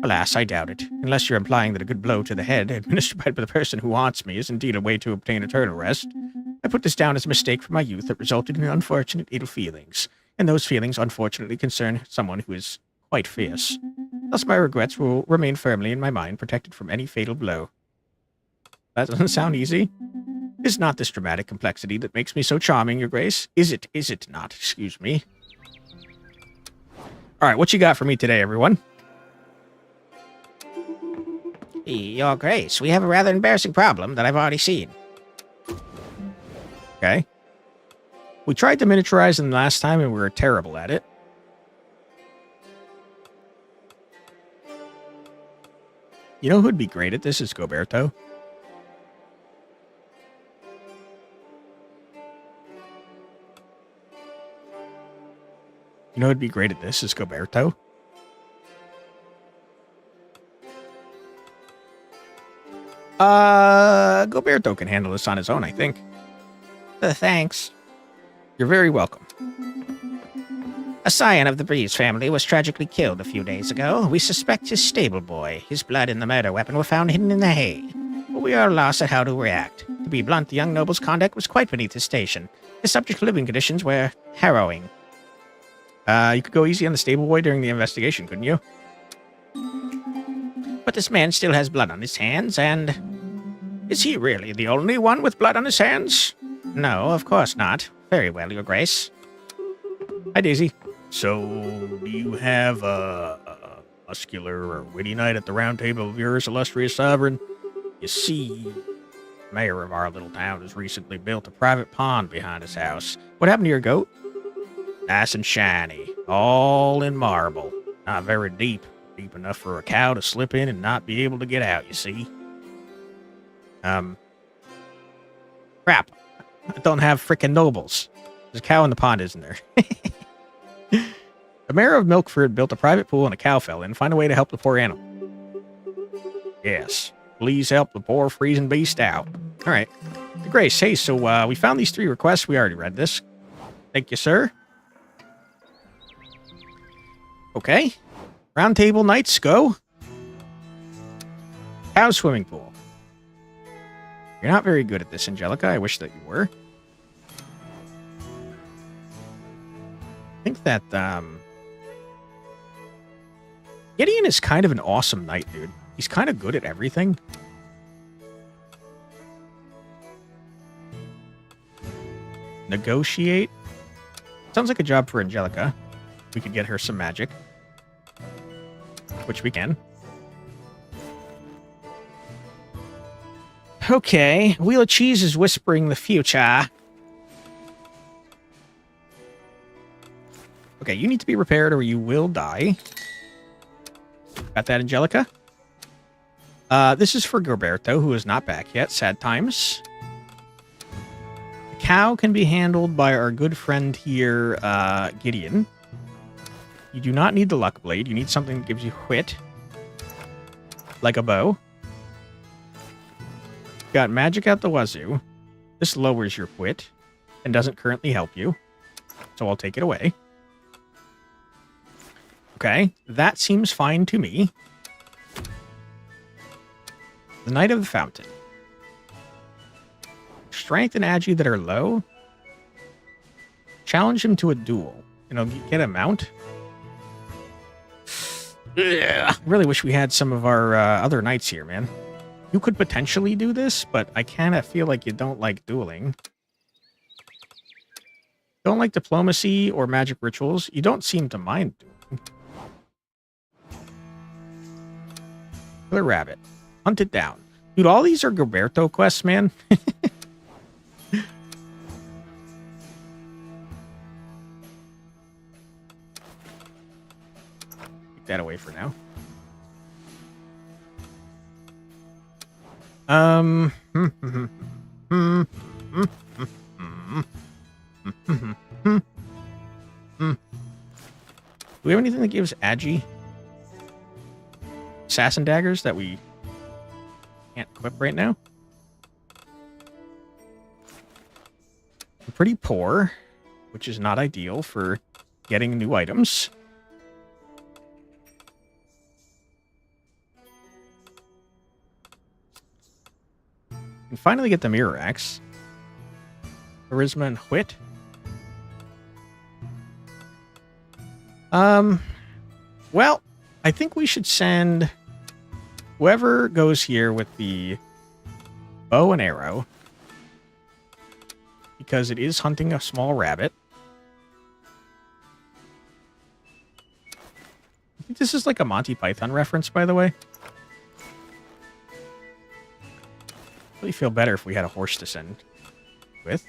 Speaker 2: Alas, I doubt it. Unless you're implying that a good blow to the head, administered by the person who haunts me, is indeed a way to obtain eternal rest. I put this down as a mistake from my youth that resulted in unfortunate ill feelings, and those feelings unfortunately concern someone who is quite fierce.
Speaker 3: Thus my regrets will remain firmly in my mind, protected from any fatal blow. That doesn't sound easy. Is not this dramatic complexity that makes me so charming, Your Grace? Is it not? Excuse me. All right, what you got for me today, everyone?
Speaker 2: Your Grace, we have a rather embarrassing problem that I've already seen.
Speaker 3: Okay. We tried to miniaturize them last time and we were terrible at it. You know who'd be great at this is Goberto. You know who'd be great at this is Goberto. Goberto can handle this on his own, I think.
Speaker 2: Thanks.
Speaker 3: You're very welcome.
Speaker 2: A scion of the Breeze family was tragically killed a few days ago. We suspect his stable boy. His blood and the murder weapon were found hidden in the hay. But we are lost at how to react. To be blunt, the young noble's conduct was quite beneath his station. His subject's living conditions were harrowing.
Speaker 3: You could go easy on the stable boy during the investigation, couldn't you?
Speaker 2: But this man still has blood on his hands, and... Is he really the only one with blood on his hands? No, of course not. Very well, Your Grace.
Speaker 3: Hi, Daisy. So, do you have a muscular or witty knight at the round table of yours, illustrious sovereign? You see, the mayor of our little town has recently built a private pond behind his house. What happened to your goat? Nice and shiny, all in marble. Not very deep. Deep enough for a cow to slip in and not be able to get out, you see. Crap. I don't have frickin' nobles. There's a cow in the pond, isn't there? The mayor of Milkford built a private pool and a cow fell in. Find a way to help the poor animal. Yes. Please help the poor freezing beast out. All right. Grace, hey, so we found these 3 requests. We already read this. Thank you, sir. Okay. Round table knights, go. Cow swimming pool. You're not very good at this, Angelica. I wish that you were. I think that, Gideon is kind of an awesome knight, dude. He's kind of good at everything. Negotiate. Sounds like a job for Angelica. We could get her some magic. Which we can. Okay. Wheel of Cheese is whispering the future. Okay, you need to be repaired or you will die. Got that, Angelica? This is for Gilberto, who is not back yet. Sad times. The cow can be handled by our good friend here, Gideon. You do not need the luck blade. You need something that gives you wit. Like a bow. Got magic out the wazoo. This lowers your wit and doesn't currently help you. So I'll take it away. Okay, that seems fine to me. The Knight of the Fountain. Strength and agi that are low. Challenge him to a duel. Get a mount. I really wish we had some of our other knights here, man. You could potentially do this, but I kind of feel like you don't like dueling. Don't like diplomacy or magic rituals. You don't seem to mind dueling. Killer rabbit. Hunt it down. Dude, all these are Gilberto quests, man. Take that away for now. Do we have anything that gives agi? Assassin daggers that we can't equip right now? We're pretty poor, which is not ideal for getting new items. And finally get the mirror axe. Charisma and wit. Well, I think we should send whoever goes here with the bow and arrow, because it is hunting a small rabbit. I think this is like a Monty Python reference, by the way. Really feel better if we had a horse to send with.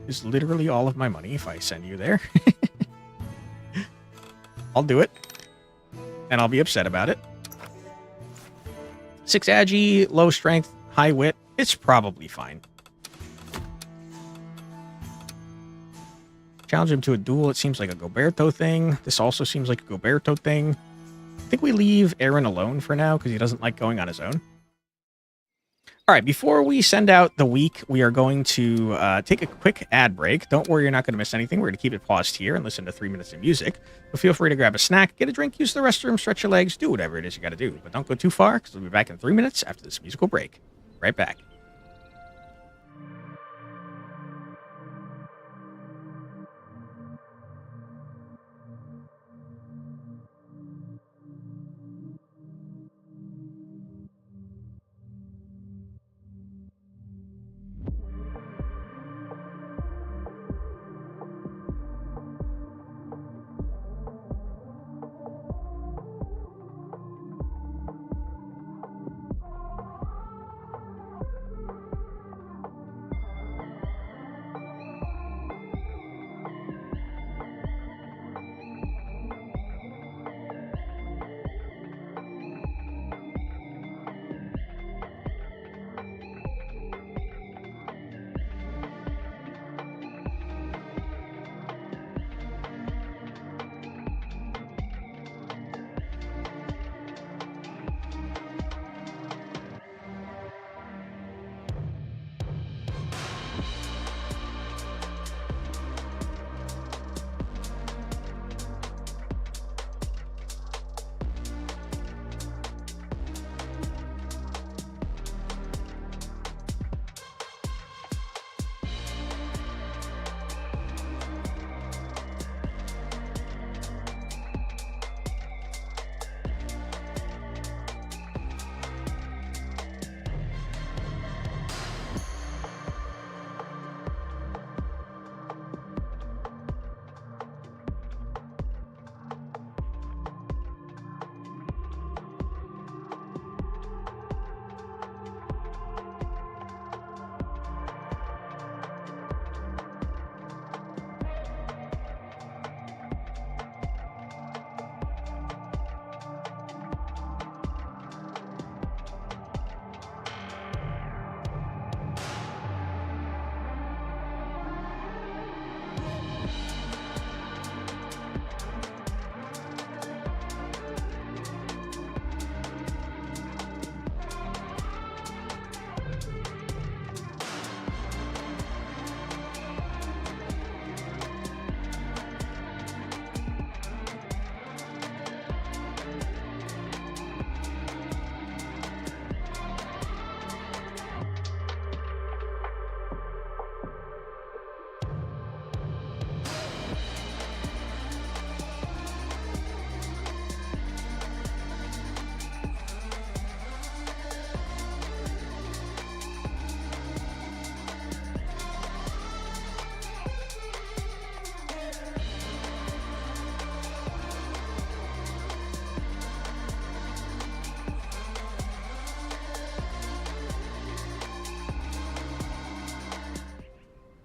Speaker 3: Is literally all of my money if I send you there. I'll do it. And I'll be upset about it. 6 agi, low strength, high wit. It's probably fine. Challenge him to a duel. It seems like a Goberto thing. This also seems like a Goberto thing. I think we leave Aaron alone for now because he doesn't like going on his own. All right, before we send out the week, we are going to take a quick ad break. Don't worry, you're not going to miss anything. We're going to keep it paused here and listen to 3 minutes of music. But feel free to grab a snack, get a drink, use the restroom, stretch your legs, do whatever it is you got to do. But don't go too far because we'll be back in 3 minutes after this musical break. Right back.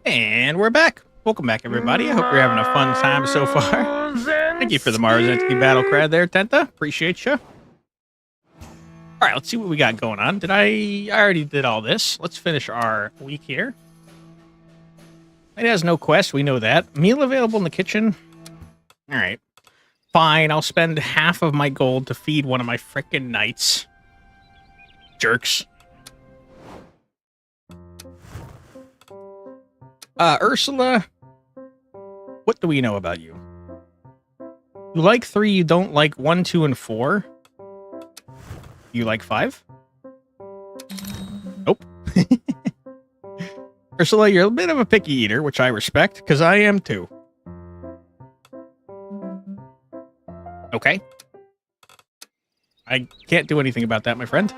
Speaker 3: And we're back. Welcome back, everybody. I hope you're having a fun time so far. Thank you for the Mars Entity Battle Cry there, Tenta. Appreciate you. All right, let's see what we got going on. I already did all this. Let's finish our week here. It has no quest. We know that. Meal available in the kitchen. All right. Fine. I'll spend half of my gold to feed one of my frickin' knights. Jerks. Ursula, what do we know about you? You like 3, you don't like 1, 2, and 4. You like 5? Nope. Ursula, you're a bit of a picky eater, which I respect, because I am too. Okay. I can't do anything about that, my friend.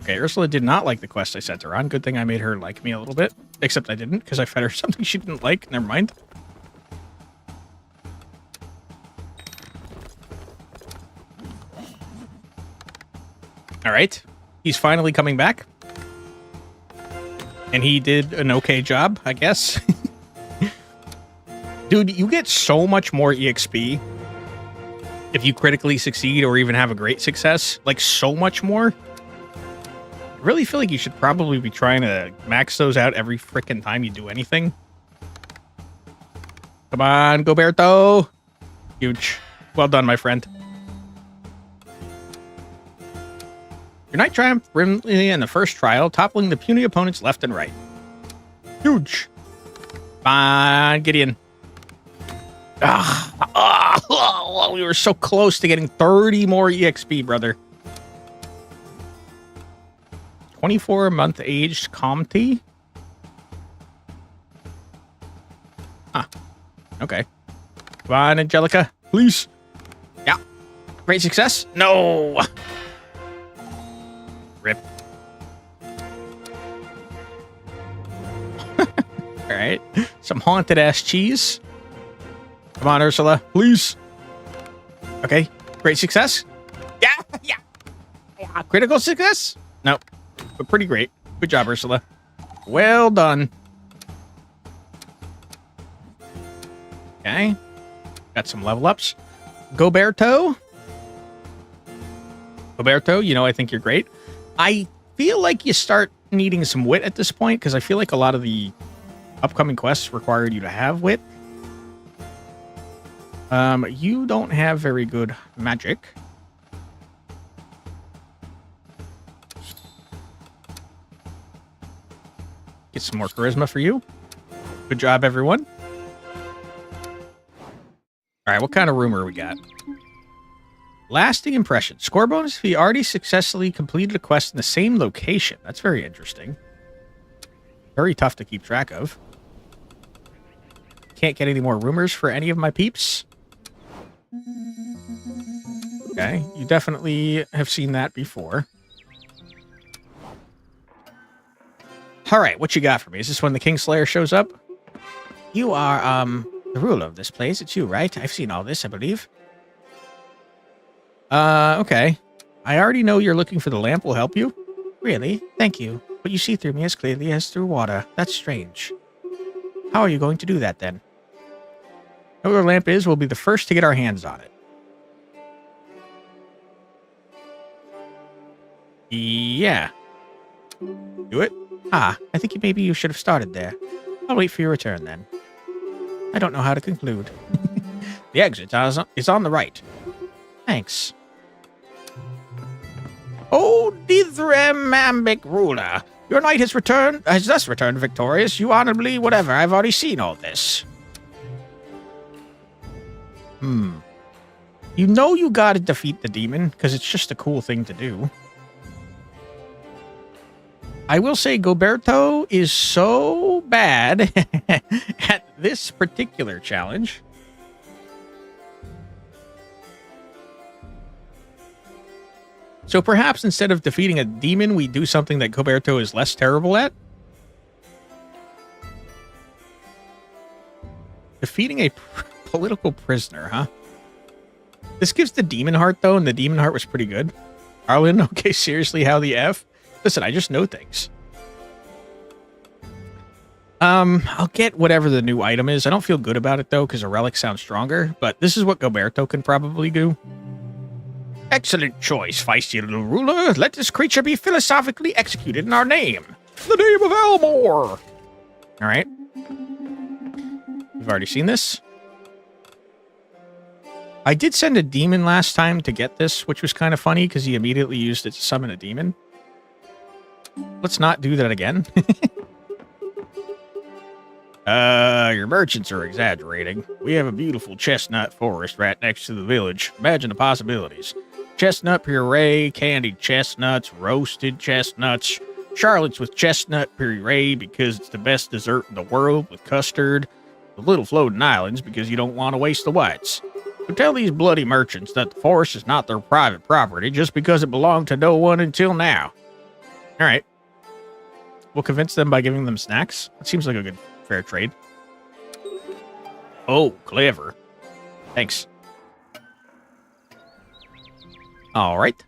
Speaker 3: Okay, Ursula did not like the quest I sent her on. Good thing I made her like me a little bit. Except I didn't, because I fed her something she didn't like. Never mind. All right. He's finally coming back. And he did an okay job, I guess. Dude, you get so much more EXP if you critically succeed or even have a great success. Like, so much more. I really feel like you should probably be trying to max those out every frickin' time you do anything. Come on, Goberto. Huge. Well done, my friend. Your knight triumphed brilliantly in the first trial, toppling the puny opponents left and right. Huge. Come on, Gideon. We were so close to getting 30 more EXP, brother. 24-month aged Comte. Huh. Okay. Come on, Angelica. Please. Yeah. Great success? No. Rip. All right. Some haunted ass cheese. Come on, Ursula. Please. Okay. Great success? Yeah. Yeah. Critical success? Nope. But pretty great. Good job, Ursula. Well done. Okay. Got some level ups. Goberto, you know, I think you're great. I feel like you start needing some wit at this point, because I feel like a lot of the upcoming quests required you to have wit. You don't have very good magic. Get some more charisma for you. Good job, everyone. All right, what kind of rumor we got? Lasting impression. Score bonus if you already successfully completed a quest in the same location. That's very interesting. Very tough to keep track of. Can't get any more rumors for any of my peeps. Okay, you definitely have seen that before. All right, what you got for me? Is this when the Kingslayer shows up? You are, the ruler of this place. It's you, right? I've seen all this, I believe. Okay. I already know you're looking for the lamp will help you. Really? Thank you. But you see through me as clearly as through water. That's strange. How are you going to do that, then? Whoever the lamp is, we'll be the first to get our hands on it. Yeah. Do it? Ah, I think maybe you should have started there. I'll wait for your return, then. I don't know how to conclude. The exit is on the right. Thanks. Oh, Dithremambic ruler. Your knight has thus returned victorious. You honorably whatever. I've already seen all this. You know you gotta defeat the demon, because it's just a cool thing to do. I will say Goberto is so bad at this particular challenge. So perhaps instead of defeating a demon, we do something that Goberto is less terrible at? Defeating a political prisoner, huh? This gives the demon heart, though, and the demon heart was pretty good. Arlen, okay, seriously, how the F? Listen, I just know things. I'll get whatever the new item is. I don't feel good about it, though, because a relic sounds stronger, but this is what Goberto can probably do. Excellent choice, feisty little ruler. Let this creature be philosophically executed in our name. The name of Elmore! All right. We've already seen this. I did send a demon last time to get this, which was kind of funny, because he immediately used it to summon a demon. Let's not do that again. Your merchants are exaggerating. We have a beautiful chestnut forest right next to the village. Imagine the possibilities. Chestnut puree, candied chestnuts, roasted chestnuts, Charlotte's with chestnut puree because it's the best dessert in the world with custard, the little floating islands because you don't want to waste the whites.
Speaker 1: So tell these bloody merchants that the forest is not their private property just because it belonged to no one until now.
Speaker 3: All right. We'll convince them by giving them snacks. That seems like a good, fair trade.
Speaker 1: Oh, clever.
Speaker 3: Thanks. All right.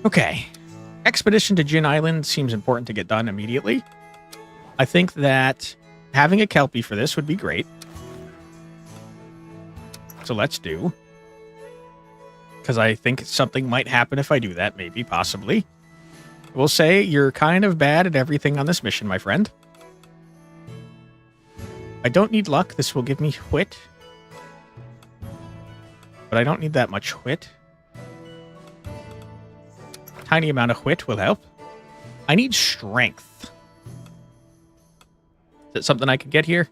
Speaker 3: Okay. Expedition to Jin Island seems important to get done immediately. I think that having a Kelpie for this would be great. So let's do. Because I think something might happen if I do that, maybe, possibly. We'll say you're kind of bad at everything on this mission, my friend. I don't need luck. This will give me wit. But I don't need that much wit. Tiny amount of wit will help. I need strength. Is that something I could get here?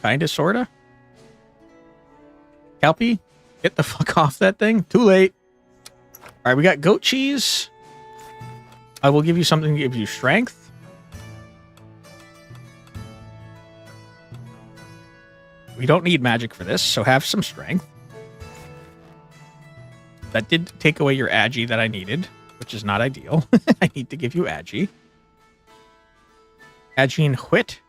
Speaker 3: Kinda, sorta. Kelpie, get the fuck off that thing. Too late. All right, we got goat cheese. I will give you something to give you strength. We don't need magic for this, so have some strength. That did take away your agi that I needed, which is not ideal. I need to give you agi. Agi and wit.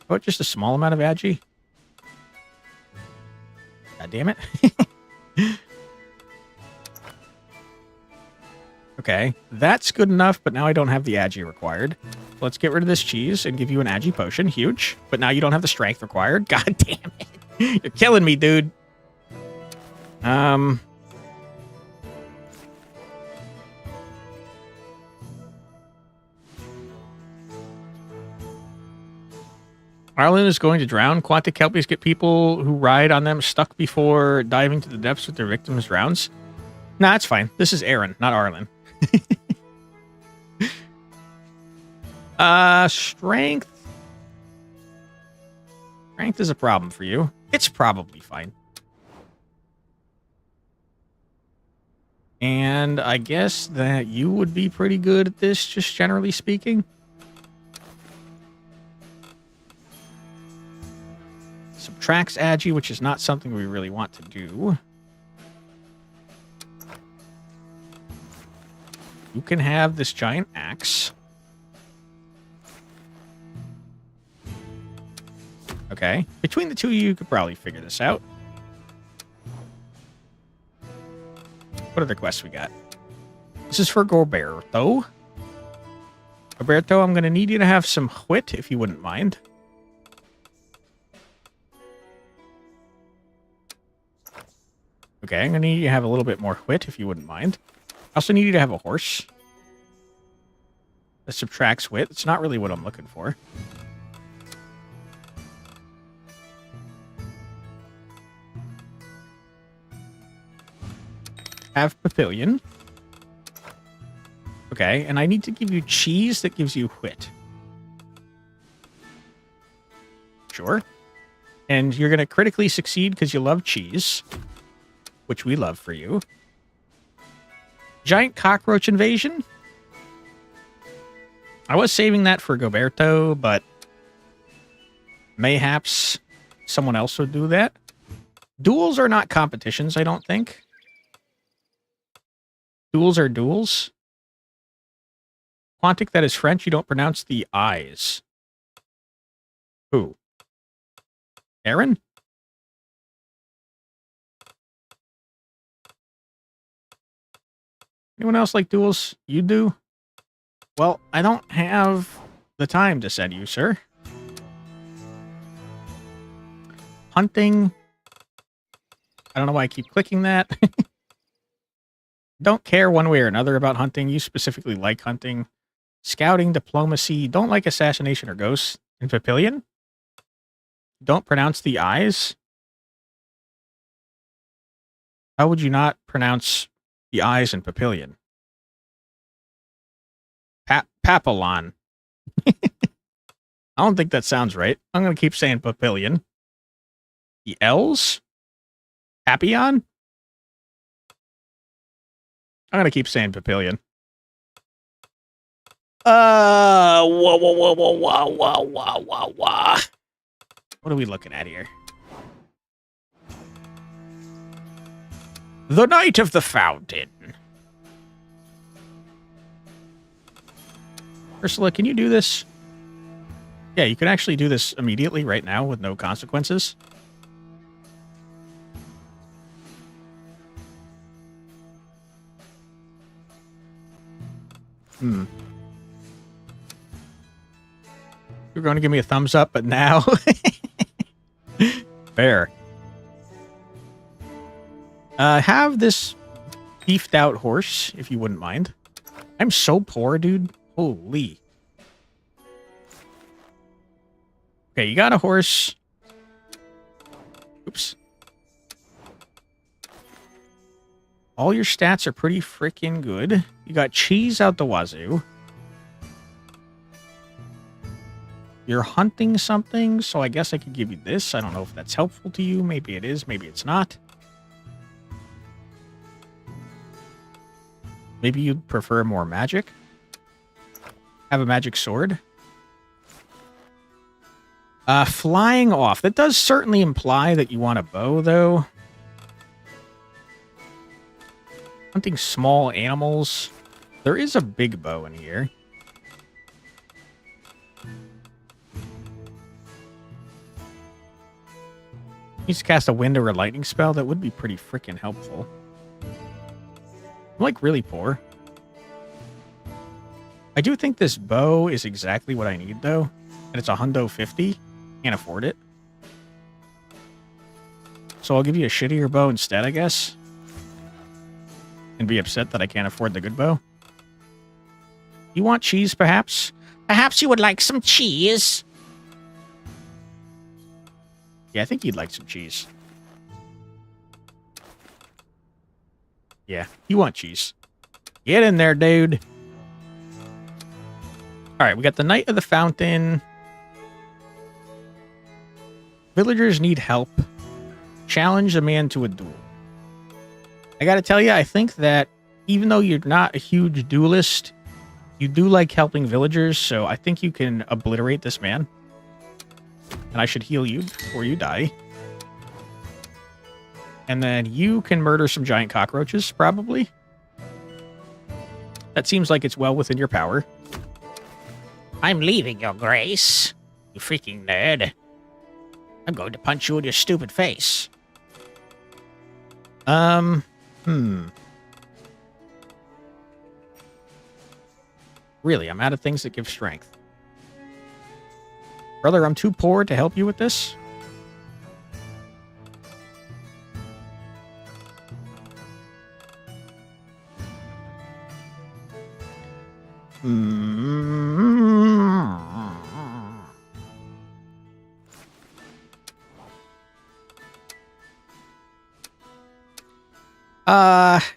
Speaker 3: Oh, just a small amount of agi. God damn it. Okay, that's good enough, but now I don't have the agi required. Let's get rid of this cheese and give you an agi potion. Huge. But now you don't have the strength required. God damn it. You're killing me, dude. Ireland is going to drown. Quantic Kelpies get people who ride on them stuck before diving to the depths with their victims drowns. Nah, that's fine. This is Aaron, not Arlen. Strength. Strength is a problem for you. It's probably fine. And I guess that you would be pretty good at this, just generally speaking. Subtracts agi, which is not something we really want to do. You can have this giant axe. Okay. Between the two of you, you could probably figure this out. What other quests we got? This is for Gorberto. Gorberto, I'm going to need you to have some wit, if you wouldn't mind. Okay, I'm going to need you to have a little bit more wit, if you wouldn't mind. I also need you to have a horse. That subtracts wit. It's not really what I'm looking for. Have Papillion. Okay, and I need to give you cheese that gives you wit. Sure. And you're going to critically succeed because you love cheese, which we love for you. Giant cockroach invasion. I was saving that for Goberto, but mayhaps someone else would do that. Duels are not competitions, I don't think. Duels are duels. Quantic, that is French. You don't pronounce the I's. Who? Aaron? Anyone else like duels? You do? Well, I don't have the time to send you, sir. Hunting. I don't know why I keep clicking that. Don't care one way or another about hunting. You specifically like hunting. Scouting, diplomacy. Don't like assassination or ghosts. And Papillion? Don't pronounce the I's? How would you not pronounce the I's in Papillion? Papillon. I don't think that sounds right. I'm going to keep saying Papillion. The L's? Papillon? I'm going to keep saying Papillion. Whoa, whoa, whoa, whoa, whoa, whoa, whoa, whoa, whoa. What are we looking at here? The Knight of the Fountain. Ursula, can you do this? Yeah, you can actually do this immediately right now with no consequences. You're going to give me a thumbs up, but now... Fair. Have this beefed out horse, if you wouldn't mind. I'm so poor, dude. Holy. Okay, you got a horse. Oops. All your stats are pretty freaking good. You got cheese out the wazoo. You're hunting something, so I guess I could give you this. I don't know if that's helpful to you. Maybe it is, maybe it's not. Maybe you'd prefer more magic. Have a magic sword. Flying off. That does certainly imply that you want a bow, though. Hunting small animals. There is a big bow in here. You just cast a wind or a lightning spell. That would be pretty freaking helpful. I'm like really poor. I do think this bow is exactly what I need, though. And it's $150. Can't afford it. So I'll give you a shittier bow instead, I guess. And be upset that I can't afford the good bow. You want cheese, perhaps?
Speaker 2: Perhaps you would like some cheese.
Speaker 3: Yeah, I think you'd like some cheese. Yeah, you want cheese. Get in there, dude. All right, we got the Knight of the Fountain. Villagers need help. Challenge a man to a duel. I gotta tell you, I think that even though you're not a huge duelist, you do like helping villagers, so I think you can obliterate this man. And I should heal you before you die. And then you can murder some giant cockroaches, probably. That seems like it's well within your power.
Speaker 2: I'm leaving, Your Grace. You freaking nerd. I'm going to punch you in your stupid face.
Speaker 3: Really, I'm out of things that give strength. Brother, I'm too poor to help you with this.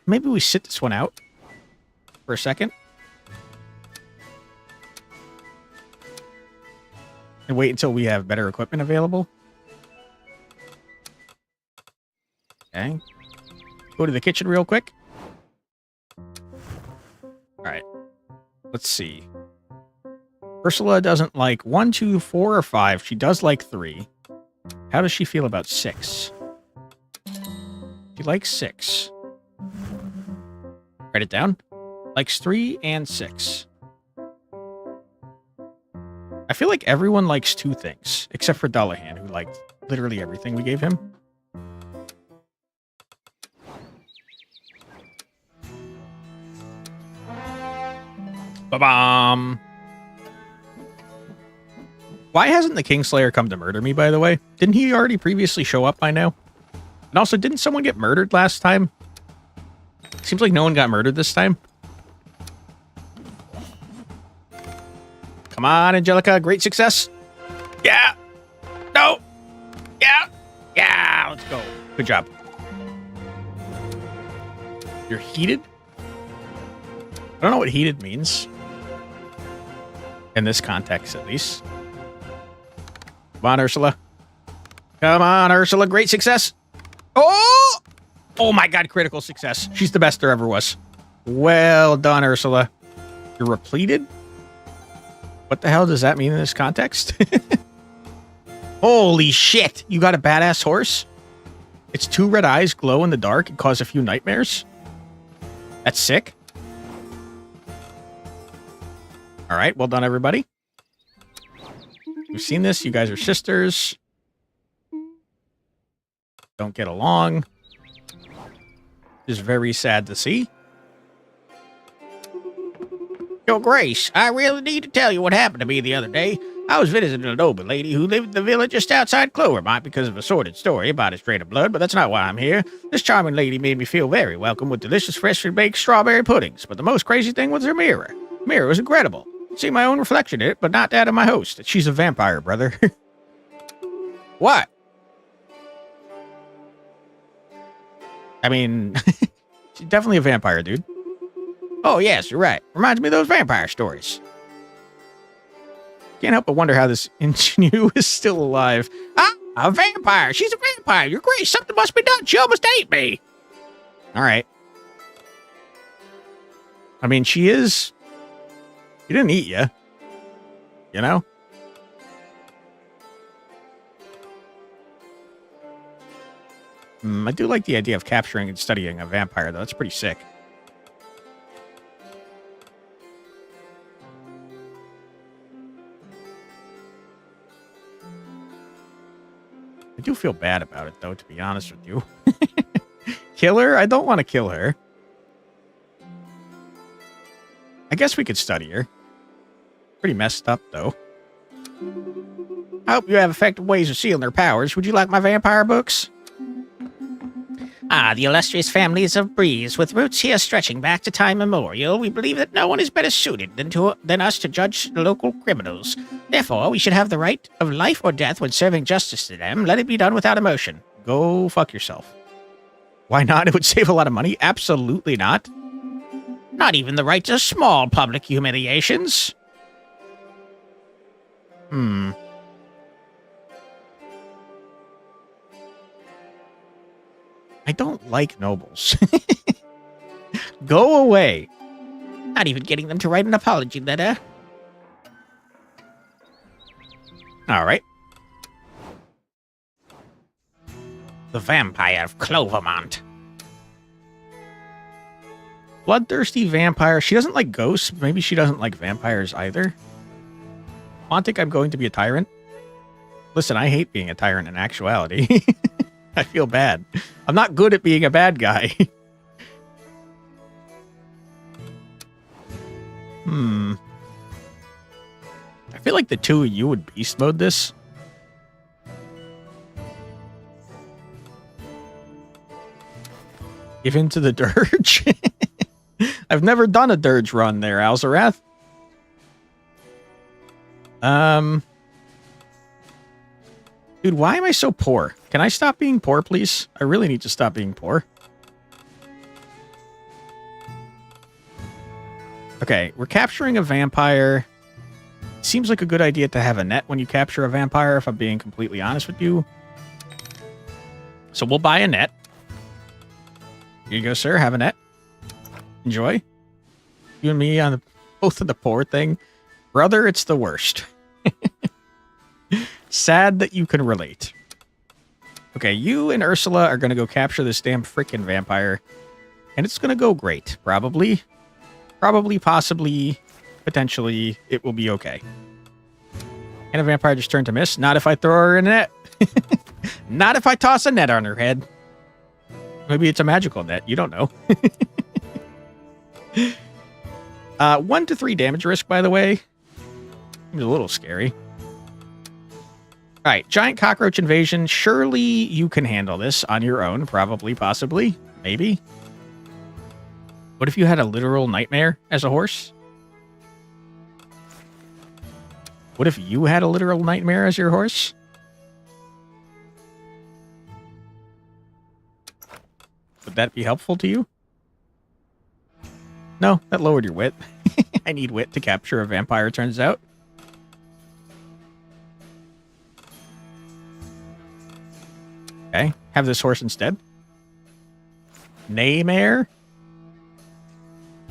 Speaker 3: Maybe we sit this one out for a second. And wait until we have better equipment available. Okay. Go to the kitchen real quick. All right. Let's see. Ursula doesn't like 1, 2, 4, or 5. She does like 3. How does she feel about 6? She likes 6. Write it down. Likes 3 and 6. I feel like everyone likes 2 things, except for Dullahan, who liked literally everything we gave him. Ba-bam! Why hasn't the Kingslayer come to murder me, by the way? Didn't he already previously show up by now? And also, didn't someone get murdered last time? Seems like no one got murdered this time. Come on, Angelica. Great success. Yeah. No. Yeah. Yeah. Let's go. Good job. You're heated? I don't know what heated means. In this context, at least. Come on, Ursula. Come on, Ursula. Great success. Oh! Oh my god, critical success. She's the best there ever was. Well done, Ursula. You're repleted? What the hell does that mean in this context? Holy shit! You got a badass horse? Its 2 red eyes glow in the dark and cause a few nightmares? That's sick. Alright, well done, everybody. We've seen this. You guys are sisters. Don't get along. Is very sad to see.
Speaker 2: Your Grace, I really need to tell you what happened to me the other day. I was visiting a noble lady who lived in the village just outside Clovermont because of a sordid story about his drain of blood, but that's not why I'm here. This charming lady made me feel very welcome with delicious freshly baked strawberry puddings, but the most crazy thing was her mirror. The mirror was incredible. See my own reflection in it, but not that of my host.
Speaker 3: She's a vampire, brother.
Speaker 2: What?
Speaker 3: I mean, she's definitely a vampire, dude.
Speaker 2: Oh, yes, you're right. Reminds me of those vampire stories.
Speaker 3: Can't help but wonder how this ingenue is still alive.
Speaker 2: Ah, a vampire. She's a vampire. Your Grace, something must be done. She almost ate me.
Speaker 3: All right. I mean, she is... She didn't eat you. You know? I do like the idea of capturing and studying a vampire, though. That's pretty sick. I do feel bad about it, though, to be honest with you. Kill her? I don't want to kill her. I guess we could study her. Pretty messed up, though.
Speaker 2: I hope you have effective ways of sealing their powers. Would you like my vampire books? Ah, the illustrious families of Breeze, with roots here stretching back to time immemorial, we believe that no one is better suited than us to judge the local criminals. Therefore, we should have the right of life or death when serving justice to them. Let it be done without emotion.
Speaker 3: Go fuck yourself. Why not? It would save a lot of money. Absolutely not.
Speaker 2: Not even the right to small public humiliations.
Speaker 3: I don't like nobles. Go away.
Speaker 2: Not even getting them to write an apology letter.
Speaker 3: All right.
Speaker 2: The vampire of Clovermont.
Speaker 3: Bloodthirsty vampire. She doesn't like ghosts. Maybe she doesn't like vampires either. I think I'm going to be a tyrant. Listen, I hate being a tyrant in actuality. I feel bad. I'm not good at being a bad guy. I feel like the two of you would beast mode this. Give into the dirge. I've never done a dirge run there, Alzarath. Dude, why am I so poor? Can I stop being poor, please? I really need to stop being poor. Okay, we're capturing a vampire. Seems like a good idea to have a net when you capture a vampire, if I'm being completely honest with you. So we'll buy a net. Here you go, sir. Have a net. Enjoy. You and me on both of the poor thing. Brother, it's the worst. Sad that you can relate. Okay, you and Ursula are going to go capture this damn freaking vampire. And it's going to go great. Probably. Probably, possibly, potentially, it will be okay. And a vampire just turned to miss. Not if I throw her in a net. Not if I toss a net on her head. Maybe it's a magical net. You don't know. 1 to 3 damage risk, by the way. Seems a little scary. All right, giant cockroach invasion. Surely you can handle this on your own. Probably, possibly, maybe. What if you had a literal nightmare as a horse? What if you had a literal nightmare as your horse? Would that be helpful to you? No, that lowered your wit. I need wit to capture a vampire, turns out. Okay, have this horse instead. Naymare?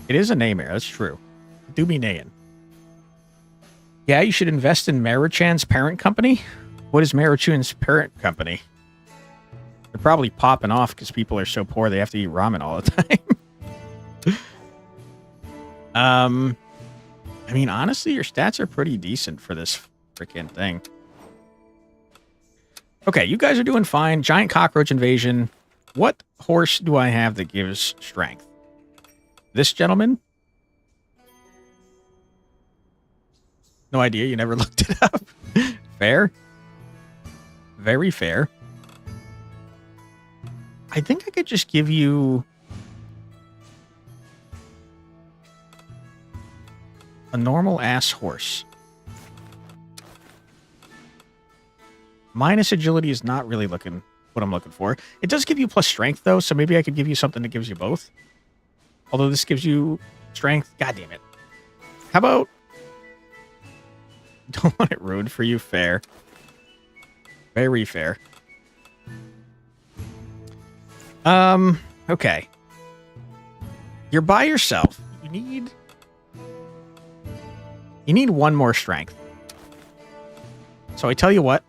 Speaker 3: It is a naymare, that's true. Do be neighing. Yeah, you should invest in Marichan's parent company. What is Marichan's parent company? They're probably popping off because people are so poor they have to eat ramen all the time. I mean, honestly, your stats are pretty decent for this freaking thing. Okay, you guys are doing fine. Giant cockroach invasion. What horse do I have that gives strength? This gentleman? No idea. You never looked it up. Fair. Very fair. I think I could just give you a normal ass horse. Minus agility is not really what I'm looking for. It does give you plus strength though, so maybe I could give you something that gives you both. Although this gives you strength. God damn it. How about... Don't want it ruined for you. Fair. Very fair. Okay. You're by yourself. You need one more strength. So I tell you what.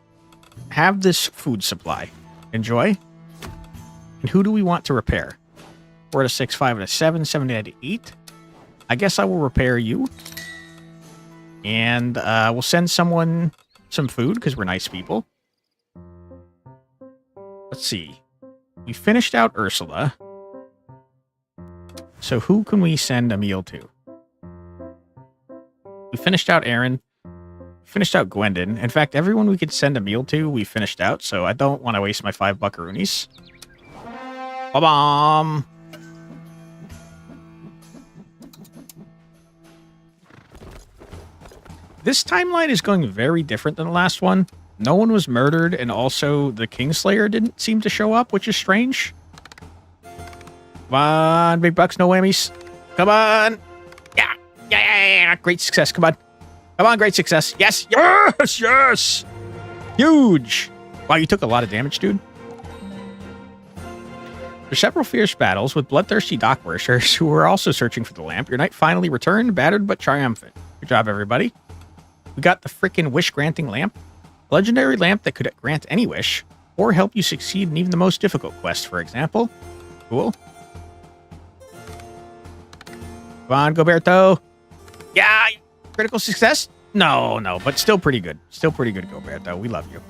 Speaker 3: Have this food supply. Enjoy. And who do we want to repair? 4 to 6, 5 to 7, 7 to 8. I guess I will repair you. And we'll send someone some food because we're nice people. Let's see. We finished out Ursula. So who can we send a meal to? We finished out Aaron. Finished out Gwendon. In fact, everyone we could send a meal to, we finished out. So I don't want to waste my 5 buckaroonies. Ba-bom! This timeline is going very different than the last one. No one was murdered, and also the Kingslayer didn't seem to show up, which is strange. Come on, big bucks, no whammies. Come on. Yeah. Great success. Come on. Come on, great success. Yes. Yes. Huge. Wow, you took a lot of damage, dude. After several fierce battles with bloodthirsty dock worshers who were also searching for the lamp, your knight finally returned, battered but triumphant. Good job, everybody. We got the frickin' wish-granting lamp. A legendary lamp that could grant any wish, or help you succeed in even the most difficult quest, for example. Cool. Come on, Goberto. Yeah, critical success? No, but still pretty good. Still pretty good, Goberto. We love you.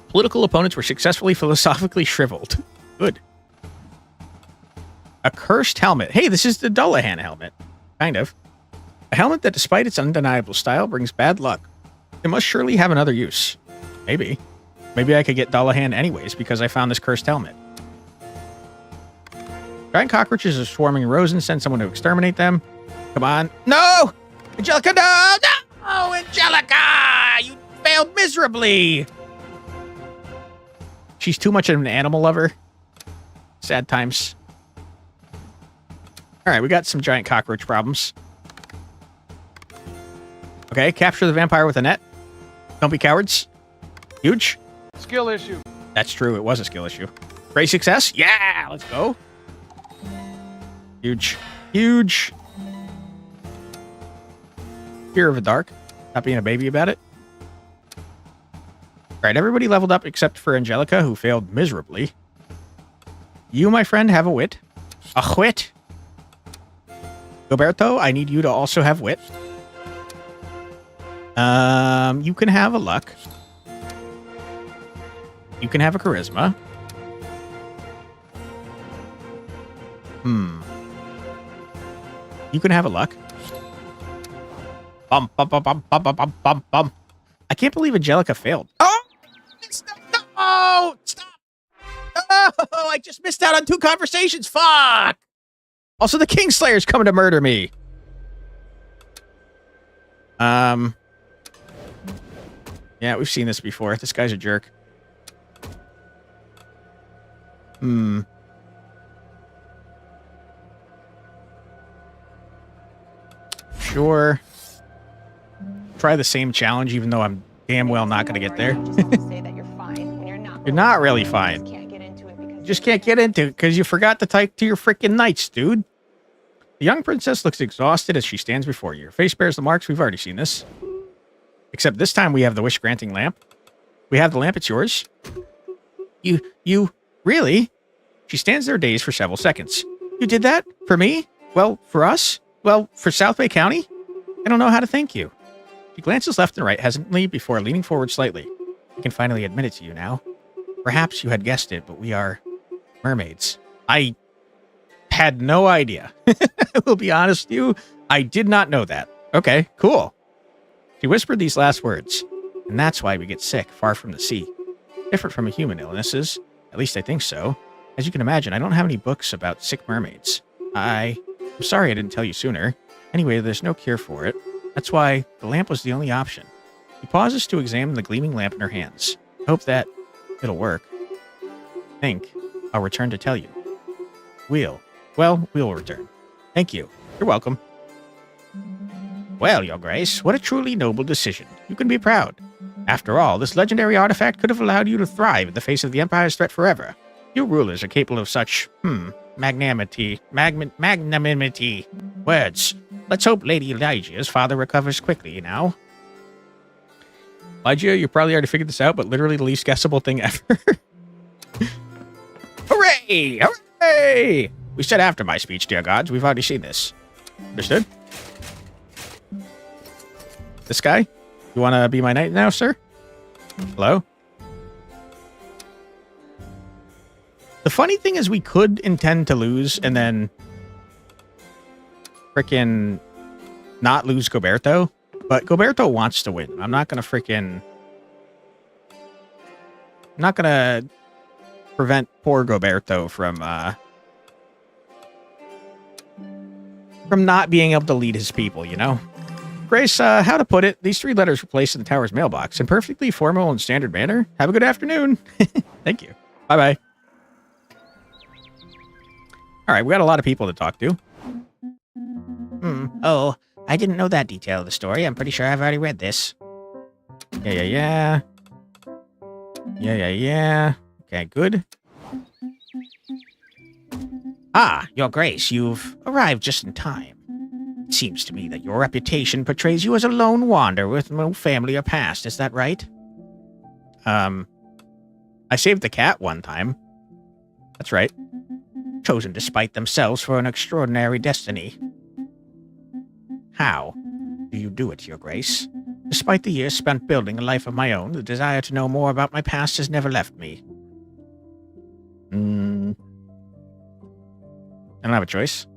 Speaker 3: Political opponents were successfully philosophically shriveled. Good. A cursed helmet. Hey, this is the Dullahan helmet. Kind of. A helmet that, despite its undeniable style, brings bad luck. It must surely have another use. Maybe. Maybe I could get Dullahan anyways because I found this cursed helmet. Giant cockroaches are swarming rows and send someone to exterminate them. Come on. No! Angelica, no! No! Angelica! You failed miserably! She's too much of an animal lover. Sad times. Alright, we got some giant cockroach problems. Okay, capture the vampire with a net. Don't be cowards. Huge.
Speaker 4: Skill issue.
Speaker 3: That's true, it was a skill issue. Great success. Yeah, let's go. Huge. Huge. Fear of the dark. Not being a baby about it. Alright, everybody leveled up except for Angelica, who failed miserably. You, my friend, have a wit. A wit. Goberto, I need you to also have wit. You can have a luck. You can have a charisma. You can have a luck. Bum, bum, bum, bum, bum, bum, bum, bum. I can't believe Angelica failed. Oh! No! Stop! Oh, I just missed out on 2 conversations. Fuck! Also, the Kingslayer's coming to murder me. Yeah, we've seen this before. This guy's a jerk. Sure. Try the same challenge, even though I'm damn well not going to get there. You're not really fine. You just can't get into it because you forgot to type to your freaking knights, dude. The young princess looks exhausted as she stands before you. Her face bears the marks. We've already seen this. Except this time we have the wish-granting lamp. We have the lamp. It's yours. Really? She stands there dazed for several seconds. You did that? For me? Well, for us? Well, for South Bay County? I don't know how to thank you. She glances left and right hesitantly before leaning forward slightly. I can finally admit it to you now. Perhaps you had guessed it, but we are mermaids. I had no idea. I will be honest with you. I did not know that. Okay, cool. She whispered these last words. And that's why we get sick, far from the sea. Different from a human illnesses. At least I think so. As you can imagine, I don't have any books about sick mermaids. I'm sorry I didn't tell you sooner. Anyway, there's no cure for it. That's why the lamp was the only option. She pauses to examine the gleaming lamp in her hands. I hope that it'll work. Think. I'll return to tell you. We'll return. Thank you. You're welcome.
Speaker 2: Well, Your Grace, what a truly noble decision. You can be proud. After all, this legendary artifact could have allowed you to thrive in the face of the Empire's threat forever. Your rulers are capable of such, magnanimity. Words. Let's hope Lady Lygia's father recovers quickly now.
Speaker 3: Lygia, you probably already figured this out, but literally the least guessable thing ever.
Speaker 2: Hooray! Hooray! We said after my speech, dear gods. We've already seen this.
Speaker 3: Understood? This guy? You want to be my knight now, sir? Hello? The funny thing is we could intend to lose and then frickin' not lose Goberto, but Goberto wants to win. I'm not going to prevent poor Goberto from not being able to lead his people, you know? Grace, how to put it, these 3 letters were placed in the tower's mailbox in perfectly formal and standard manner. Have a good afternoon. Thank you. Bye-bye. All right, we got a lot of people to talk to.
Speaker 2: Oh, I didn't know that detail of the story. I'm pretty sure I've already read this.
Speaker 3: Yeah. Okay, good.
Speaker 2: Ah, Your Grace, you've arrived just in time. It seems to me that your reputation portrays you as a lone wanderer with no family or past. Is that right?
Speaker 3: I saved the cat one time. That's right.
Speaker 2: Chosen despite themselves for an extraordinary destiny. How do you do it, Your Grace? Despite the years spent building a life of my own, the desire to know more about my past has never left me.
Speaker 3: I don't have a choice.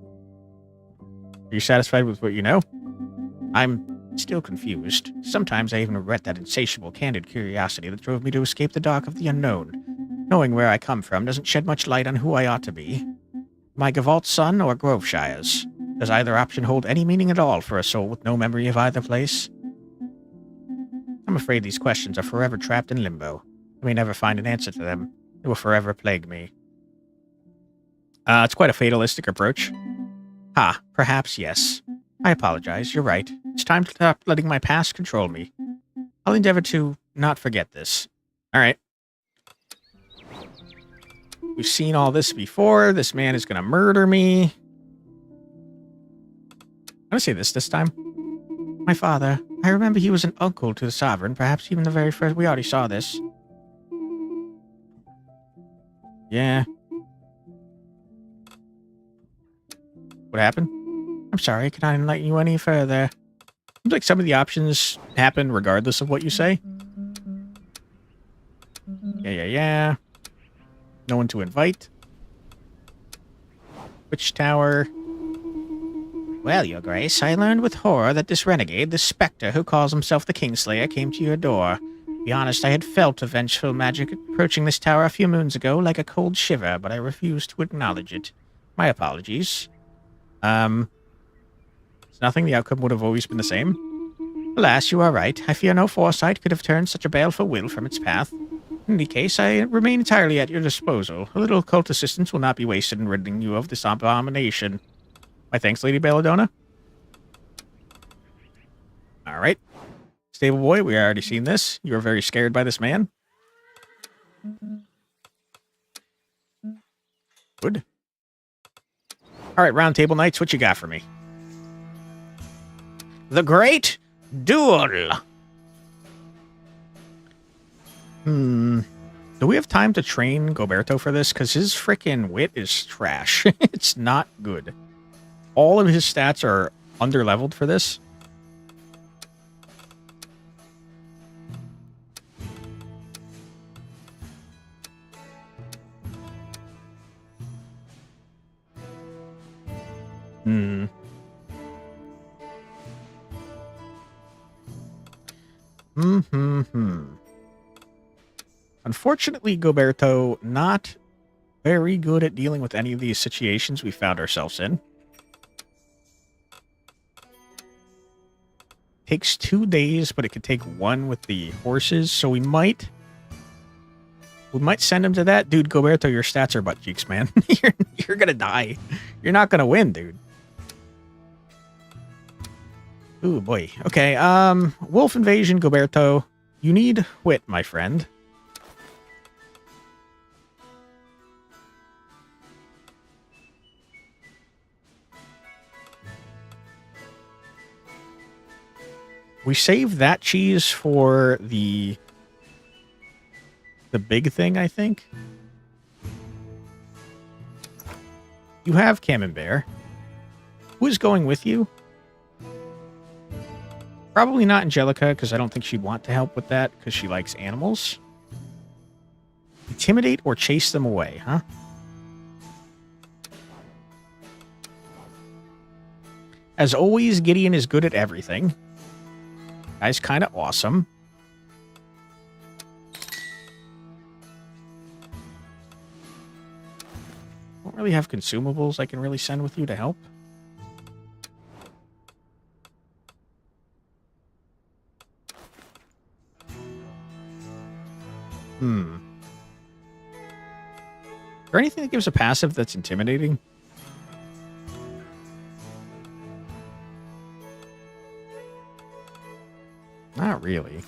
Speaker 3: Are you satisfied with what you know?
Speaker 2: I'm still confused. Sometimes I even regret that insatiable, candid curiosity that drove me to escape the dark of the unknown. Knowing where I come from doesn't shed much light on who I ought to be. Am I Gavalt's son or Groveshire's? Does either option hold any meaning at all for a soul with no memory of either place? I'm afraid these questions are forever trapped in limbo. I may never find an answer to them. They will forever plague me.
Speaker 3: It's quite a fatalistic approach.
Speaker 2: Perhaps yes. I apologize, you're right. It's time to stop letting my past control me. I'll endeavor to not forget this.
Speaker 3: All right. We've seen all this before. This man is going to murder me. I'm going to say this time.
Speaker 2: My father, I remember he was an uncle to the sovereign, perhaps even the very first. We already saw this.
Speaker 3: Yeah. What happened?
Speaker 2: I'm sorry, can I enlighten you any further?
Speaker 3: Seems like some of the options happen regardless of what you say. Yeah. No one to invite. Witch Tower.
Speaker 2: Well, Your Grace, I learned with horror that this renegade, this spectre who calls himself the Kingslayer, came to your door. To be honest, I had felt a vengeful magic approaching this tower a few moons ago like a cold shiver, but I refused to acknowledge it. My apologies.
Speaker 3: It's nothing. The outcome would have always been the same.
Speaker 2: Alas, you are right. I fear no foresight could have turned such a baleful will from its path. In any case, I remain entirely at your disposal. A little cult assistance will not be wasted in ridding you of this abomination.
Speaker 3: My thanks, Lady Belladonna. All right. Stable boy, we already seen this. You were very scared by this man. Good. All right, round table knights, what you got for me? The Great Duel. Do we have time to train Goberto for this? Because his freaking wit is trash. It's not good. All of his stats are underleveled for this. Unfortunately, Goberto, not very good at dealing with any of these situations we found ourselves in. Takes 2 days, but it could take 1 with the horses, so we might send him to that. Dude, Goberto, your stats are butt cheeks, man. You're gonna die. You're not gonna win, dude. Ooh, boy. Okay, Wolf Invasion, Goberto. You need wit, my friend. We save that cheese for the big thing, I think. You have Camembert. Who is going with you? Probably not Angelica, because I don't think she'd want to help with that, because she likes animals. Intimidate or chase them away, huh? As always, Gideon is good at everything. Guy's kind of awesome. Don't really have consumables I can really send with you to help. Is there anything that gives a passive that's intimidating? Not really.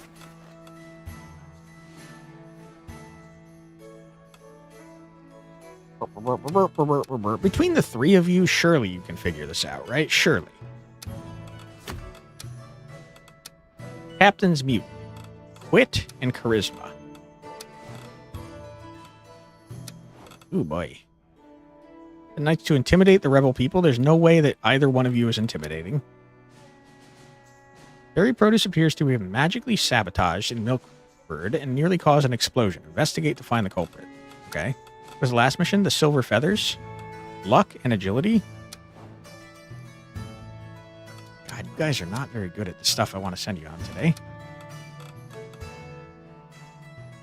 Speaker 3: Between the 3 of you, surely you can figure this out, right? Surely. Captain's Mute. Wit and Charisma. Ooh, boy. The Knights to intimidate the rebel people. There's no way that either one of you is intimidating. Berry produce appears to have magically sabotaged in Milkbird and nearly caused an explosion. Investigate to find the culprit. Okay. What was the last mission? The Silver Feathers? Luck and Agility? God, you guys are not very good at the stuff I want to send you on today.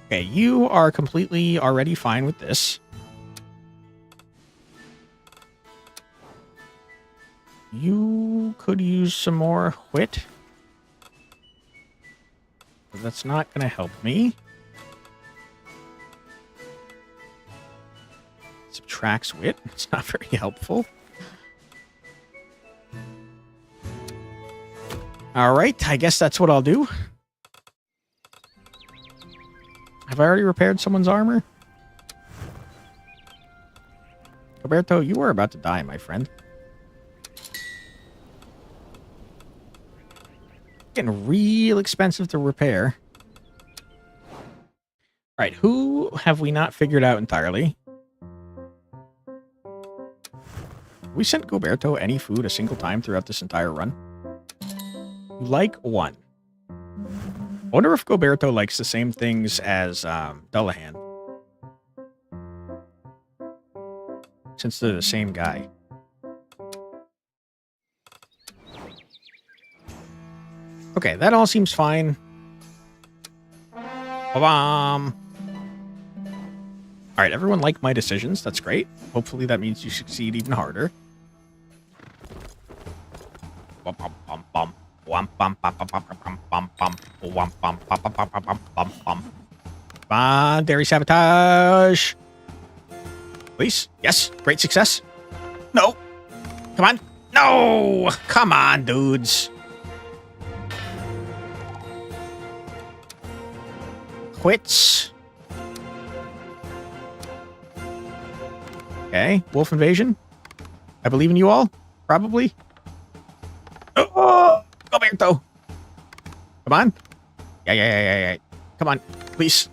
Speaker 3: Okay, you are completely already fine with this. You could use some more wit. But that's not going to help me. Subtracts wit. It's not very helpful. All right, I guess that's what I'll do. Have I already repaired someone's armor? Roberto, you are about to die, my friend. Getting real expensive to repair. All right, who have we not figured out entirely? We sent Goberto any food a single time throughout this entire run? Like 1. I wonder if Goberto likes the same things as Dullahan. Since they're the same guy. Okay, that all seems fine. Ba-bam! Alright, everyone liked my decisions. That's great. Hopefully that means you succeed even harder. Come on, dairy sabotage. Please. Yes. Great success. No. Come on. No. Come on, dudes. Quits. Okay. Wolf invasion. I believe in you all. Probably. Oh, Roberto. Come on. Yeah. Come on, please.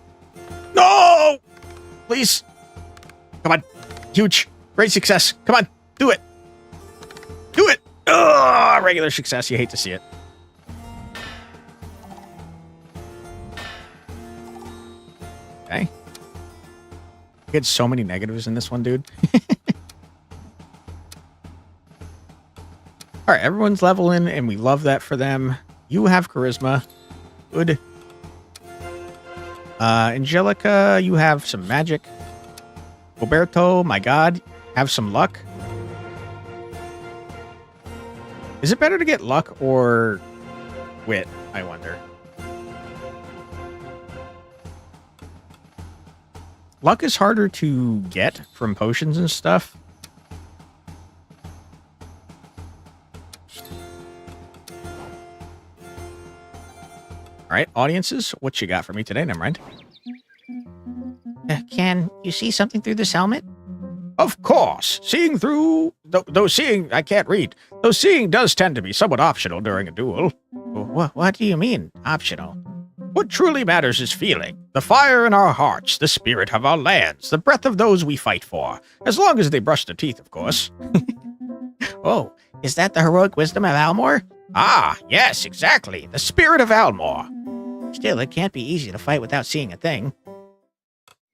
Speaker 3: No! Please. Come on. Huge. Great success. Come on. Do it. Do it. Oh, regular success. You hate to see it. Okay. I get so many negatives in this one, dude. All right, everyone's leveling, and we love that for them. You have charisma. Good. Angelica, you have some magic. Roberto, my god, have some luck. Is it better to get luck or wit, I wonder? Luck is harder to get from potions and stuff. All right, audiences, what you got for me today, Nemrind?
Speaker 2: Can you see something through this helmet?
Speaker 1: Of course, seeing through... Though seeing... I can't read. Though seeing does tend to be somewhat optional during a duel.
Speaker 2: What do you mean, optional?
Speaker 1: What truly matters is feeling. The fire in our hearts, the spirit of our lands, the breath of those we fight for. As long as they brush their teeth, of course.
Speaker 2: Oh, is that the heroic wisdom of Almor?
Speaker 1: Ah, yes, exactly. The spirit of Almor.
Speaker 2: Still, it can't be easy to fight without seeing a thing.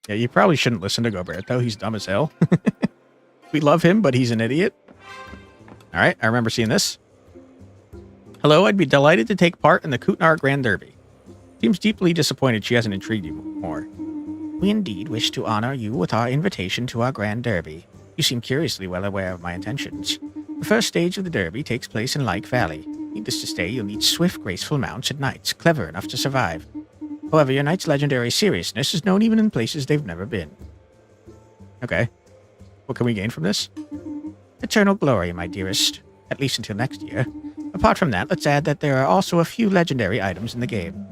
Speaker 3: Yeah, you probably shouldn't listen to Goberto. He's dumb as hell. We love him, but he's an idiot. All right, I remember seeing this. Hello, I'd be delighted to take part in the Kutnar Grand Derby. Seems deeply disappointed she hasn't intrigued you more.
Speaker 2: We indeed wish to honor you with our invitation to our Grand Derby. You seem curiously well aware of my intentions. The first stage of the Derby takes place in Lyke Valley. Needless to say, you'll need swift, graceful mounts and knights, clever enough to survive. However, your knight's legendary seriousness is known even in places they've never been.
Speaker 3: Okay. What can we gain from this?
Speaker 2: Eternal glory, my dearest. At least until next year. Apart from that, let's add that there are also a few legendary items in the game.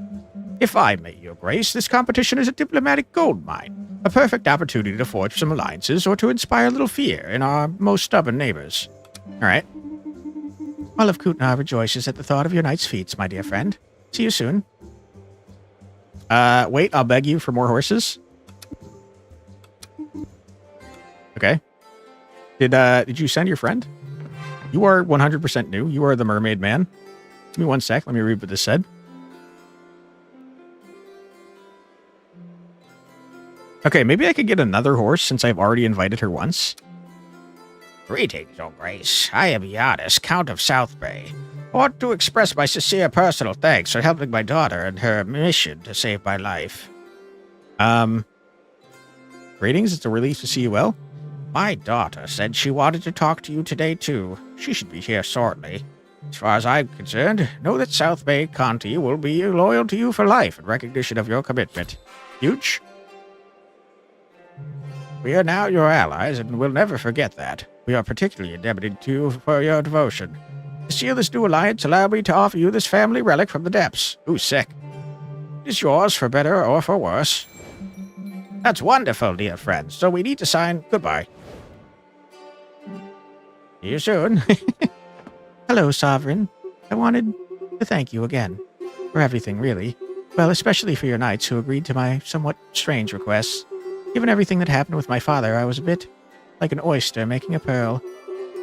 Speaker 1: If I may, your grace, this competition is a diplomatic goldmine. A perfect opportunity to forge some alliances or to inspire a little fear in our most stubborn neighbors.
Speaker 3: All right.
Speaker 2: All of Kutnar rejoices at the thought of your knight's feats, my dear friend. See you soon.
Speaker 3: Wait, I'll beg you for more horses. Okay. Did you send your friend? You are 100% new. You are the mermaid man. Give me one sec. Let me read what this said. Okay, maybe I could get another horse since I've already invited her once.
Speaker 2: Greetings, your grace. I am Yadis, Count of South Bay. I want to express my sincere personal thanks for helping my daughter in her mission to save my life.
Speaker 3: Greetings, it's a relief to see you well.
Speaker 2: My daughter said she wanted to talk to you today, too. She should be here shortly. As far as I'm concerned, know that South Bay County will be loyal to you for life in recognition of your commitment.
Speaker 3: Huge.
Speaker 2: We are now your allies, and will never forget that. We are particularly indebted to you for your devotion. To seal this new alliance, allow me to offer you this family relic from the depths.
Speaker 3: Ooh, sick.
Speaker 2: It is yours for better or for worse. That's wonderful, dear friends. So we need to sign goodbye. See you soon. Hello, Sovereign. I wanted to thank you again. For everything, really. Well, especially for your knights who agreed to my somewhat strange requests. Given everything that happened with my father, I was a bit like an oyster making a pearl.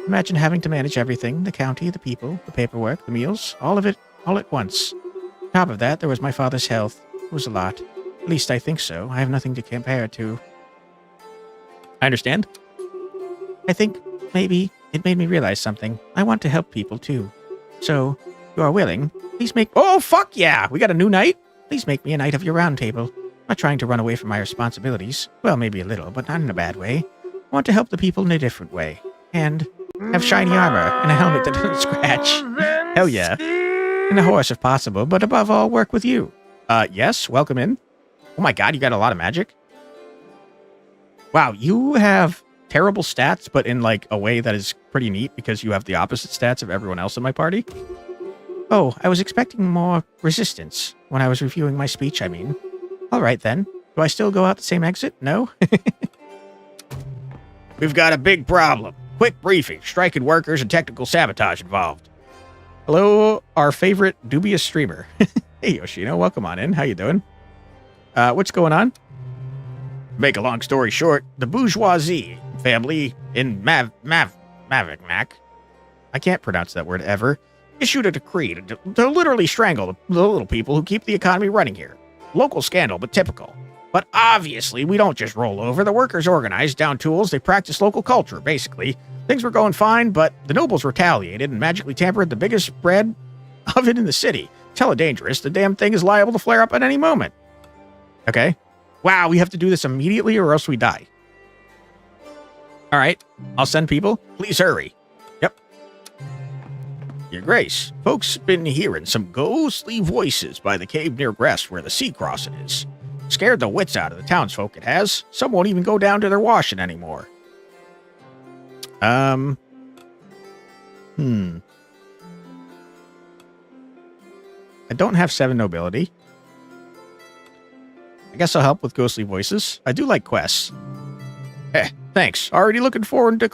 Speaker 2: Imagine having to manage everything, the county, the people, the paperwork, the meals, all of it, all at once. On top of that, there was my father's health. It was a lot. At least I think so. I have nothing to compare it to.
Speaker 3: I understand.
Speaker 2: I think maybe it made me realize something. I want to help people, too. So, if you are willing, please make...
Speaker 3: Oh, fuck yeah! We got a new knight?
Speaker 2: Please make me a knight of your round table. I'm not trying to run away from my responsibilities. Well, maybe a little, but not in a bad way. I want to help the people in a different way. And have shiny armor and a helmet that doesn't scratch.
Speaker 3: Hell yeah.
Speaker 2: And a horse if possible, but above all, work with you.
Speaker 3: Yes, welcome in. Oh my god, you got a lot of magic. Wow, you have terrible stats, but in like a way that is pretty neat because you have the opposite stats of everyone else in my party.
Speaker 2: Oh, I was expecting more resistance when I was reviewing my speech, I mean. All right, then. Do I still go out the same exit? No?
Speaker 1: We've got a big problem. Quick briefing. Striking workers and technical sabotage involved.
Speaker 3: Hello, our favorite dubious streamer. Hey, Yoshino, welcome on in. How you doing? What's going on?
Speaker 1: Make a long story short, the bourgeoisie family in Mavicmac,
Speaker 3: I can't pronounce that word ever.
Speaker 1: issued a decree to literally strangle the little people who keep the economy running here. Local scandal, but typical. But obviously, we don't just roll over. The workers organized, down tools, they practice local culture, basically. Things were going fine, but the nobles retaliated and magically tampered the biggest bread oven in the city. Teledangerous, the damn thing is liable to flare up at any moment.
Speaker 3: Okay. Wow, we have to do this immediately or else we die. All right, I'll send people.
Speaker 1: Please hurry.
Speaker 3: Yep.
Speaker 1: Your Grace, folks been hearing some ghostly voices by the cave near Grest where the sea crossing is. Scared the wits out of the townsfolk, it has. Some won't even go down to their washing anymore.
Speaker 3: I don't have 7 nobility. I guess I'll help with ghostly voices. I do like quests.
Speaker 1: Thanks. Already looking forward to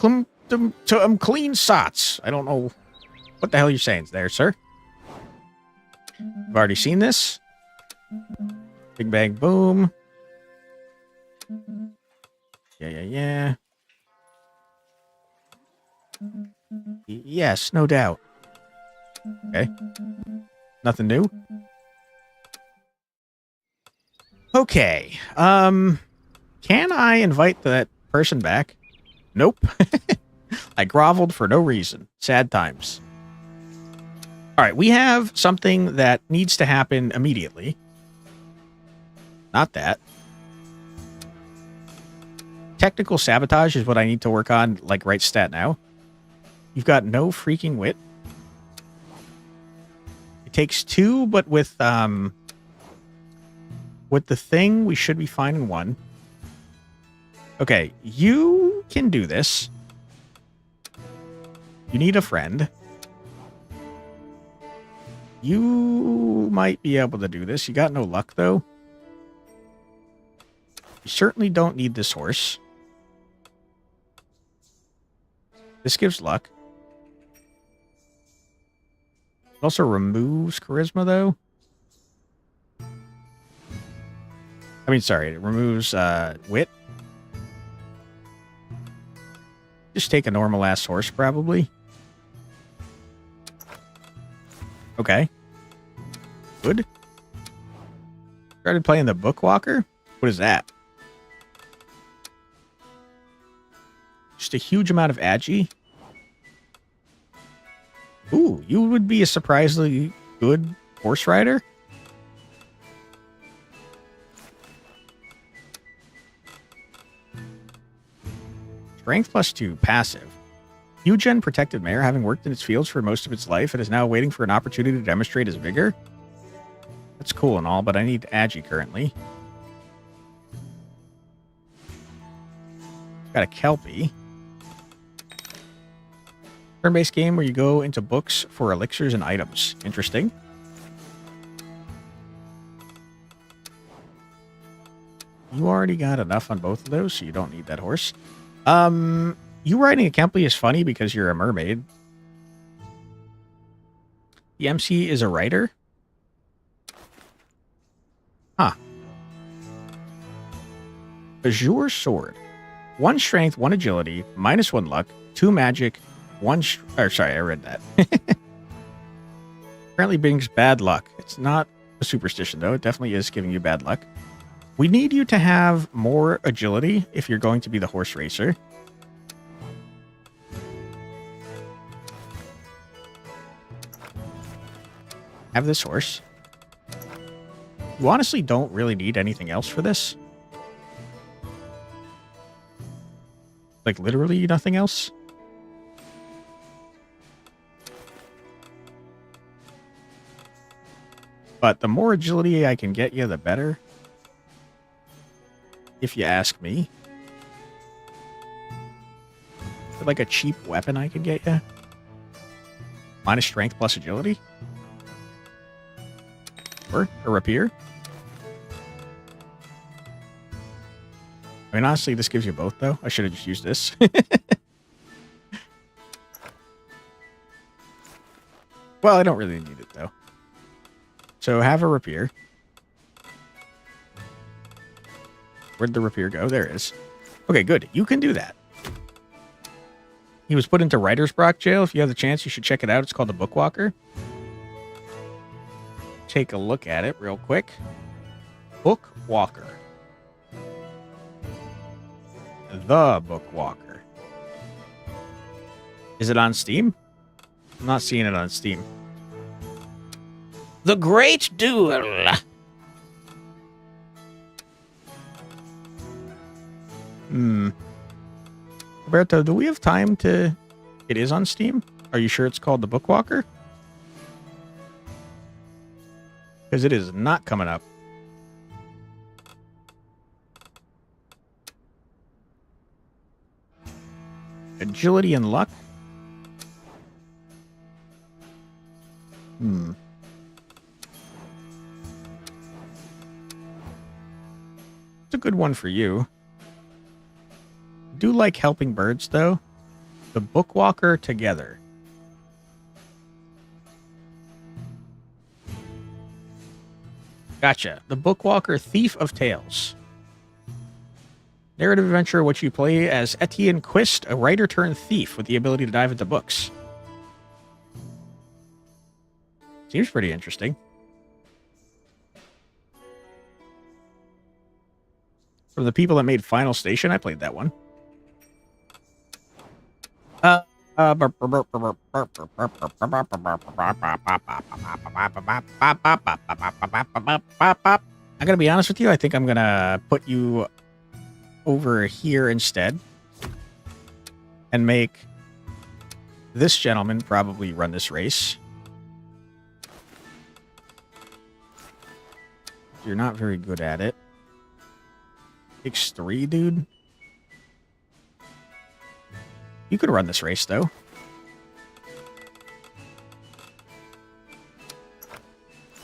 Speaker 1: clean sots.
Speaker 3: I don't know what the hell you're saying there, sir. I've already seen this. Big bang boom. Yeah. Yes, no doubt. Okay. Nothing new? Okay. Can I invite that person back? Nope. I groveled for no reason. Sad times. All right, we have something that needs to happen immediately. Not that. Technical sabotage is what I need to work on, like right stat now. You've got no freaking wit. It takes 2, but with the thing, we should be fine in 1. Okay, you can do this. You need a friend. You might be able to do this. You got no luck, though. You certainly don't need this horse. This gives luck. It also removes charisma, though. I mean, sorry, it removes wit. Just take a normal-ass horse, probably. Okay. Good. Started playing the Bookwalker? What is that? Just a huge amount of agi. Ooh, you would be a surprisingly good horse rider. Strength +2, passive. Eugen protected mare, having worked in its fields for most of its life, it is now waiting for an opportunity to demonstrate his vigor. That's cool and all, but I need agi currently. Got a Kelpie. Turn-based game where you go into books for elixirs and items. Interesting. You already got enough on both of those, so you don't need that horse. You riding a Kelpie is funny because you're a mermaid. The MC is a rider? Huh. Azure Sword. 1 strength, 1 agility, -1 luck, 2 magic, 1... sorry, I read that. Apparently brings bad luck. It's not a superstition, though. It definitely is giving you bad luck. We need you to have more agility if you're going to be the horse racer. Have this horse. You honestly don't really need anything else for this. Like, literally nothing else. But the more agility I can get you, the better. If you ask me. Is it like a cheap weapon I could get you? Minus strength plus agility? Or a rapier? I mean, honestly, this gives you both, though. I should have just used this. Well, I don't really need it, though. So have a rapier. Where'd the rapier go? There it is. Okay, good. You can do that. He was put into Writer's Block jail. If you have the chance, you should check it out. It's called the Bookwalker. Take a look at it real quick. Bookwalker. The Bookwalker. Is it on Steam? I'm not seeing it on Steam.
Speaker 2: The Great Duel.
Speaker 3: Roberto, do we have time to... It is on Steam? Are you sure it's called the Bookwalker? Because it is not coming up. Agility and luck? It's a good one for you. Do like helping birds, though. The Bookwalker Together. Gotcha. The Bookwalker Thief of Tales. Narrative adventure in which you play as Etienne Quist, a writer turned thief with the ability to dive into books. Seems pretty interesting. From the people that made Final Station, I played that one. I'm gonna be honest with you. I think I'm gonna put you over here instead and make this gentleman probably run this race. You're not very good at it. Takes 3, dude. You could run this race, though.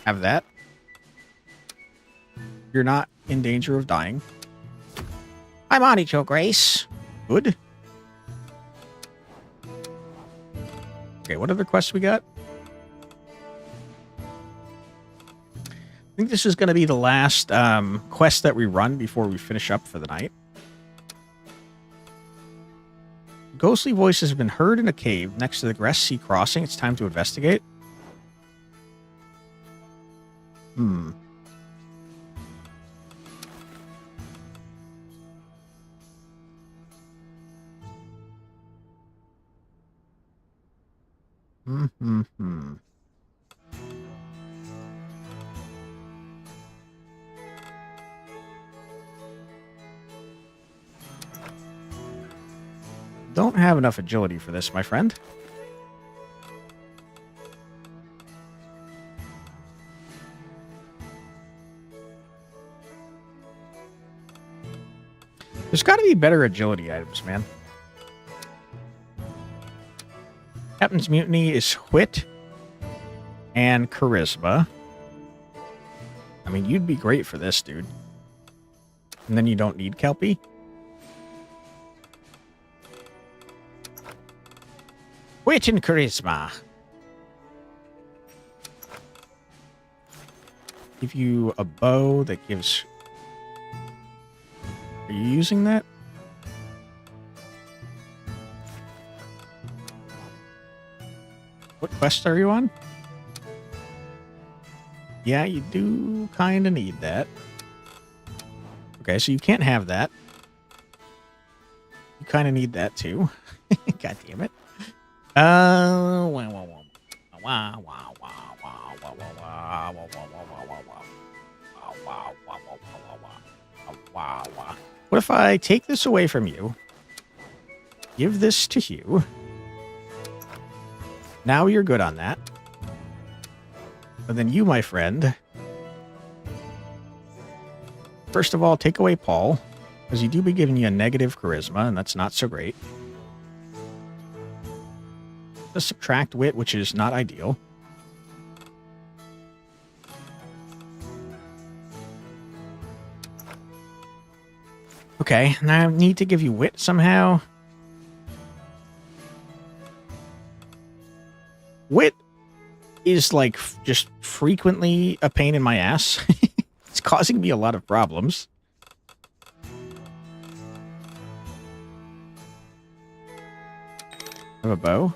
Speaker 3: Have that. You're not in danger of dying.
Speaker 2: I'm on it, Your Grace.
Speaker 3: Good. Okay, what other quests we got? I think this is going to be the last quest that we run before we finish up for the night. Ghostly voices have been heard in a cave next to the Gress Sea crossing. It's time to investigate. Don't have enough agility for this, my friend. There's got to be better agility items, man. Captain's Mutiny is wit and charisma. I mean, you'd be great for this, dude. And then you don't need Kelpie. Wit and charisma. Give you a bow that gives... Are you using that? What quest are you on? Yeah, you do kind of need that. Okay, so you can't have that. You kind of need that too. God damn it. What if I take this away from you? Give this to you. Now you're good on that. And then you, my friend. First of all, take away Paul, because you do be giving you a negative charisma, and that's not so great. Just subtract wit, which is not ideal. Okay, now I need to give you wit somehow. Wit is like just frequently a pain in my ass. It's causing me a lot of problems. I have a bow.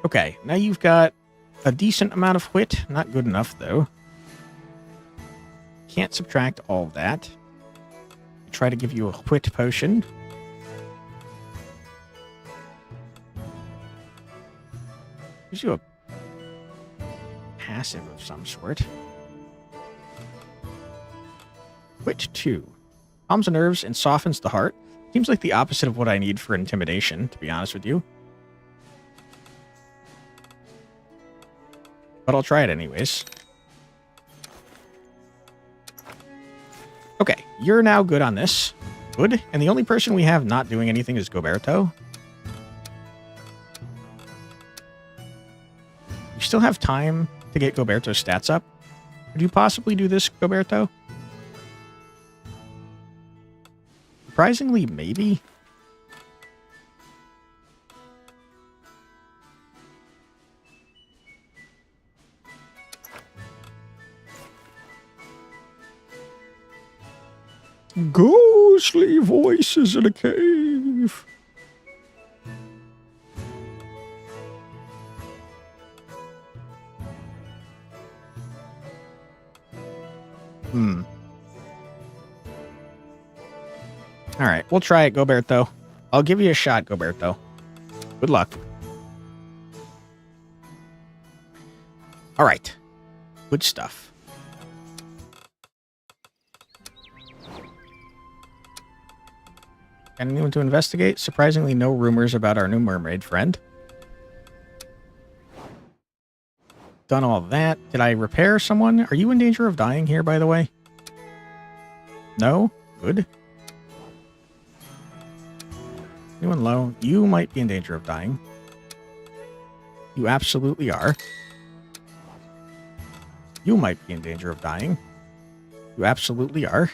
Speaker 3: Okay, now you've got a decent amount of wit. Not good enough, though. Can't subtract all that. Try to give you a wit potion. Gives you a passive of some sort. Wit 2. Calms the nerves and softens the heart. Seems like the opposite of what I need for intimidation, to be honest with you. But I'll try it anyways. Okay, you're now good on this. Good. And the only person we have not doing anything is Goberto. You still have time to get Goberto's stats up. Could you possibly do this, Goberto? Surprisingly, maybe. Ghostly voices in a cave. All right, we'll try it, Goberto. I'll give you a shot, Goberto. Good luck. All right. Good stuff. Got anyone to investigate? Surprisingly, no rumors about our new mermaid friend. Done all that. Did I repair someone? Are you in danger of dying here, by the way? No? Good. Anyone low? You might be in danger of dying. You absolutely are. You might be in danger of dying. You absolutely are.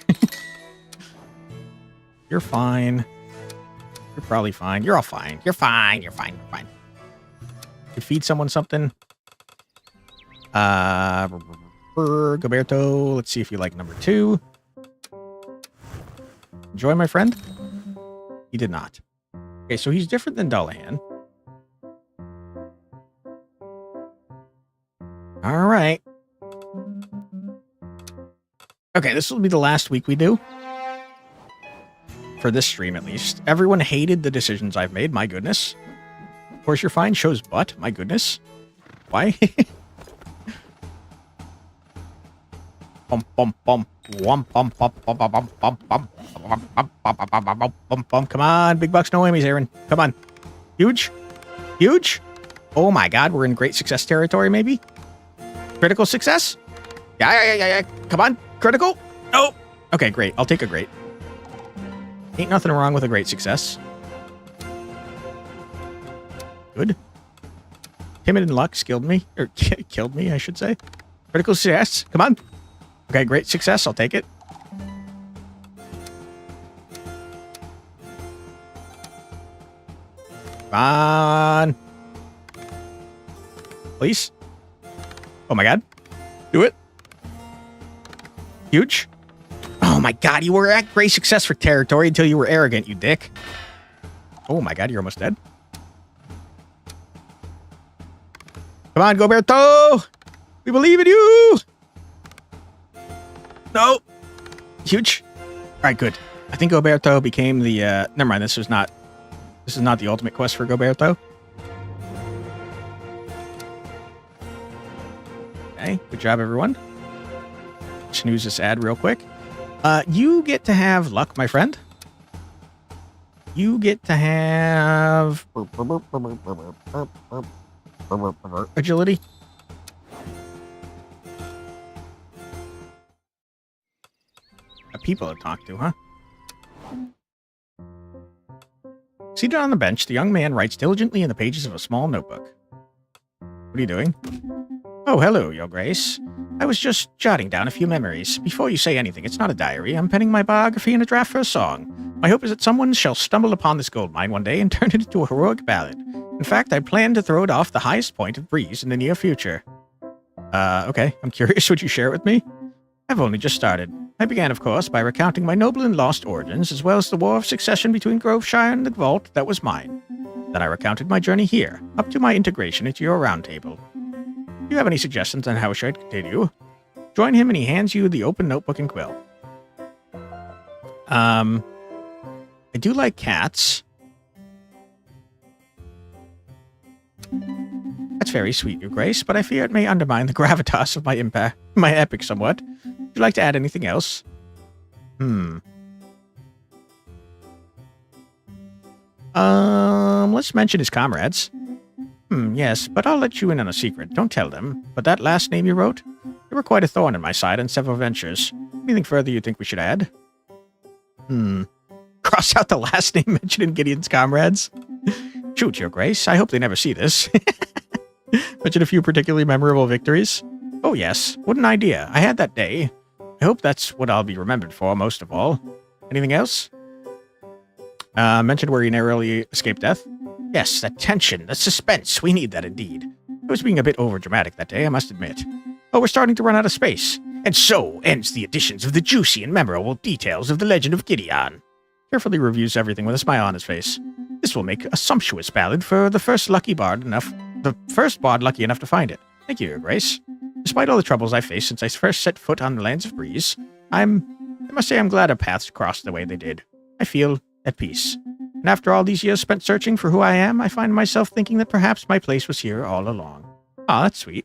Speaker 3: You're fine. You're probably fine. You're all fine. You're fine. You're fine. You're fine. You feed someone something. Goberto, let's see if you like number 2. Enjoy, my friend? He did not. Okay, so he's different than Dullahan. All right. Okay, this will be the last week we do. For this stream, at least. Everyone hated the decisions I've made. My goodness. Of course, you're fine. Shows butt. My goodness. Why? Bum bum bum. Wum bum bum bum bum bum bum bum bum bum. Come on, big bucks, no whammies, Aaron. Come on. Huge. Huge. Oh my God, we're in great success territory, maybe. Critical success. Yeah. Come on, critical. Oh. Okay, great. I'll take a great. Ain't nothing wrong with a great success. Good. Timid and luck skilled me. Or killed me, I should say. Critical success. Come on. Okay, great success. I'll take it. Come on. Please. Oh my God. Do it. Huge. Oh my God, you were at great success for territory until you were arrogant, you dick. Oh my God, you're almost dead. Come on, Goberto! We believe in you! No! Huge. Alright, good. I think Goberto became the, never mind, this is not the ultimate quest for Goberto. Okay, good job, everyone. Snooze this ad real quick. You get to have luck, my friend. You get to have agility. People to talk to, huh? Seated on the bench, the young man writes diligently in the pages of a small notebook. What are you doing? Oh, hello, Your Grace. I was just jotting down a few memories. Before you say anything, it's not a diary. I'm penning my biography and a draft for a song. My hope is that someone shall stumble upon this gold mine one day and turn it into a heroic ballad. In fact, I plan to throw it off the highest point of breeze in the near future. Okay, I'm curious, would you share it with me? I've only just started. I began, of course, by recounting my noble and lost origins, as well as the war of succession between Groveshire and the vault that was mine. Then I recounted my journey here, up to my integration into your round table. Do you have any suggestions on how I should continue? Join him and he hands you the open notebook and quill. I do like cats. That's very sweet, Your Grace, but I fear it may undermine the gravitas of my epic somewhat. Would you like to add anything else? Let's mention his comrades. Yes, but I'll let you in on a secret. Don't tell them. But that last name you wrote? They were quite a thorn in my side on several ventures. Anything further you think we should add? Cross out the last name mentioned in Gideon's comrades. Shoot, Your Grace. I hope they never see this. Mention a few particularly memorable victories. Oh yes, what an idea. I had that day. I hope that's what I'll be remembered for most of all. Anything else? Mentioned where he narrowly escaped death. Yes, that tension, that suspense. We need that indeed. I was being a bit overdramatic that day, I must admit. Oh, we're starting to run out of space. And so ends the editions of the juicy and memorable details of the legend of Gideon. Carefully reviews everything with a smile on his face. This will make a sumptuous ballad for the first bard lucky enough to find it. Thank you, Your Grace. Despite all the troubles I've faced since I first set foot on the lands of breeze, I must say I'm glad our paths crossed the way they did. I feel at peace. And after all these years spent searching for who I am, I find myself thinking that perhaps my place was here all along. Ah, that's sweet.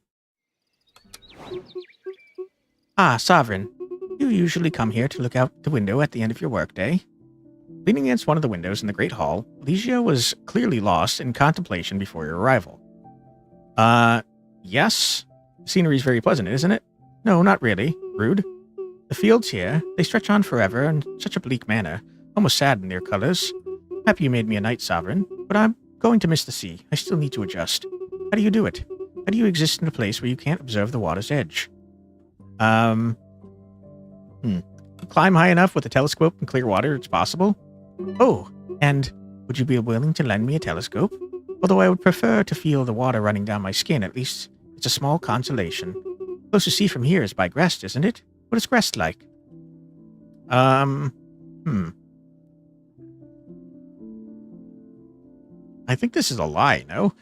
Speaker 3: Ah, Sovereign. You usually come here to look out the window at the end of your workday. Leaning against one of the windows in the Great Hall, Ligia was clearly lost in contemplation before your arrival. Yes? The scenery's very pleasant, isn't it? No, not really. Rude. The fields here, they stretch on forever in such a bleak manner, almost sad in their colors. Happy you made me a knight, Sovereign, but I'm going to miss the sea. I still need to adjust. How do you do it? How do you exist in a place where you can't observe the water's edge? Climb high enough with a telescope in clear water, it's possible. Oh, and would you be willing to lend me a telescope? Although I would prefer to feel the water running down my skin, at least it's a small consolation. Closest sea from here is by Grest, isn't it? What is Grest like? I think this is a lie, no?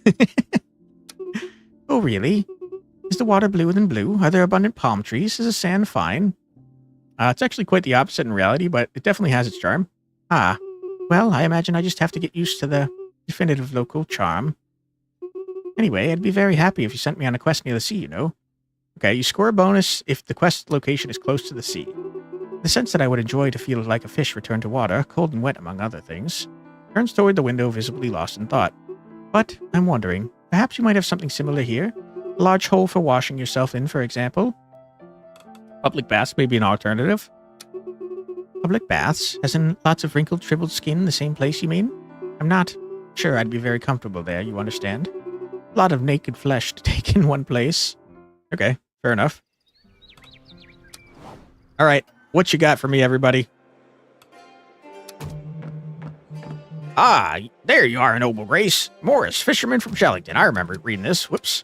Speaker 3: Oh, really? Is the water bluer than blue? Are there abundant palm trees? Is the sand fine? It's actually quite the opposite in reality, but it definitely has its charm. Ah, well, I imagine I just have to get used to the definitive local charm. Anyway, I'd be very happy if you sent me on a quest near the sea, you know? Okay, you score a bonus if the quest location is close to the sea. The sense that I would enjoy to feel like a fish returned to water, cold and wet among other things, turns toward the window visibly lost in thought. But, I'm wondering, perhaps you might have something similar here? A large hole for washing yourself in, for example? Public baths may be an alternative. Public baths? As in lots of wrinkled, shriveled skin in the same place, you mean? I'm not sure I'd be very comfortable there, you understand? A lot of naked flesh to take in one place. Okay, fair enough. Alright, what you got for me, everybody? Ah, there you are, Noble Grace. Morris, fisherman from Shellington. I remember reading this. Whoops.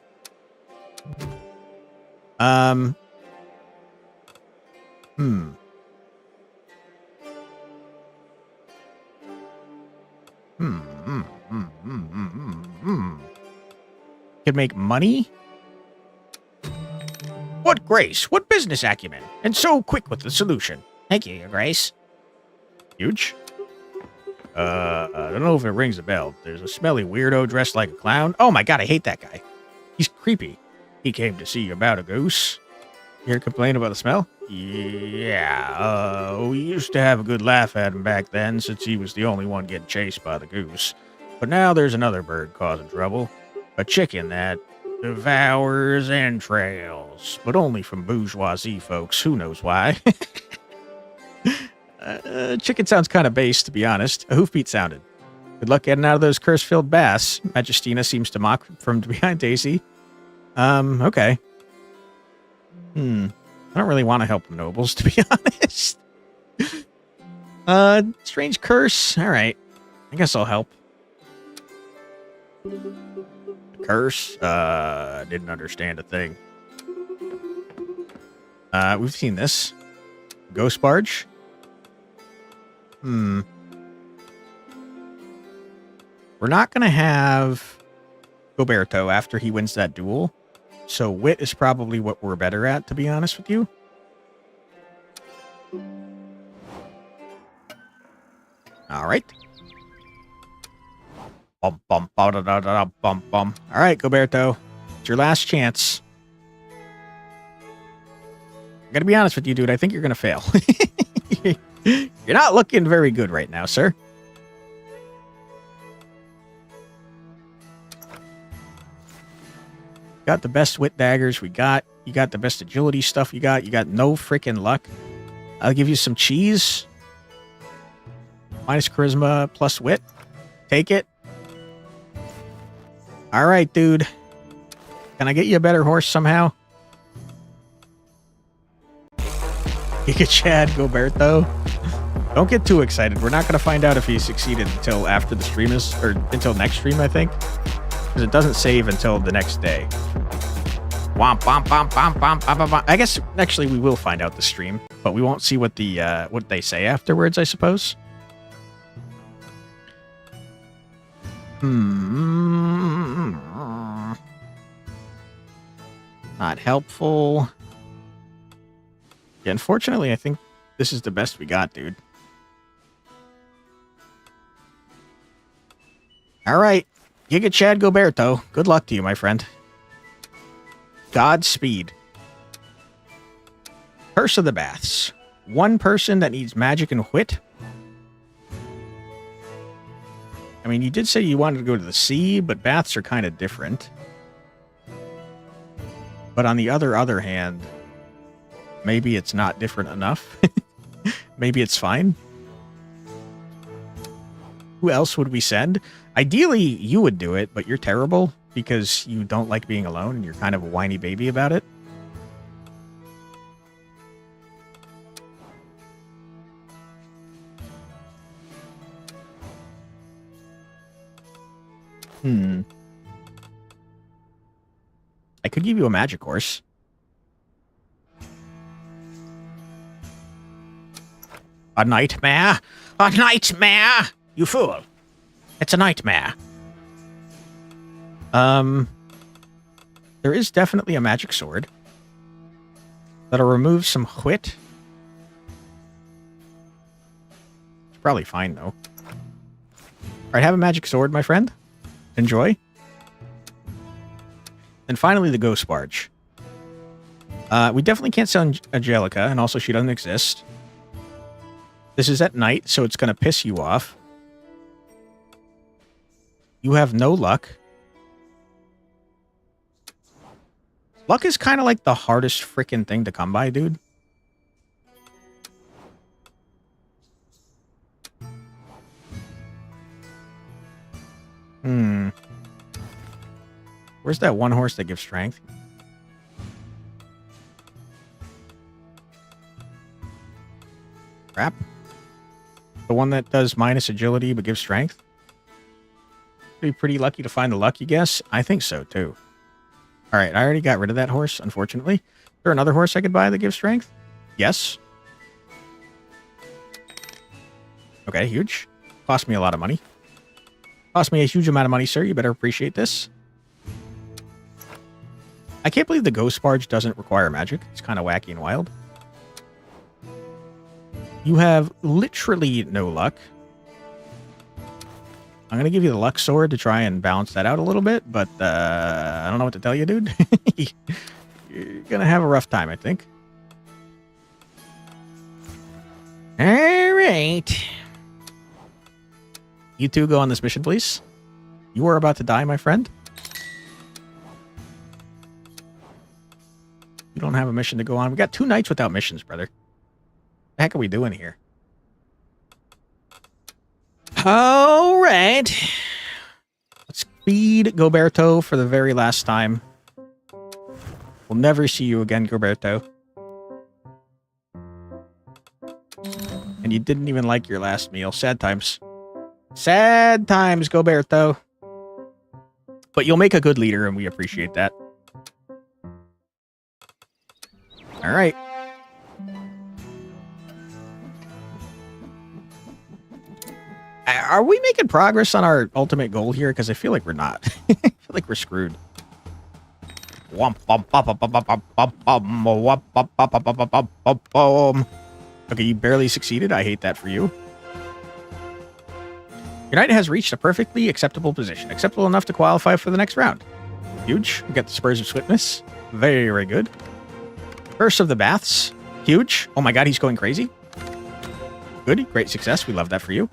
Speaker 3: Could make money? What grace, what business acumen, and so quick with the solution.
Speaker 2: Thank you, Your Grace.
Speaker 3: Huge. I don't know if it rings a bell. There's a smelly weirdo dressed like a clown. Oh my god, I hate that guy. He's creepy. He came to see you about a goose. You hear complain about the smell? Yeah, we used to have a good laugh at him back then since he was the only one getting chased by the goose. But now there's another bird causing trouble. A chicken that devours entrails. But only from bourgeoisie folks. Who knows why? Chicken sounds kind of base, to be honest. A hoofbeat sounded. Good luck getting out of those curse-filled baths. Magistina seems to mock from behind Daisy. Okay. I don't really want to help the nobles, to be honest. Strange curse. All right. I guess I'll help. Curse. Didn't understand a thing. We've seen this. Ghost barge. We're not gonna have Goberto after he wins that duel. So wit is probably what we're better at, to be honest with you. All right. Bum, bum, ba, da, da, da, bum, bum. All right, Goberto. It's your last chance. I gotta be honest with you, dude. I think you're gonna fail. You're not looking very good right now, sir. Got the best wit daggers we got. You got the best agility stuff you got. You got no freaking luck. I'll give you some cheese. Minus charisma plus wit. Take it. All right, dude. Can I get you a better horse somehow? Giga Chad Goberto. Don't get too excited. We're not going to find out if he succeeded until after the stream is, or until next stream, I think. Because it doesn't save until the next day. Womp, womp, womp, womp, womp, womp, womp. I guess, actually, we will find out the stream, but we won't see what the what they say afterwards, I suppose. Not helpful. Yeah, unfortunately, I think this is the best we got, dude. All right. Giga Chad Goberto. Good luck to you, my friend. Godspeed. Curse of the Baths. One person that needs magic and wit. I mean, you did say you wanted to go to the sea, but baths are kind of different. But on the other hand, maybe it's not different enough. Maybe it's fine. Who else would we send? Ideally, you would do it, but you're terrible because you don't like being alone and you're kind of a whiny baby about it. I could give you a magic horse. A nightmare? A nightmare! You fool! It's a nightmare. There is definitely a magic sword. That'll remove some wit. It's probably fine, though. Alright, have a magic sword, my friend. Enjoy. And finally, the Ghost Barge. We definitely can't sell Angelica, and also she doesn't exist. This is at night, so it's going to piss you off. You have no luck. Luck is kind of like the hardest freaking thing to come by, dude. Where's that one horse that gives strength? Crap. The one that does minus agility but gives strength? Be pretty lucky to find the lucky guess. I think so, too. Alright, I already got rid of that horse, unfortunately. Is there another horse I could buy that gives strength? Yes. Okay, huge. Cost me a lot of money. Cost me a huge amount of money, sir. You better appreciate this. I can't believe the Ghost Barge doesn't require magic. It's kind of wacky and wild. You have literally no luck. I'm going to give you the luck sword to try and balance that out a little bit, but I don't know what to tell you, dude. You're going to have a rough time, I think. All right. You two go on this mission, please. You are about to die, my friend. You don't have a mission to go on. We got 2 nights without missions, brother. What the heck are we doing here? All right. Let's feed Goberto for the very last time. We'll never see you again, Goberto. And and you didn't even like your last meal. Sad times. Sad times, Goberto. But you'll make a good leader, and we appreciate that. All right. Are we making progress on our ultimate goal here? Because I feel like we're not. I feel like we're screwed. Okay, you barely succeeded. I hate that for you. Your knight has reached a perfectly acceptable position. Acceptable enough to qualify for the next round. Huge. We got the Spurs of Swiftness. Very, very good. Curse of the Baths. Huge. Oh my god, he's going crazy. Good. Great success. We love that for you.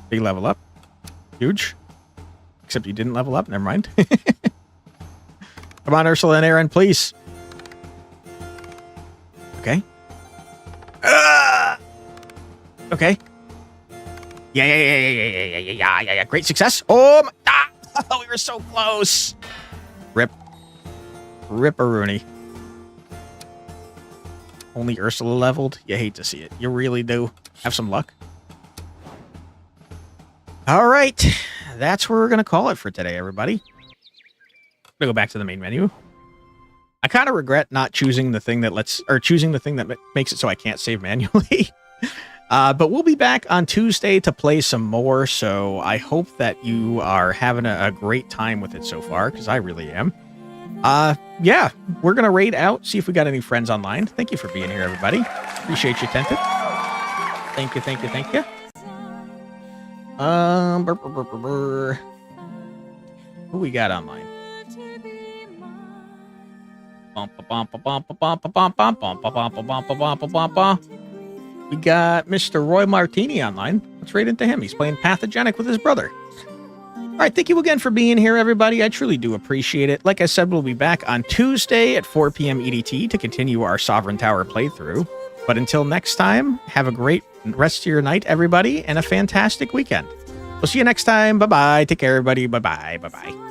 Speaker 3: Big level up. Huge. Except you didn't level up. Never mind. Come on, Ursula and Aaron, please. Okay. Okay. Yeah. Great success. Oh, my, we were so close. Rip. Rip-a-rooney. Only Ursula leveled? You hate to see it. You really do. Have some luck. All right. That's where we're going to call it for today, everybody. I'm going to go back to the main menu. I kind of regret not choosing the thing that choosing the thing that makes it so I can't save manually. But we'll be back on Tuesday to play some more, so I hope that you are having a great time with it so far, because I really am. Yeah, we're going to raid out, see if we got any friends online. Thank you for being here, everybody. Appreciate you, Tented. Thank you. Who we got online? We got Mr. Roy Martini online. Let's raid into him. He's playing Pathogenic with his brother. All right, thank you again for being here, everybody. I truly do appreciate it. Like I said, we'll be back on Tuesday at 4 p.m. EDT to continue our Sovereign Tower playthrough. But until next time, have a great rest of your night, everybody, and a fantastic weekend. We'll see you next time. Bye-bye. Take care, everybody. Bye-bye. Bye-bye.